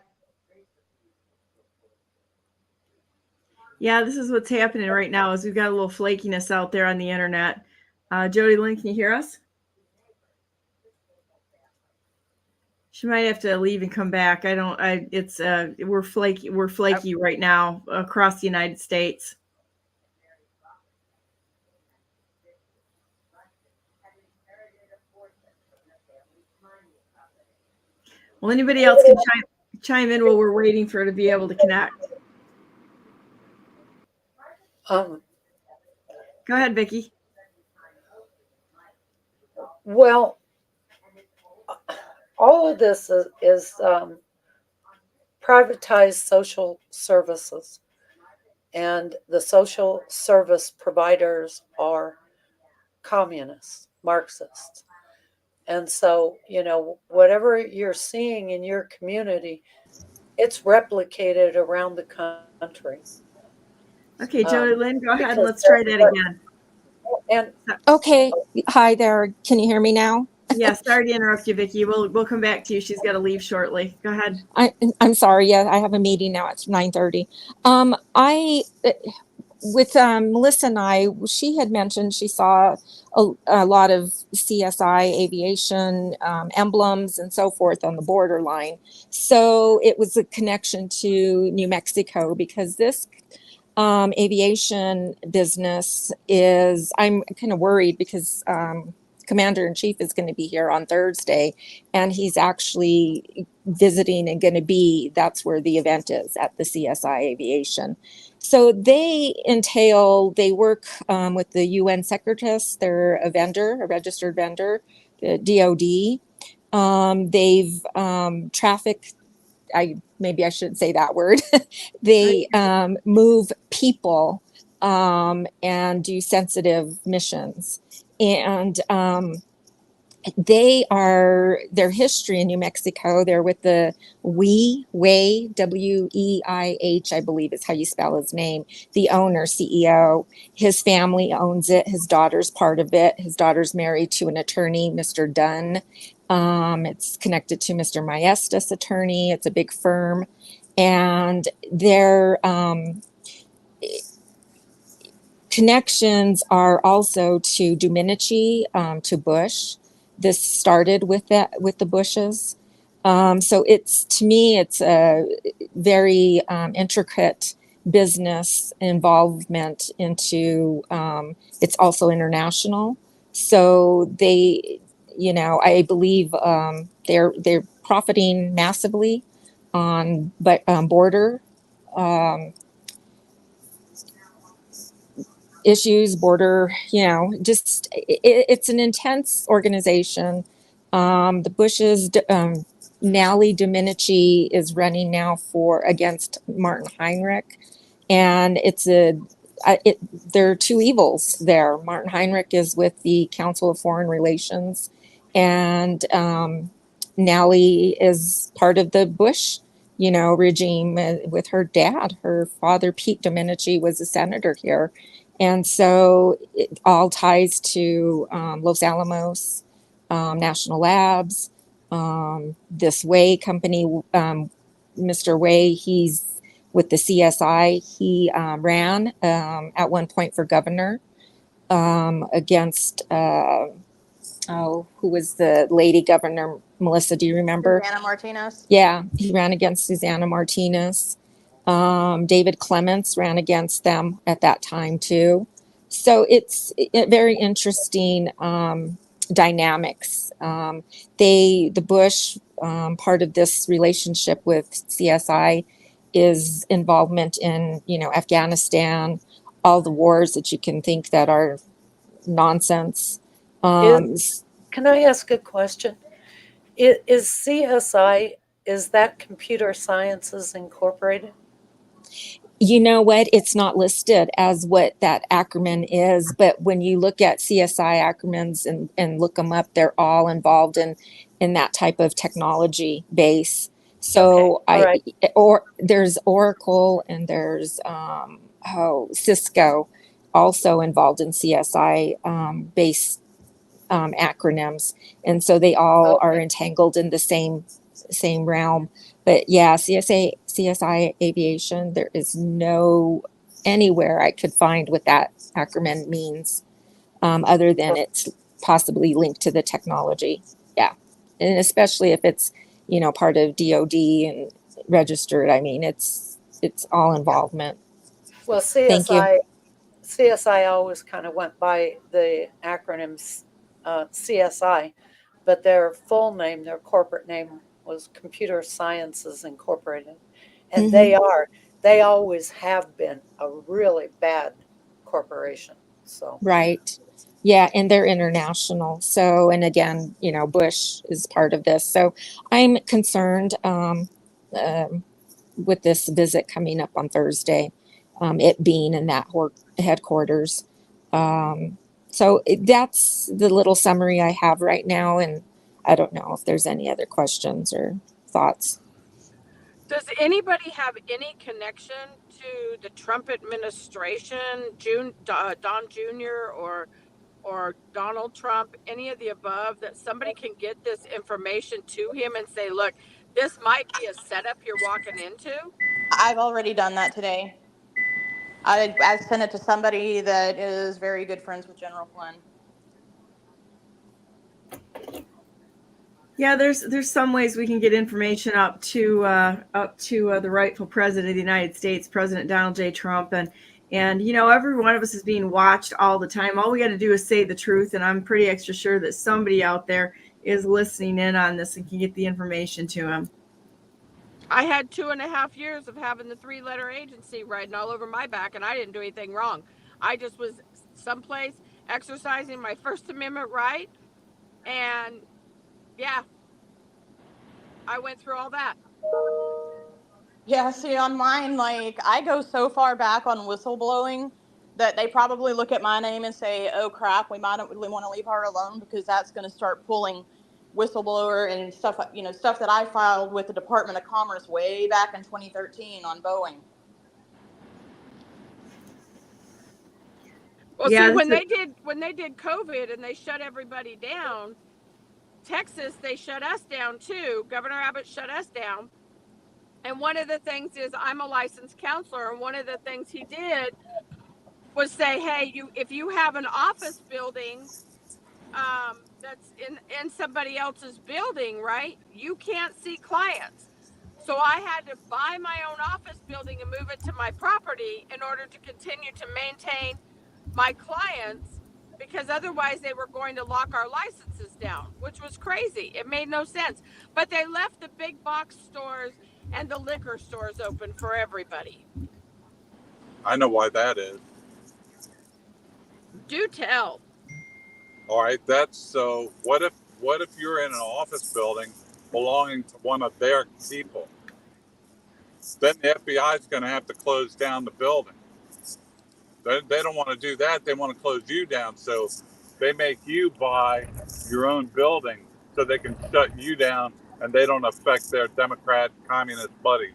Yeah, this is what's happening right now is we've got a little flakiness out there on the internet. Jody Lynn, can you hear us? She might have to leave and come back. We're flaky right now across the United States. Well, anybody else can chime in while we're waiting for her to be able to connect. Go ahead, Vicky. Well, all of this is privatized social services, and the social service providers are communists, Marxists. And so, whatever you're seeing in your community, it's replicated around the country. Okay, Jody Lynn, go ahead and let's try that again. And okay, hi there. Can you hear me now? Yeah, sorry to interrupt you, Vicky. We'll come back to you. She's got to leave shortly. Go ahead. I'm sorry. Yeah, I have a meeting now. It's 9:30. With Melissa and I, she had mentioned she saw a lot of CSI aviation emblems and so forth on the borderline. So it was a connection to New Mexico because this aviation business is, I'm kind of worried because Commander-in-Chief is going to be here on Thursday, and he's actually visiting and going to be, that's where the event is, at the CSI Aviation. So they work with the UN Secretaries. They're a vendor, a registered vendor, the DOD. They've trafficked, maybe I shouldn't say that word. They move people and do sensitive missions. And their history in New Mexico, they're with the Weih, W-E-I-H, I believe is how you spell his name, the owner, CEO. His family owns it. His daughter's part of it. His daughter's married to an attorney, Mr. Dunn. It's connected to Mr. Maestas attorney. It's a big firm. And their connections are also to Domenici, to Bush. This started with the Bushes. So to me, it's a very intricate business involvement into, it's also international. So they, I believe they're profiting massively on border issues, border, just it's an intense organization. The Bushes, Nally Domenici is running now against Martin Heinrich, and there are two evils there. Martin Heinrich is with the Council of Foreign Relations, and Nally is part of the Bush, regime with her dad. Her father, Pete Domenici, was a senator here. And so it all ties to Los Alamos, National Labs, this Way company, Mr. Way, he's with the CSI. He ran at one point for governor against, who was the lady governor? Melissa, do you remember? Susanna Martinez. Yeah, he ran against Susanna Martinez. David Clements ran against them at that time too. So it's very interesting dynamics. The Bush, part of this relationship with CSI is involvement in, Afghanistan, all the wars that you can think that are nonsense. Can I ask a question? Is CSI, is that Computer Sciences Incorporated? You know what? It's not listed as what that acronym is, but when you look at CSI acronyms and look them up, they're all involved in that type of technology base. So Okay. Right. There's Oracle and there's Cisco also involved in CSI based acronyms, and so they all are entangled in the same realm. But yeah, CSI Aviation, there is no anywhere I could find what that acronym means, other than it's possibly linked to the technology. Yeah, and especially if it's part of DoD and registered. I mean, it's all involvement. Well, Thank you. CSI always kind of went by the acronyms CSI, but their full name, their corporate name was Computer Sciences Incorporated. And they always have been a really bad corporation. So Right. Yeah, and they're international. So, and again, Bush is part of this. So I'm concerned with this visit coming up on Thursday, it being in that headquarters. So that's the little summary I have right now. And I don't know if there's any other questions or thoughts. Does anybody have any connection to the Trump administration, Don Jr. or Donald Trump, any of the above, that somebody can get this information to him and say, look, this might be a setup you're walking into? I've already done that today. I've sent it to somebody that is very good friends with General Flynn. Yeah, there's some ways we can get information up to the rightful president of the United States, President Donald J. Trump, and every one of us is being watched all the time. All we got to do is say the truth, and I'm pretty extra sure that somebody out there is listening in on this and can get the information to him. I had 2.5 years of having the 3-letter agency riding all over my back, and I didn't do anything wrong. I just was someplace exercising my First Amendment right, and yeah, I went through all that. Yeah, see, on mine, I go so far back on whistleblowing that they probably look at my name and say, oh crap, we might really want to leave her alone, because that's going to start pulling whistleblower and stuff, stuff that I filed with the Department of Commerce way back in 2013 on Boeing. Well, yeah, see, when they did COVID and they shut everybody down, Texas, they shut us down too. Governor Abbott shut us down. And one of the things is, I'm a licensed counselor, and one of the things he did was say, hey, if you have an office building that's in somebody else's building, right, you can't see clients. So I had to buy my own office building and move it to my property in order to continue to maintain my clients, because otherwise they were going to lock our licenses down, which was crazy. It made no sense. But they left the big box stores and the liquor stores open for everybody. I know why that is. Do tell. All right, that's so. What if you're in an office building belonging to one of their people? Then the FBI is going to have to close down the building. They don't want to do that. They want to close you down. So they make you buy your own building so they can shut you down and they don't affect their Democrat communist buddies.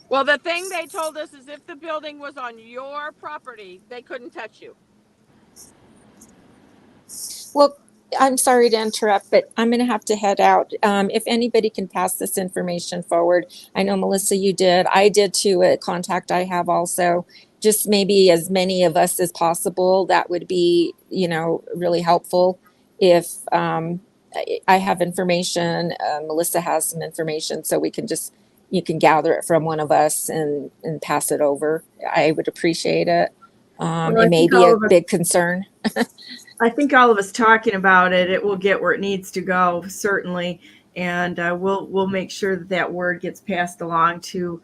Well, the thing they told us is if the building was on your property, they couldn't touch you. Well, I'm sorry to interrupt, but I'm going to have to head out. If anybody can pass this information forward, I know Melissa, you did. I did to a contact I have also. Just maybe as many of us as possible. That would be, really helpful. If I have information, Melissa has some information, so you can gather it from one of us and pass it over. I would appreciate it. It may be a big concern. I think all of us talking about it, it will get where it needs to go, certainly. And we'll make sure that word gets passed along to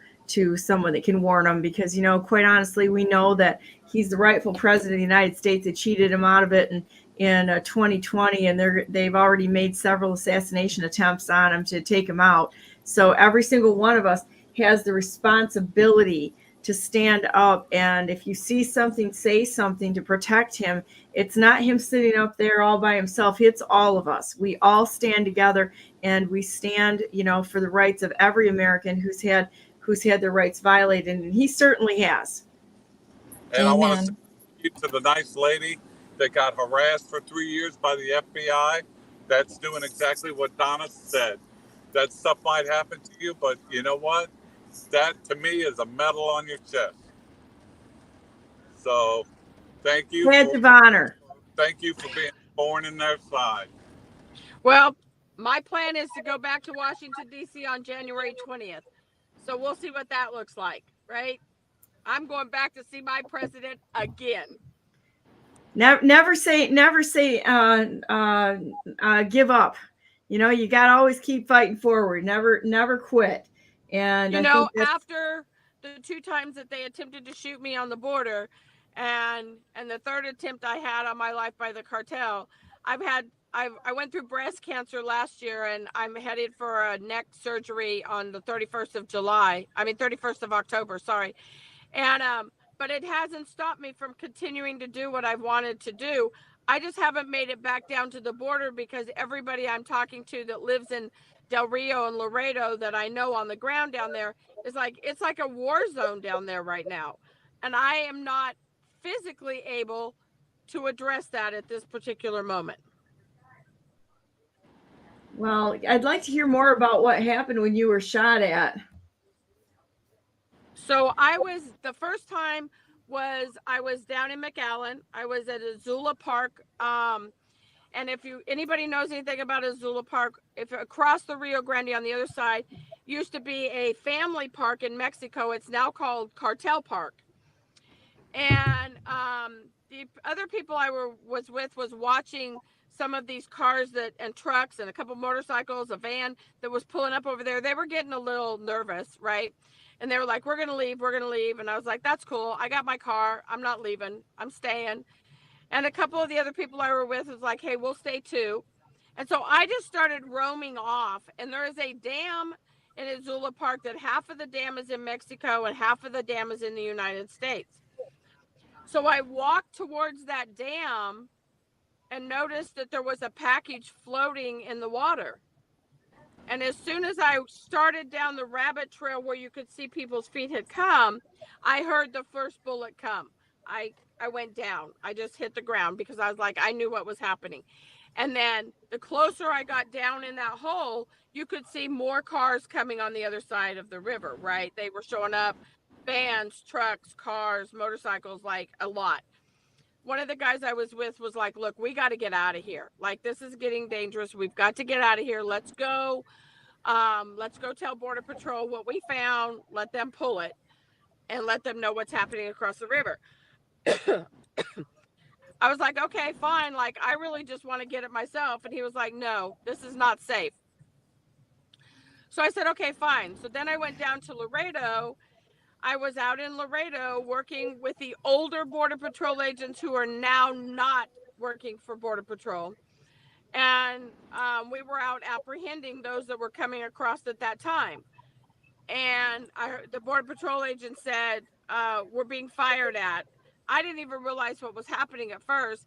someone that can warn them, because, quite honestly, we know that he's the rightful president of the United States. They cheated him out of it in 2020, and they've already made several assassination attempts on him to take him out. So every single one of us has the responsibility to stand up, and if you see something, say something to protect him. It's not him sitting up there all by himself. It's all of us. We all stand together, and we stand, for the rights of every American who's had their rights violated, and he certainly has. And I want to say thank you to the nice lady that got harassed for 3 years by the FBI. That's doing exactly what Donna said. That stuff might happen to you, but you know what? That to me is a medal on your chest. So thank you. Badge of honor. Thank you for being born in their side. Well, my plan is to go back to Washington, D.C. on January 20th. So we'll see what that looks like, right? I'm going back to see my president again. Never say give up. You got to always keep fighting forward. Never quit. And after the 2 times that they attempted to shoot me on the border, and the 3rd attempt I had on my life by the cartel, I went through breast cancer last year, and I'm headed for a neck surgery on the 31st of October, sorry. And but it hasn't stopped me from continuing to do what I've wanted to do. I just haven't made it back down to the border, because everybody I'm talking to that lives in Del Rio and Laredo that I know on the ground down there is like, it's like a war zone down there right now. And I am not physically able to address that at this particular moment. Well, I'd like to hear more about what happened when you were shot at. So the first time I was down in McAllen. I was at Azula Park. And if anybody knows anything about Azula Park, if across the Rio Grande on the other side used to be a family park in Mexico, it's now called Cartel Park. And the other people I was with was watching some of these cars and trucks and a couple motorcycles, a van that was pulling up over there. They were getting a little nervous, right? And they were like, we're going to leave. And I was like, that's cool. I got my car. I'm not leaving. I'm staying. And a couple of the other people I were with was like, hey, we'll stay too. And so I just started roaming off. And there is a dam in Azula Park that half of the dam is in Mexico and half of the dam is in the United States. So I walked towards that dam and noticed that there was a package floating in the water. And as soon as I started down the rabbit trail where you could see people's feet had come, I heard the first bullet come. I went down. I just hit the ground because I was like, I knew what was happening. And then the closer I got down in that hole, you could see more cars coming on the other side of the river, right? They were showing up, vans, trucks, cars, motorcycles, like a lot. One of the guys I was with was like, look, we got to get out of here. Like, this is getting dangerous. We've got to get out of here. Let's go. Let's go tell Border Patrol what we found. Let them pull it and let them know what's happening across the river. I was like, okay, fine. Like, I really just want to get it myself. And he was like, no, this is not safe. So I said, okay, fine. So then I went down to Laredo. I was out in Laredo working with the older Border Patrol agents who are now not working for Border Patrol. And we were out apprehending those that were coming across at that time. And the Border Patrol agent said, we're being fired at. I didn't even realize what was happening at first.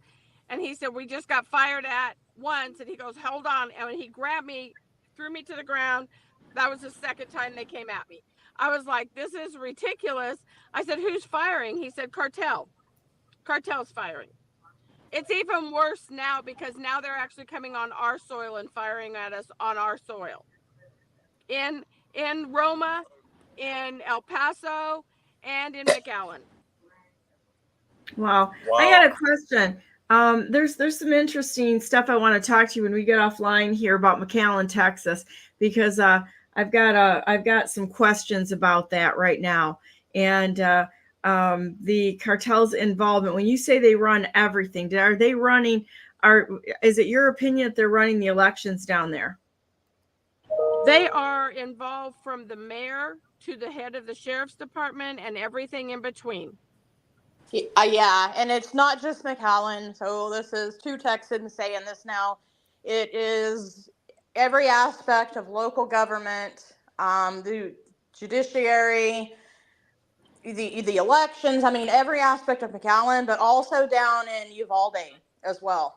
And he said, we just got fired at once. And he goes, hold on. And he grabbed me, threw me to the ground. That was the second time they came at me. I was like, this is ridiculous. I said, who's firing? He said, cartel. Cartel's firing. It's even worse now because now they're actually coming on our soil and firing at us on our soil. In Roma, in El Paso, and in McAllen. Wow. I got a question. There's some interesting stuff I want to talk to you when we get offline here about McAllen, Texas, because I've got some questions about that right now. And the cartel's involvement. When you say they run everything, are they running? Is it your opinion that they're running the elections down there? They are involved from the mayor to the head of the sheriff's department and everything in between. Yeah, and it's not just McAllen. So this is two Texans saying this now. It is every aspect of local government, the judiciary, the elections. I mean, every aspect of McAllen, but also down in Uvalde as well.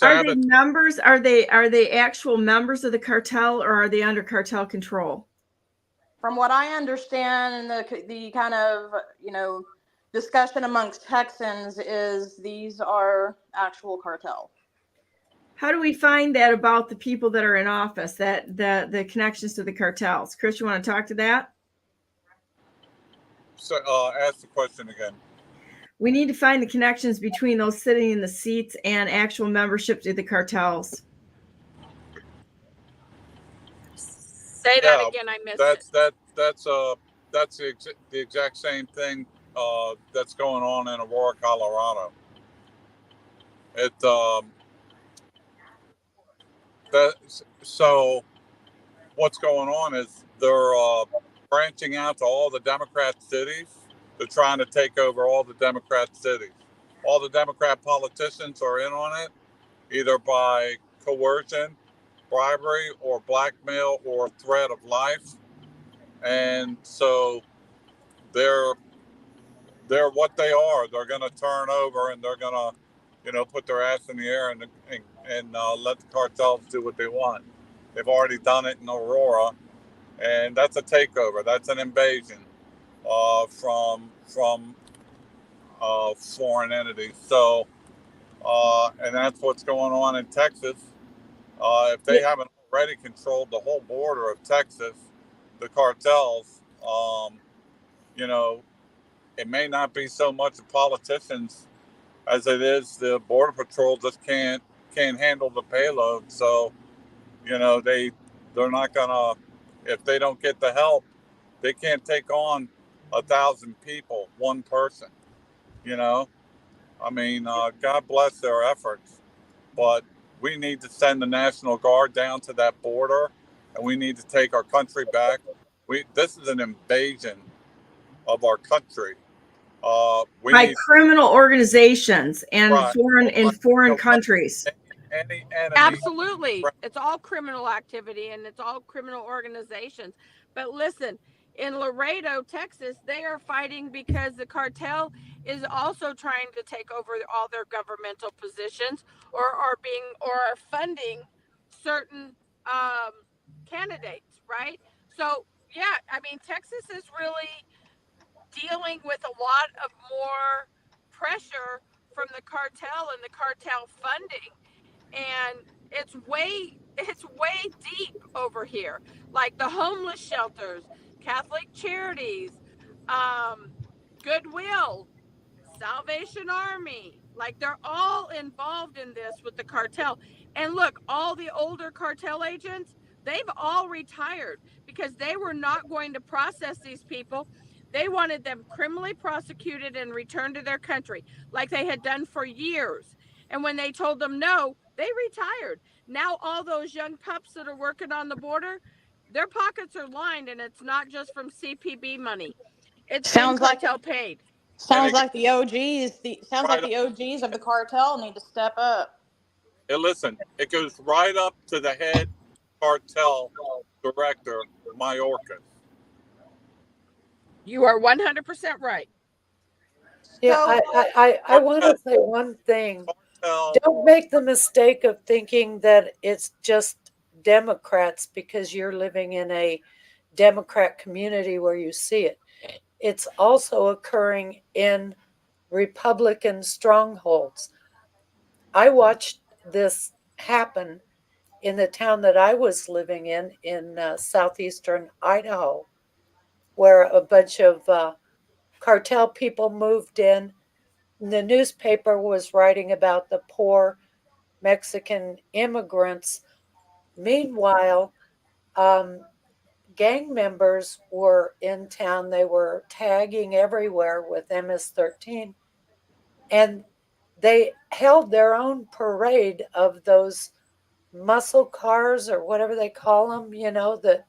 Are they members? Are they actual members of the cartel, or are they under cartel control? From what I understand, the kind of discussion amongst Texans is these are actual cartel. How do we find that about the people that are in office, that the connections to the cartels? Chris, you want to talk to that? So ask the question again. We need to find the connections between those sitting in the seats and actual membership to the cartels. Say that again. I missed it. That's the exact same thing that's going on in Aurora, Colorado. So what's going on is they're branching out to all the Democrat cities. They're trying to take over all the Democrat cities. All the Democrat politicians are in on it, either by coercion, bribery, or blackmail, or threat of life. And so they're what they are. They're going to turn over, and they're going to, put their ass in the air and let the cartels do what they want. They've already done it in Aurora, and that's a takeover. That's an invasion from foreign entities. So, and that's what's going on in Texas. If they haven't already controlled the whole border of Texas, the cartels, it may not be so much the politicians as it is the Border Patrol just can't handle the payload. So, they're not gonna, if they don't get the help, they can't take on 1,000 people, one person. God bless their efforts, but we need to send the National Guard down to that border, and we need to take our country back. This is an invasion of our country. By criminal organizations and foreign countries. Any enemy. Absolutely. It's all criminal activity and it's all criminal organizations. But listen, in Laredo, Texas, they are fighting because the cartel is also trying to take over all their governmental positions or are funding certain candidates, right? So, yeah, Texas is really dealing with a lot of more pressure from the cartel and the cartel funding. And it's way deep over here. Like the homeless shelters, Catholic Charities, Goodwill, Salvation Army, like they're all involved in this with the cartel. And look, all the older cartel agents, they've all retired because they were not going to process these people. They wanted them criminally prosecuted and returned to their country like they had done for years. And when they told them no, they retired. Now all those young pups that are working on the border, their pockets are lined, and it's not just from CPB money. It's been Sounds like cartel paid. sounds And like the OGs. Sounds like right the OGs of the cartel need to step up. And listen, it goes right up to the head cartel director, Mayorkas. You are 100% right. Yeah, So I want to say one thing. Cartel, Don't make the mistake of thinking that it's just Democrats because you're living in a Democrat community where you see it. It's also occurring in Republican strongholds. I watched this happen in the town that I was living in southeastern Idaho, where a bunch of cartel people moved in. The newspaper was writing about the poor Mexican immigrants. Meanwhile, gang members were in town. They were tagging everywhere with MS-13, and they held their own parade of those muscle cars or whatever they call them, that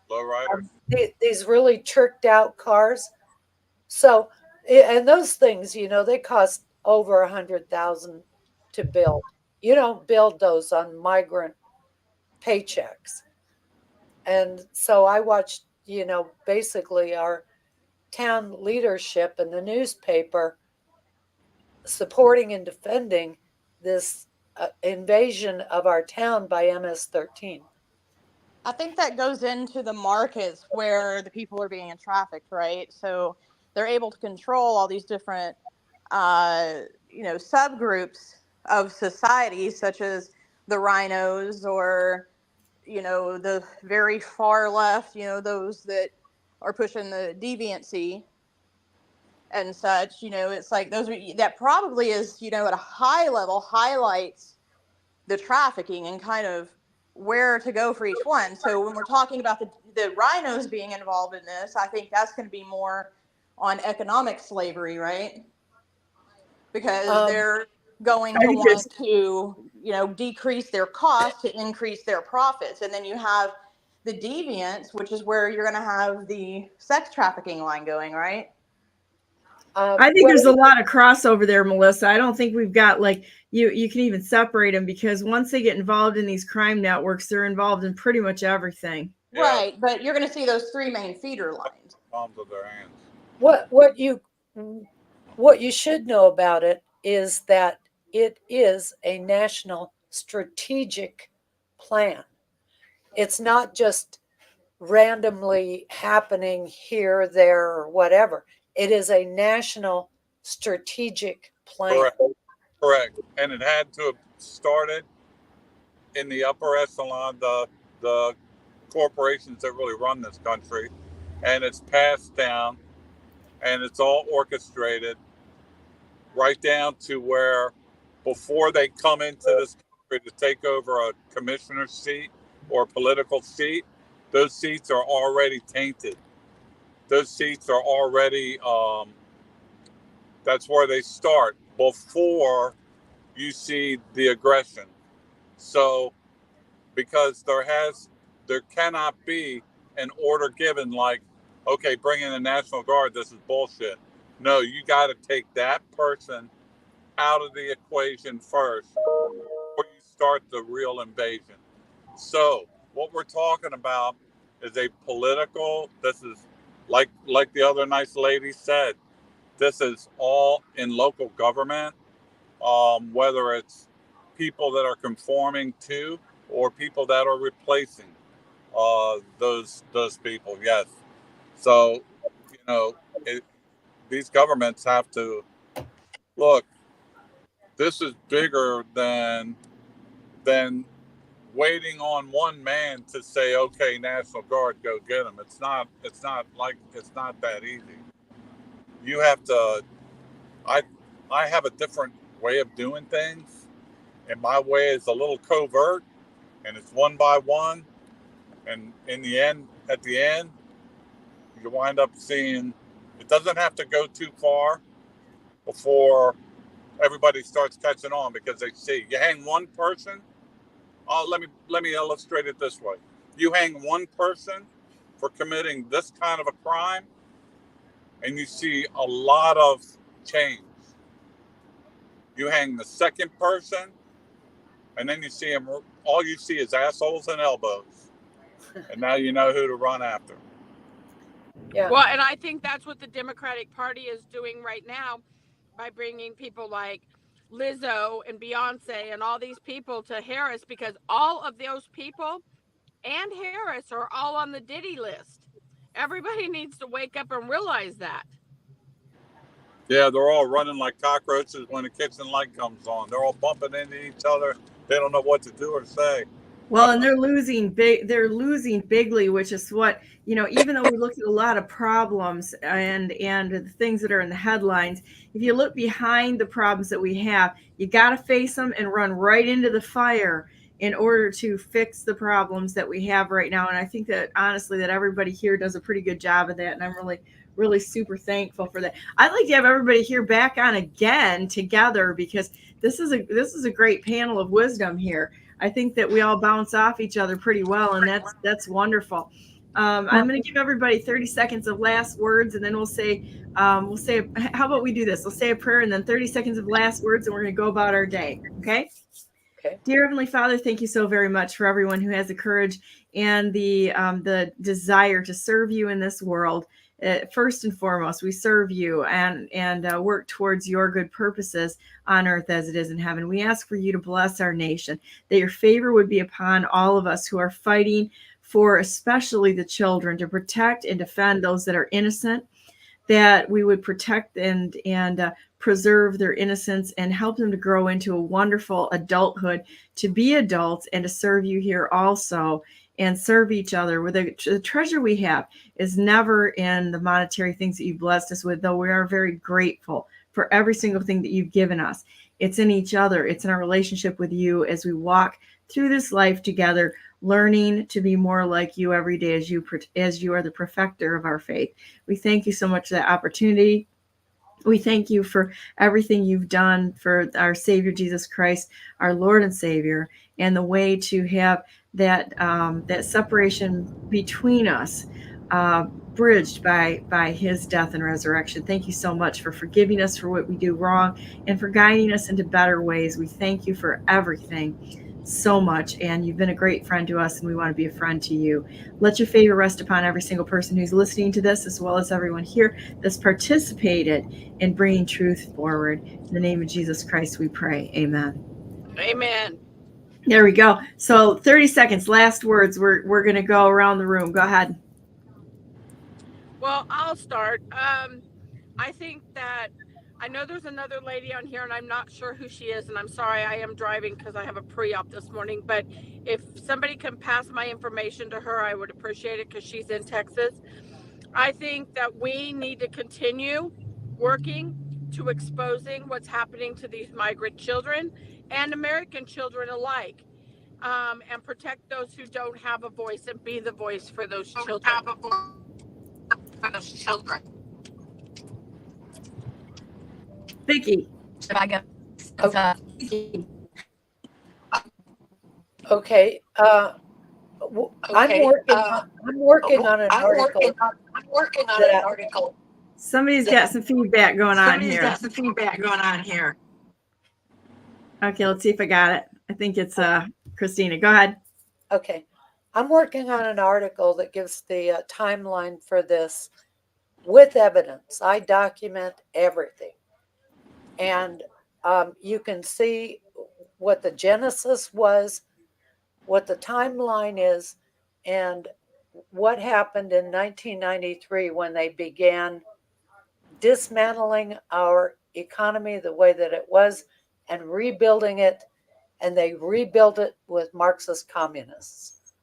lowriders. these really tricked out cars. So, and those things, they cost over 100,000 to build. You don't build those on migrant paychecks. And so I watched, basically our town leadership and the newspaper supporting and defending this invasion of our town by MS-13. I think that goes into the markets where the people are being trafficked, right? So they're able to control all these different, subgroups of society, such as the rhinos or, the very far left, those that are pushing the deviancy and such. It's like that probably is, at a high level highlights the trafficking and kind of where to go for each one. So when we're talking about the rhinos being involved in this, I think that's going to be more on economic slavery, right? Because they're going to want to, decrease their costs to increase their profits. And then you have the deviants, which is where you're going to have the sex trafficking line going, right? I think there's a lot of crossover there, Melissa. I don't think we've got you can even separate them, because once they get involved in these crime networks, they're involved in pretty much everything. Yeah. Right, but you're going to see those three main feeder lines. Palms of their hands. What you should know about it is that it is a national strategic plan. It's not just randomly happening here, there, or whatever. It is a national strategic plan. Correct. And it had to have started in the upper echelon, the corporations that really run this country, and it's passed down, and it's all orchestrated right down to where, before they come into this country to take over a commissioner's seat or a political seat, those seats are already tainted. Those seats are already, that's where they start before you see the aggression. So, because there cannot be an order given like, okay, bring in the National Guard, this is bullshit. No, you got to take that person out of the equation first before you start the real invasion. So what we're talking about is a political, this is like the other nice lady said, this is all in local government, whether it's people that are conforming to or people that are replacing those people. Yes. So, these governments have to look. This is bigger than waiting on one man to say, okay, National Guard, go get them. It's not that easy. You have to, I have a different way of doing things, and my way is a little covert, and it's one by one, And at the end, you wind up seeing it doesn't have to go too far before everybody starts catching on, because they see you hang one person. Oh, let me illustrate it this way. You hang one person for committing this kind of a crime, and you see a lot of change. You hang the second person, and then you see them. All you see is assholes and elbows, and now you know who to run after. Yeah. Well, and I think that's what the Democratic Party is doing right now by bringing people like Lizzo and Beyonce and all these people to Harris, because all of those people and Harris are all on the Diddy list. Everybody needs to wake up and realize that. Yeah, they're all running like cockroaches when the kitchen light comes on. They're all bumping into each other. They don't know what to do or say. Well, and they're losing big. They're losing bigly, which is what, even though we look at a lot of problems and the things that are in the headlines, if you look behind the problems that we have, you got to face them and run right into the fire in order to fix the problems that we have right now. And I think that honestly, that everybody here does a pretty good job of that, and I'm really, really super thankful for that. I'd like to have everybody here back on again together, because this is a great panel of wisdom here. I think that we all bounce off each other pretty well, and that's wonderful. I'm going to give everybody 30 seconds of last words, and then we'll say, how about we do this? We'll say a prayer, and then 30 seconds of last words, and we're going to go about our day. Okay? Okay. Dear Heavenly Father, thank you so very much for everyone who has the courage and the desire to serve you in this world. First and foremost, we serve you and work towards your good purposes on earth as it is in heaven. We ask for you to bless our nation, that your favor would be upon all of us who are fighting for especially the children, to protect and defend those that are innocent, that we would protect and preserve their innocence and help them to grow into a wonderful adulthood, to be adults and to serve you here also, and serve each other. With the treasure we have is never in the monetary things that you've blessed us with, though we are very grateful for every single thing that you've given us. It's in each other. It's in our relationship with you as we walk through this life together, learning to be more like you every day as you are the perfecter of our faith. We thank you so much for that opportunity. We thank you for everything you've done for our Savior, Jesus Christ, our Lord and Savior, and the way to have that separation between us bridged by his death and resurrection. Thank you so much for forgiving us for what we do wrong and for guiding us into better ways. We thank you for everything so much, and you've been a great friend to us, and we want to be a friend to you. Let your favor rest upon every single person who's listening to this, as well as everyone here that's participated in bringing truth forward. In the name of Jesus Christ, we pray. Amen. Amen. There we go. So 30 seconds, last words. We're going to go around the room. Go ahead. Well, I'll start. I think that I know there's another lady on here, and I'm not sure who she is, and I'm sorry, I am driving because I have a pre-op this morning, but if somebody can pass my information to her, I would appreciate it, because she's in Texas. I think that we need to continue working to exposing what's happening to these migrant children and American children alike, and protect those who don't have a voice, and be the voice for those children. Vicky. Okay. I'm working on an article. Somebody's got some feedback going on here. Okay, let's see if I got it. I think it's Christina. Go ahead. Okay. I'm working on an article that gives the timeline for this with evidence. I document everything. And you can see what the genesis was, what the timeline is, and what happened in 1993 when they began dismantling our economy the way that it was and rebuilding it, and they rebuilt it with Marxist communists.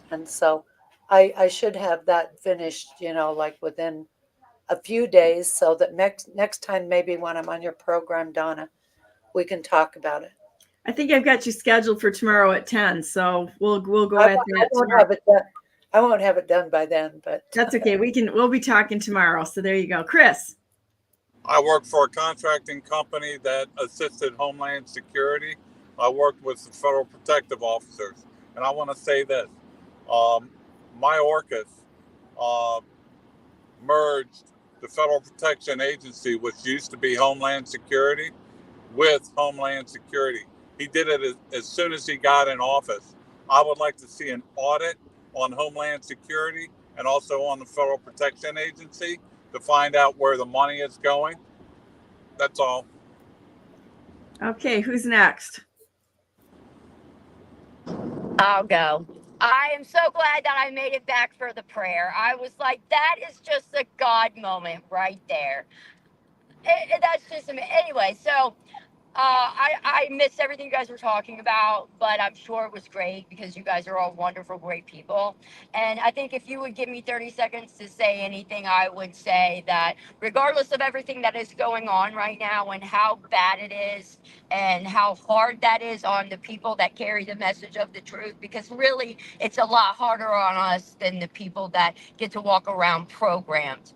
And so I should have that finished, like within a few days, so that next time, maybe when I'm on your program, Donna, we can talk about it. I think I've got you scheduled for tomorrow at 10. So we'll go I at won't, I that won't tomorrow. have it done. I won't have it done by then, but That's okay. We'll be talking tomorrow. So there you go. Chris. I worked for a contracting company that assisted Homeland Security. I worked with the federal protective officers. And I want to say this. My Orcus merged the Federal Protection Agency, which used to be Homeland Security, with Homeland Security. He did it as soon as he got in office. I would like to see an audit on Homeland Security and also on the Federal Protection Agency to find out where the money is going. That's all. Okay, who's next? I'll go. I am so glad that I made it back for the prayer. I was like, that is just a God moment right there. That's just anyway. So I missed everything you guys were talking about, but I'm sure it was great because you guys are all wonderful, great people. And I think if you would give me 30 seconds to say anything, I would say that regardless of everything that is going on right now and how bad it is and how hard that is on the people that carry the message of the truth, because really it's a lot harder on us than the people that get to walk around programmed.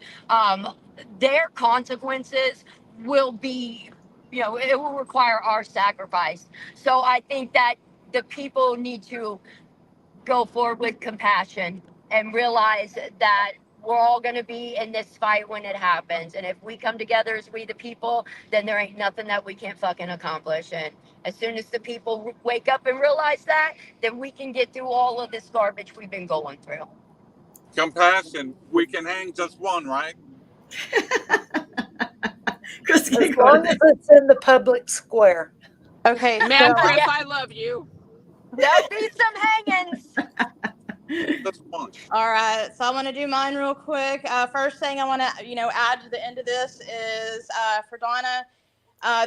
Their consequences will be, it will require our sacrifice. So I think that the people need to go forward with compassion and realize that we're all going to be in this fight when it happens. And if we come together as we the people, then there ain't nothing that we can't fucking accomplish. And as soon as the people wake up and realize that, then we can get through all of this garbage we've been going through. Compassion. We can hang just one, right? Chris, as long as it's in the public square. Okay, Man, so, Chris, I love you. There'll be some hangings. Just one. all right, so I want to do mine real quick. First thing I want to, add to the end of this is for Donna.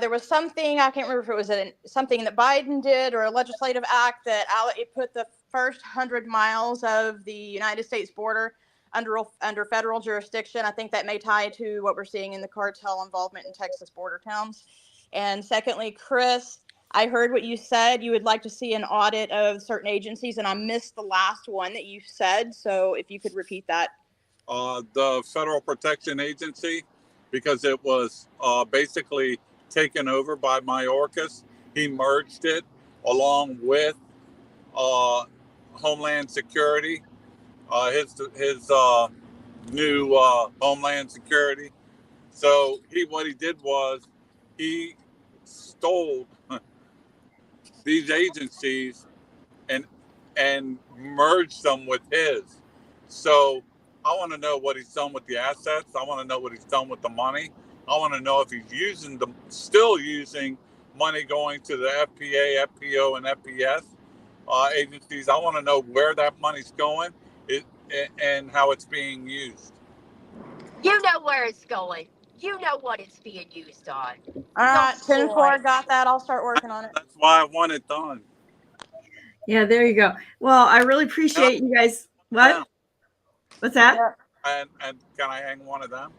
There was something, I can't remember if it was something that Biden did or a legislative act that it put the first 100 miles of the United States border under federal jurisdiction. I think that may tie to what we're seeing in the cartel involvement in Texas border towns. And secondly, Chris, I heard what you said. You would like to see an audit of certain agencies, and I missed the last one that you said. So if you could repeat that. The Federal Protection Agency, because it was basically taken over by Mayorkas. He merged it along with Homeland Security, his new Homeland Security. So what he did was he stole these agencies and merged them with his. So I want to know what he's done with the assets. I want to know what he's done with the money. I want to know if he's still using money going to the FPA, FPO, and FPS agencies. I want to know where that money's going and how it's being used. You know where it's going. You know what it's being used on. All right, 10-4, got that. I'll start working on it. That's why I want it done. Yeah, there you go. Well, I really appreciate you guys. What? What's that? And can I hang one of them?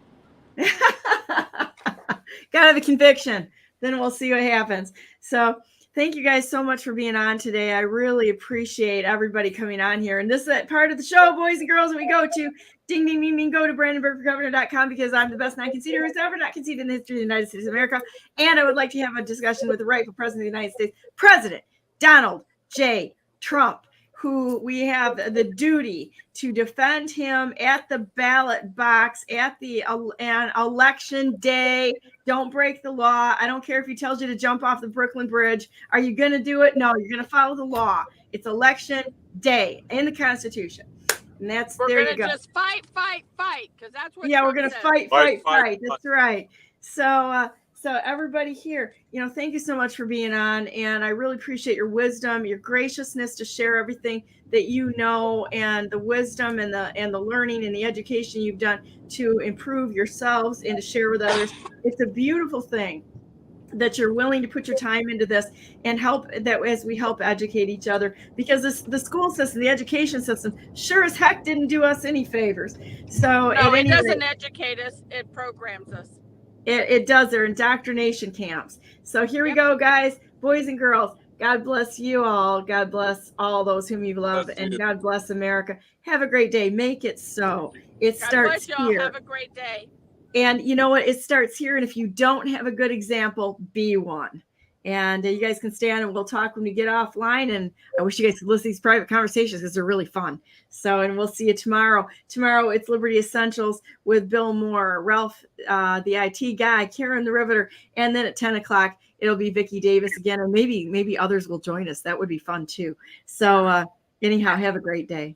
Gotta have a conviction. Then we'll see what happens. So thank you guys so much for being on today. I really appreciate everybody coming on here. And this is that part of the show, boys and girls, that we go to. Ding, ding, ding, ding. Go to BrandenburgForGovernor.com because I'm the best non-conceder who's ever not conceded in the history of the United States of America. And I would like to have a discussion with the rightful president of the United States, President Donald J. Trump, who we have the duty to defend him at the ballot box at the election day. Don't break the law. I don't care if he tells you to jump off the Brooklyn Bridge. Are you going to do it? No, you're going to follow the law. It's election day in the Constitution. And that's We're there you gonna go. just fight, because that's what. Yeah, Trump we're going to said. fight. That's right. So everybody here, thank you so much for being on. And I really appreciate your wisdom, your graciousness to share everything that you know, and the wisdom and the learning and the education you've done to improve yourselves and to share with others. It's a beautiful thing that you're willing to put your time into this and help that as we help educate each other, because the school system, the education system sure as heck didn't do us any favors. So No, it doesn't educate us. It programs us. It does. They're indoctrination camps. So here we go, guys, boys and girls. God bless you all. God bless all those whom you love, Bless and you. God bless America. Have a great day. Make it so. It God starts bless y'all. here. Have a great day. And you know what? It starts here. And if you don't have a good example, be one. And you guys can stay on and we'll talk when we get offline. And I wish you guys could listen to these private conversations because they're really fun. So, and we'll see you tomorrow. Tomorrow, it's Liberty Essentials with Bill Moore, Ralph, the IT guy, Karen the Riveter. And then at 10 o'clock, it'll be Vicky Davis again. And maybe others will join us. That would be fun too. So anyhow, have a great day.